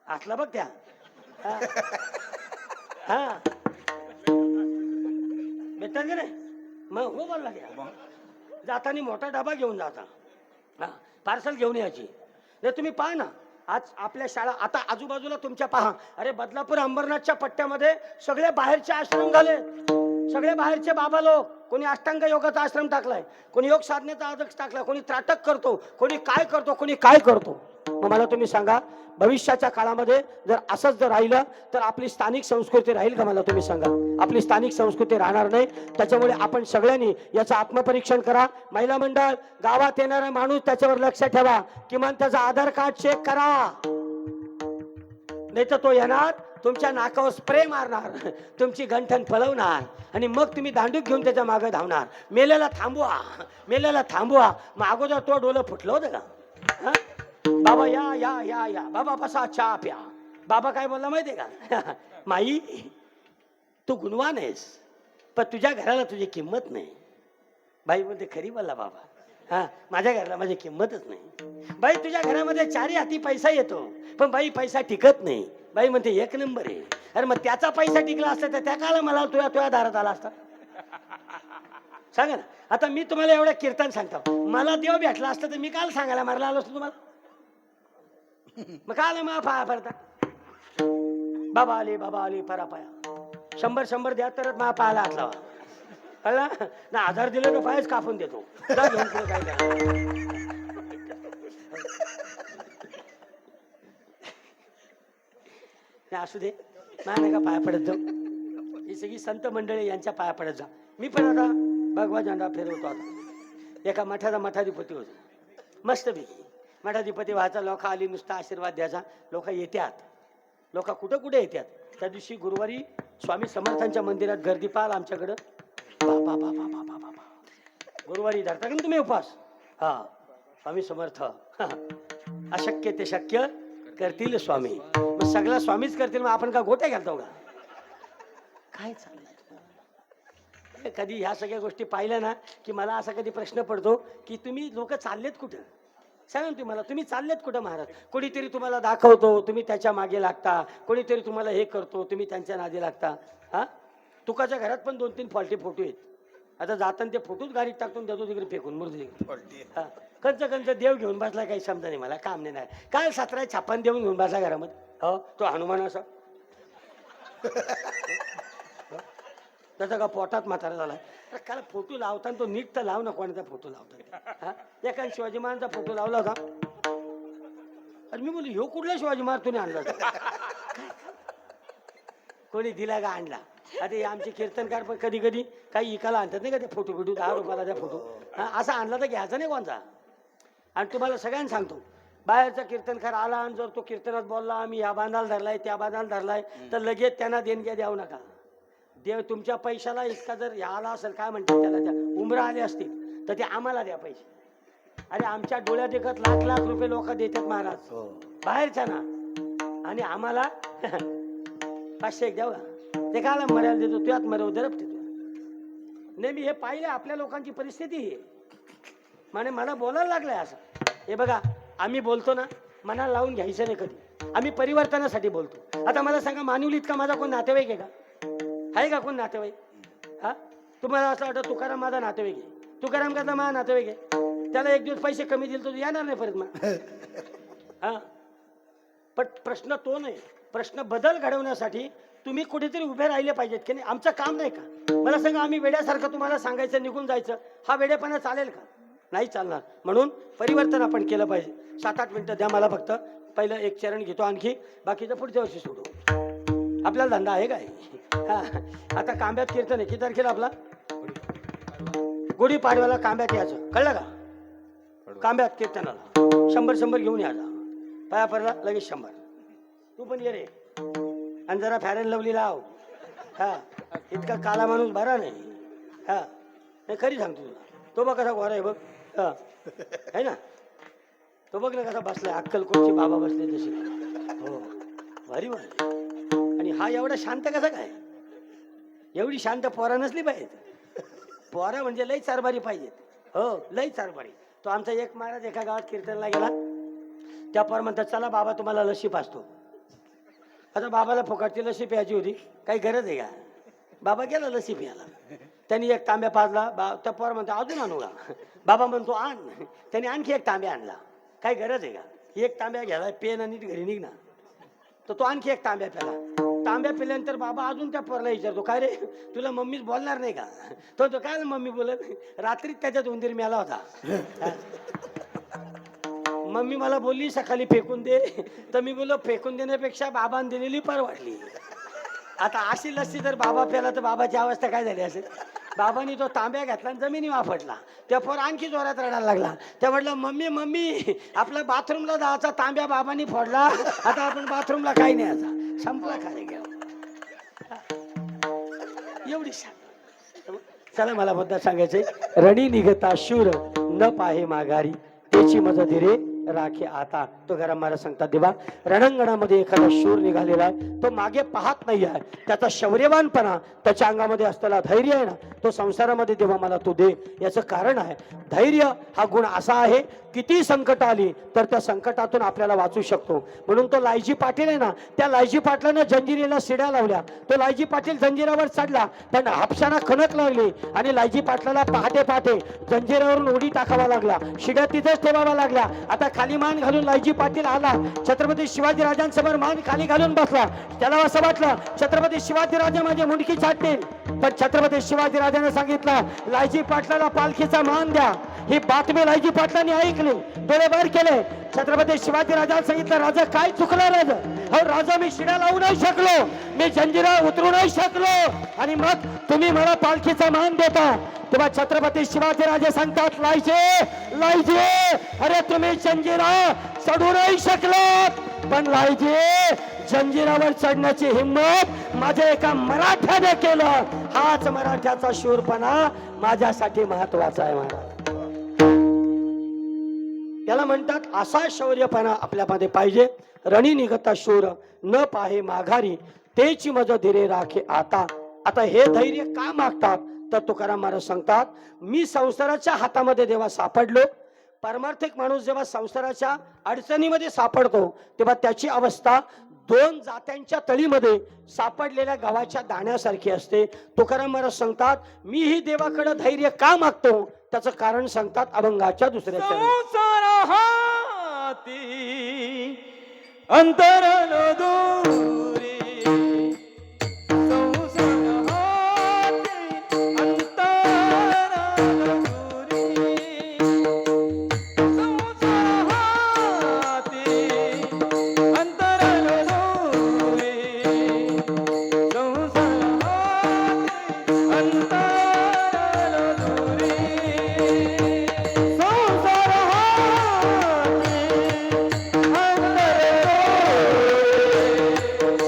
असलं बघ त्या. हा, भेटतात का नाही. मग हो बोलला घ्या. जाताना मोठा डबा घेऊन जाता, हा, पार्सल घेऊन यायची. नाही तुम्ही पहा ना, आज आपल्या शाळा आता आजूबाजूला तुमच्या पहा. अरे बदलापूर अंबरनाथच्या पट्ट्यामध्ये सगळे बाहेरचे आश्रम झाले, सगळे बाहेरचे बाबा लोक. कोणी अष्टांग योगाचा आश्रम टाकलाय, कोणी योग साधनेचा आदर्श टाकलाय, कोणी त्राटक करतो, कोणी काय करतो. मग मला तुम्ही सांगा, भविष्याच्या काळामध्ये जर असंच जर राहिलं तर आपली स्थानिक संस्कृती राहील का. मला तुम्ही सांगा, आपली स्थानिक संस्कृती राहणार नाही. त्याच्यामुळे आपण सगळ्यांनी याचं आत्मपरीक्षण करा. महिला मंडळ, गावात येणारा माणूस त्याच्यावर लक्ष ठेवा, किमान त्याचा आधार कार्ड चेक करा. नाही तर तो येणार, तुमच्या नाकावर स्प्रे मारणार, तुमची गंठण पळवणार आणि मग तुम्ही दांडूक घेऊन त्याच्या मागे धावणार. मेलेला थांबवा, मेलेला थांबवा. मग अगोदर तो डोलं फुटलं होतं का? हा? बाबा या या या या, बाबा बसा चहा प्या. बाबा काय बोलला माहितीये का? माई तू गुणवान आहेस, पण तुझ्या घराला तुझी किंमत नाही. बाई बोलते खरी बोलला बाबा. हा, माझ्या घराला माझी किंमतच नाही. बाई तुझ्या घरामध्ये चारी हाती पैसा येतो, पण बाई पैसा टिकत नाही. बाई म्हणते एक नंबर आहे. अरे मग त्याचा पैसा टिकला असता तर त्या काला मला तुझ्या दारात आला असता. सांगा ना. आता मी तुम्हाला एवढं कीर्तन सांगतो, मला देव भेटला असता तर मी काल सांगायला मारला आलो असतो तुम्हाला. मग काल मला पाया पडता. बाबा आले परापाया. 100 द्या तरच मला पायाला हात लावा. कळला ना? 1000 दिले तर पायच कापून देतो. जा घेऊन पुढे काय करा. असू दे, मला नाही का पाया पडत जाऊ. ही सगळी संत मंडळी यांच्या पाया पडत जा. मी पण आता भगवा झेंडा फिरवतो. आता एका मठाधिपती होतो मस्तपैकी. मठाधिपती व्हायचा, लोक आली नुसता आशीर्वाद द्यायचा. लोक येतात, लोक कुठं कुठे येतात. त्या दिवशी गुरुवारी स्वामी समर्थांच्या मंदिरात गर्दी पाहाल आमच्याकडं. बाबा बाबा बाबा बाबा, गुरुवारी धरता का तुम्ही उपास? हा, स्वामी समर्थ अशक्य ते शक्य करतील स्वामी. मग सगळं स्वामीच करतील, मग आपण का गोट्या घालतो का? काय चाललंय? कधी ह्या सगळ्या गोष्टी पाहिल्या ना की मला असा कधी प्रश्न पडतो की तुम्ही लोक चाललेत कुठं? सांगा ना तुम्हाला, तुम्ही चाललेत कुठं महाराज? कोणीतरी तुम्हाला दाखवतो, तुम्ही त्याच्या मागे लागता. कोणीतरी तुम्हाला हे करतो, तुम्ही त्यांच्या नादी लागता. हा, तुकाच्या घरात पण 2-3 फॉल्टी फोटो आहेत. आता जाताना ते फोटोच गाडीत टाकून देतो तिकडे फेकून मुर्दी. हा, कंच देव घेऊन बसला, काही समजा नाही मला, काम नाही. काय 17 छापन देऊन घेऊन बसला घरामध्ये. हो, तो हनुमान असा त्याचा का पोटात म्हातारा झाला. काल फोटो लावताना तो नीट तर लाव ना, कोणाचा फोटो लावता. एका शिवाजी महाराजांचा फोटो लावला होता. आणि मी बोललो ह्यो कुठला शिवाजी महाराज तुम्ही आणला होता? कोणी दिला का आणला? आता हे आमचे कीर्तनकार पण कधी कधी काही इकाला आणतात नाही का ते फोटो 10 रुपयाला त्या फोटो. असा आणला तर घ्यायचा नाही कोणता. आणि तुम्हाला सगळ्यांना सांगतो, बाहेरचा कीर्तनकार आला आणि जर तो कीर्तनात बोलला आम्ही या बांधाला धरलाय त्या बांधाला धरलाय, तर लगेच त्यांना देणग्या द्यावं नका. देव तुमच्या पैशाला इतका जर आला असेल, काय म्हणतात त्याला, त्या उमरा आले असतील तर ते आम्हाला द्या पैसे. अरे आमच्या डोळ्यात देखत लाख रुपये लोक देतात महाराज बाहेरच्या ना, आणि आम्हाला 500 द्यावं. ते काला मर्यादा देतो, तुझ्यात मर्यादा दरपते तू. नाही, मी हे पाहिलं आपल्या लोकांची परिस्थिती ही म्हणे मला बोलायला लागलंय असं. हे बघा, आम्ही बोलतो ना, मनाला लावून घ्यायचं नाही कधी. आम्ही परिवर्तनासाठी बोलतो. आता मला सांगा, मानवलीत का माझा कोण नातेवाईक आहे का? आहे का कोण नातेवाईक? हा, तुम्हाला असं वाटतं तुकाराम माझा नातेवाईक आहे, तुकाराम करता माझा नातेवाईक आहे, त्याला एक दिवस पैसे कमी दिले तर येणार नाही परत मग. हा, पण प्रश्न तो नाही. प्रश्न बदल घडवण्यासाठी तुम्ही कुठेतरी उभे राहिले पाहिजेत की नाही. आमचं काम नाही का? मला सांगा, आम्ही वेड्यासारखं तुम्हाला सांगायचं निघून जायचं, हा वेडेपणा चालेल का? नाही चालणार. म्हणून परिवर्तन आपण केलं पाहिजे. 7-8 मिनिटं द्या मला फक्त. पहिलं एक चरण घेतो आणखी, बाकीचं पुढच्या वर्षी सोडू. आपल्याला धंदा आहे काय? हा, आता कांब्यात कीर्तन आहे. किती तारखेला आपला? गुढी पाडव्याला कांब्यात यायचं, कळलं का? कांब्यात कीर्तनाला 100 घेऊन यायचा. पाया पडला लगेच 100. तू पण ये रे, आणि जरा फॅर अँड लवली लाव. हा, इतका काला माणूस बरा नाही. हा, नाही खरी सांगतो तुला. तो बघ कसा गोरा आहे बघ. हा, आहे ना, तो बघ ना कसा बसलाय, अक्कलकोटचे बाबा बसले तसे. हो, भारी भारी. आणि हा एवढा शांत कसा काय? एवढी शांत पोरा नसली पाहिजे. पोरा म्हणजे लई चारबारी पाहिजेत. हो, लई चारबारी. तो आमचा एक महाराज एका गावात कीर्तनला गेला. त्या पोर म्हणतात, चला बाबा तुम्हाला लस्सी पाजतो. आता बाबाला फुकटची लस्सी प्यायची होती, काही गरज आहे का? बाबा गेला लस्सी प्यायला. त्यांनी एक तांब्या पाजला. त्या पोर म्हणतो अजून आणू का? बाबा म्हणतो आण. त्यांनी आणखी एक तांब्या आणला. काही गरज आहे का? एक तांब्या घ्यायला पेन आणि घरी निघणार. तर तो आणखी एक तांब्या प्याला. तांब्या पिल्यानंतर बाबा अजून त्या पोराला विचारतो, काय रे तुला मम्मीच बोलणार नाही का? तो काय मम्मी बोलत, रात्रीत त्याच्यात उंदीर मेला होता. मम्मी मला बोलली सकाळी फेकून दे, तर मी बोललो फेकून देण्यापेक्षा बाबांनी दिलेली परवडली. आता अशी लस्सी जर बाबा प्याला तर बाबाची अवस्था काय झाली असेल? बाबांनी तो तांब्या घातला आणि जमिनी वापरला. त्या पोर आणखी जोरात रडायला लागला. त्या म्हटलं, मम्मी आपल्या बाथरूमला जायचा तांब्या बाबांनी फोडला, आता आपण बाथरूमला काही नाही याचा. संपला कार्यक्रम. एवढी चला मला मुद्दा सांगायचे. रणी निघता शूर न पाहे माघारी त्याची मज धीरे राखे आता. तो घरा मला सांगतात देवा, रणांगणामध्ये एखादा शूर निघालेला आहे, तो मागे पाहत नाही आहे, त्याचा शौर्यवानपणा, त्याच्या अंगामध्ये असलेला धैर्य आहे ना, तो संसारामध्ये देवा मला तू दे. याचं कारण आहे धैर्य हा गुण असा आहे, किती संकट आली तर त्या संकटातून आपल्याला वाचू शकतो. म्हणून तो लायजी पाटील आहे ना, त्या लायजी पाटलानं जंजिरीला शिड्या लावल्या. तो लायजी पाटील जंजिरावर चढला, पण हापशाना खणक लागली आणि लायजी पाटलाला पहाटे पहाटे जंजिरावरून उडी टाकावा लागला, शिड्या तिथेच ठेवावा लागल्या. आता खाली मान घालून लायजी पाटील आला, छत्रपती शिवाजी राजांसमोर मान खाली घालून बसला. त्याला असं वाटलं छत्रपती शिवाजी राजा माझी मुंडकी छाटतील, पण छत्रपती शिवाजी राजाने सांगितलं लायजी पाटलाला पालखीचा मान द्या. ही बातमी लायजी पाटलांनी ऐकली, डोळे बाहेर केले. छत्रपती शिवाजी राजाला सांगितलं राजा काय चुकलं राजा? हो राजा मी शिड्या लावू नाही शकलो, मी जंजिरा उतरू नाही शकलो आणि मग तुम्ही मला पालखीचा मान देता. तेव्हा छत्रपती शिवाजी राजे सांगतात लायजे लायजे, अरे तुम्ही जंजिरा चढू नाही शकलात, पण लायजे जंजिरावर चढण्याची हिंमत माझ्या एका मराठ्याने केलं. हाच मराठ्याचा शूरपणा माझ्यासाठी महत्वाचा आहे महाराज. त्याला म्हणतात असा शौर्यपणा आपल्यामध्ये पाहिजे. रणी निघता शूर न पाहे माघारी तेची मज धीरे राखे आता. आता हे धैर्य का मागतात तर तुकाराम महाराज सांगतात, मी संसाराच्या हातामध्ये जेव्हा सापडलो, पारमार्थिक माणूस जेव्हा संसाराच्या अडचणीमध्ये सापडतो तेव्हा त्याची अवस्था दोन जात्यांच्या तळीमध्ये सापडलेल्या गव्हाच्या दाण्यासारखी असते. तुकाराम महाराज सांगतात मी ही देवाकडे धैर्य का मागतो त्याचं कारण सांगतात अभंगाच्या दुसऱ्या चरणी. संसार हाती अंतरन दूरी, संसार हाती अंतरन दूरी, संसार हाती अंतरन दूरी, संसार हाती अंतरन दूरी, संसार हाती अंतरन दूरी.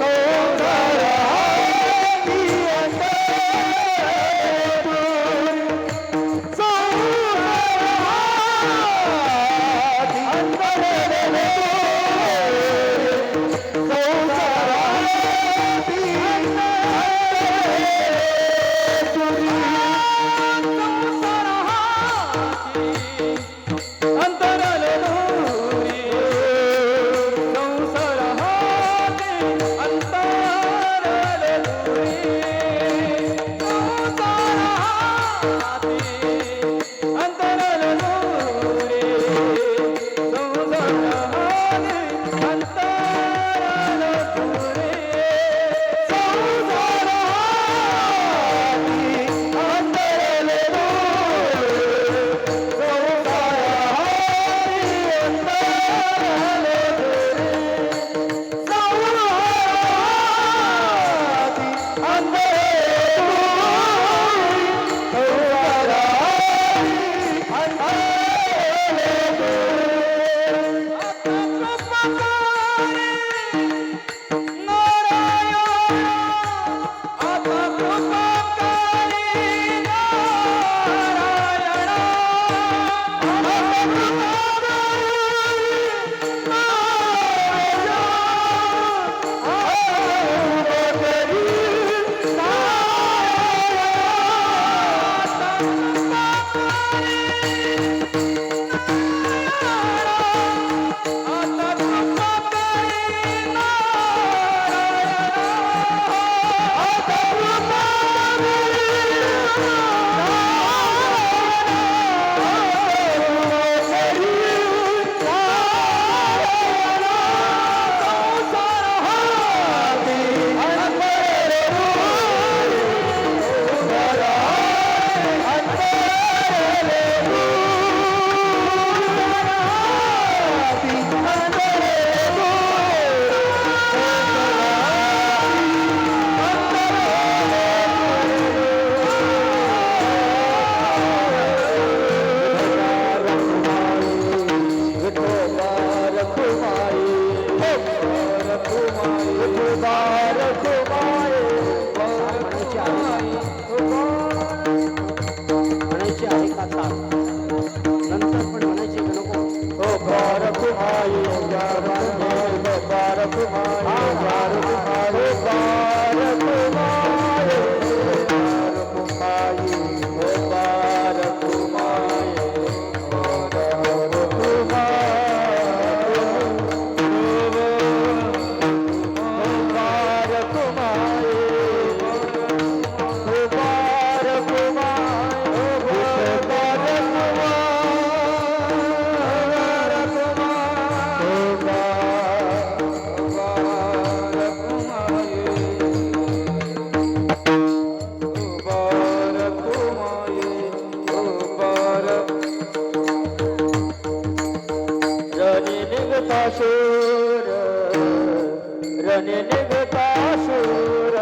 रणी निघता शूर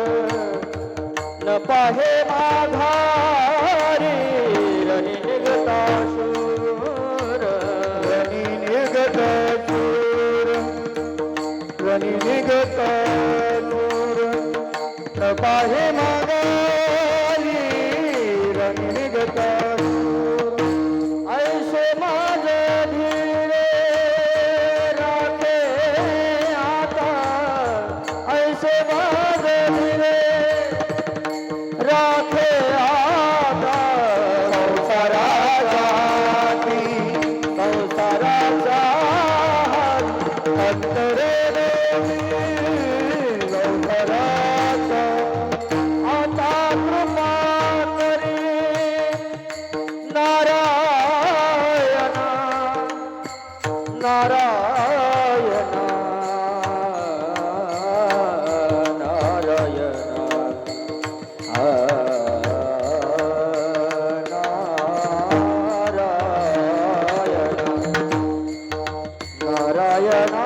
न पाहे माघारी रणी निघता शूर रणी निघता शूर रणी निघता शूर न पाहे माघारी रणी निघता शूर ऐसे माझे धीरे राखे आता ऐसे माझे धीरे राखे आता संसाराची संसाराचा अंतरे संसाराचा आता कृपा करी नारायणा नारायणा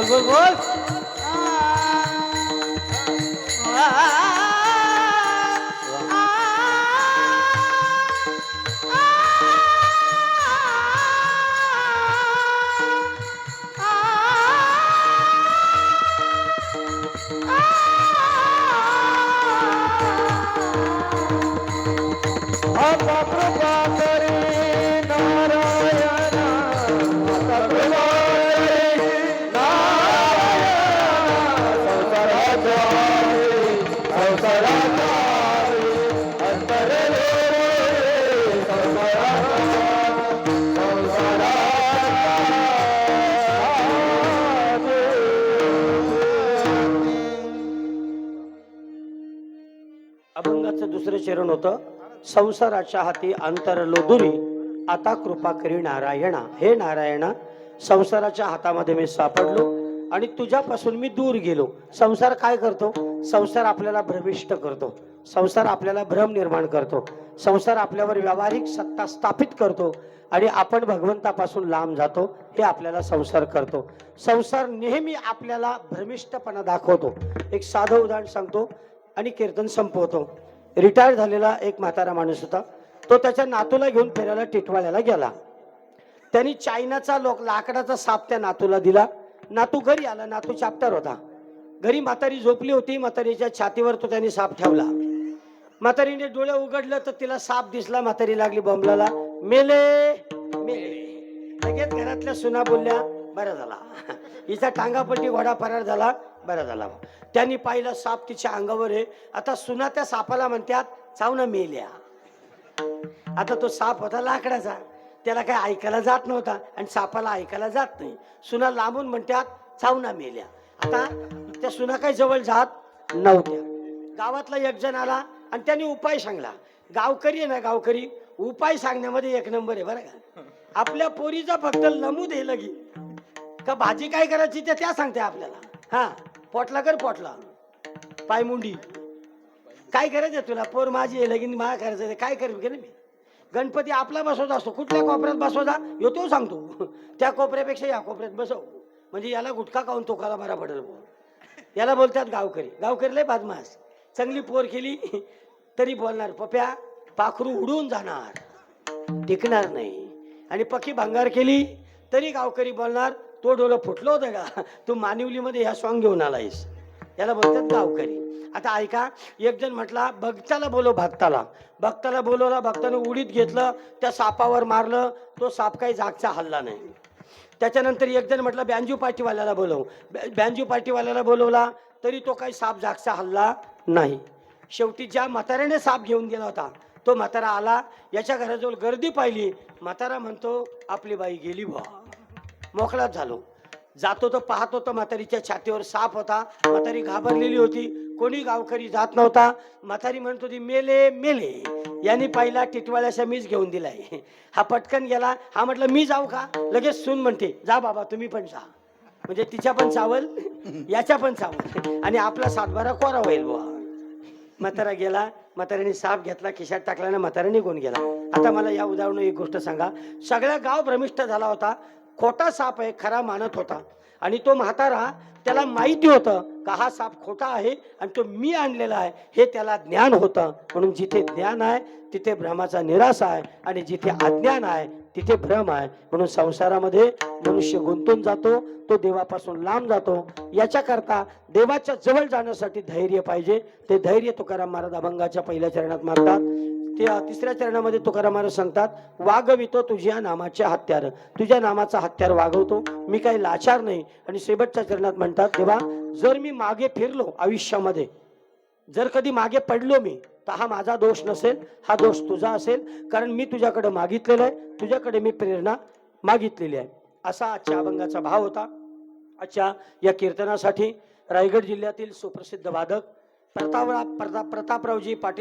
बोल बोल संसाराचा अंतरले अभंगाचं दुसरं चरण होतं, संसाराच्या हाती अंतरलो दुरी, आता कृपा करी नारायणा. हे नारायणा, संसाराच्या हातामध्ये मी सापडलो आणि तुझ्यापासून मी दूर गेलो. संसार काय करतो? संसार आपल्याला भ्रमिष्ट करतो, संसार आपल्याला भ्रम निर्माण करतो, संसार आपल्यावर व्यावहारिक सत्ता स्थापित करतो आणि आपण भगवंतापासून लांब जातो. हे आपल्याला संसार करतो. संसार नेहमी आपल्याला भ्रमिष्टपणा दाखवतो. एक साधं उदाहरण सांगतो आणि कीर्तन संपवतो. रिटायर झालेला एक म्हातारा माणूस होता. तो त्याच्या नातूला घेऊन फिरायला टिटवाळ्याला गेला. त्यांनी चायनाचा लाकडाचा साप त्या नातूला दिला. नातू घरी आला. नातू चॅप्टर होता. घरी म्हातारी झोपली होती. म्हातारीच्या छातीवर तो त्यांनी साप ठेवला. म्हातारीने डोळे उघडलं तर तिला साप दिसला. म्हातारी लागली बोंबलाला, मेले मेले. लगेच घरातल्या सुना बोलल्या, बरं झाला, हिचा टांगापट्टी घोडा फरार झाला, बरं झाला. त्यांनी पाहिलं साप तिच्या अंगावर आहे. आता सुना त्या सापाला म्हणतात, चावना मेल्या. आता तो साप होता लाकडाचा, त्याला काय ऐकायला जात नव्हता आणि सापाला ऐकायला जात नाही. सुना लांबून म्हणतात, चावना मेल्या. आता त्या सुना काही जवळ जात नव्हत्या. गावातला एक जण आला आणि त्यांनी उपाय सांगला. गावकरी आहे ना, गावकरी उपाय सांगण्यामध्ये एक नंबर आहे बरं का. आपल्या पोरीचा फक्त नमूद आहे लगी का भाजी काय करायची त्या सांगते आपल्याला. हा, पोटला कर, पोटला पायमुंडी काय करायचं तुला, पोर माझी आहे लगीन मला करायचं, काय करेन की नाही मी. गणपती आपला बसवत असतो, कुठल्या कोपऱ्यात बसवता यो तो सांगतो. त्या कोपऱ्यापेक्षा या कोपऱ्यात बसव, म्हणजे याला गुटखा खाऊन तोकाला बरा पडेल. याला बोलतात गावकरी. गावकरी लय बदमाश. चांगली पोर केली तरी बोलणार, पप्या पाखरू उडून जाणार, टिकणार नाही. आणि पक्की भंगार केली तरी गावकरी बोलणार, तो डोलं फुटलं होतं का, तू मानिवलीमध्ये ह्या सॉंग घेऊन आलायस. याला बोलतात गावकरी. आता ऐका, एक जण म्हटला, भक्ताला बोलव भक्ताला. भक्ताला बोलवला. भक्तानं उडीत घेतलं, त्या सापावर मारलं. तो साप काही जागचा हल्ला नाही. त्याच्यानंतर एक जण म्हटलं, बँजू पार्टीवाल्याला बोलव. बँजू पार्टीवाल्याला बोलवला तरी तो काही साप जागचा हल्ला नाही. शेवटी ज्या म्हाताऱ्याने साप घेऊन गेला होता तो म्हातारा आला. याच्या घराजवळ गर्दी पाहिली. म्हातारा म्हणतो, आपली बाई गेली बा. मोकळाच झालो. जातो तो पाहतो तर म्हातारीच्या छातीवर साप होता. म्हातारी घाबरलेली होती. कोणी गावकरी जात नव्हता. म्हातारी म्हणत होती, मेले मेले. यांनी पाहिला टिटवाळ्याचा मीच घेऊन दिलाय. हा पटकन गेला. हा म्हटलं, मी जाऊ का. लगेच सून म्हणते, जा बाबा तुम्ही पण जा. म्हणजे तिच्या पण चावल, याच्या पण चावल आणि आपला सातबारा कोरा होईल बुवा. म्हातारा गेला. म्हाताऱ्याने साप घेतला, खिशात टाकला ना म्हातारा निघून गेला. आता मला या उदाहरण एक गोष्ट सांगा. सगळा गाव भ्रमिष्ट झाला होता. खोटा साप आहे खरा मानत होता. आणि तो म्हातारा, त्याला माहिती होतं का हा साप खोटा आहे आणि तो मी आणलेला आहे, हे त्याला ज्ञान होतं. म्हणून जिथे ज्ञान आहे तिथे भ्रमाचा निराश आहे आणि जिथे अज्ञान आहे तिथे भ्रम आहे. म्हणून संसारामध्ये मनुष्य गुंतून जातो, तो देवापासून लांब जातो. याच्याकरता देवाच्या जवळ जाण्यासाठी धैर्य पाहिजे. ते धैर्य तुकाराम महाराज अभंगाच्या पहिल्या चरणात मागतात. ते तिसऱ्या चरणामध्ये तुकाराम महाराज सांगतात, वागवितो तुझ्या नामाच्या हत्यार. तुझ्या नामाचा हत्यार वागवतो, मी काही लाचार नाही. आणि शेवटच्या चरणात म्हणतात, देवा जर मी मागे फिरलो आयुष्यामध्ये, जर कधी मागे पडलो मी, तर हा माझा दोष नसेल, हा दोष तुझा असेल. कारण मी तुझ्याकडे मागितलेलं आहे, तुझ्याकडे मी प्रेरणा मागितलेली आहे. असा आजच्या अभंगाचा भाव होता. आजच्या या कीर्तनासाठी रायगड जिल्ह्यातील सुप्रसिद्ध वादक प्रतापरावजी पाटील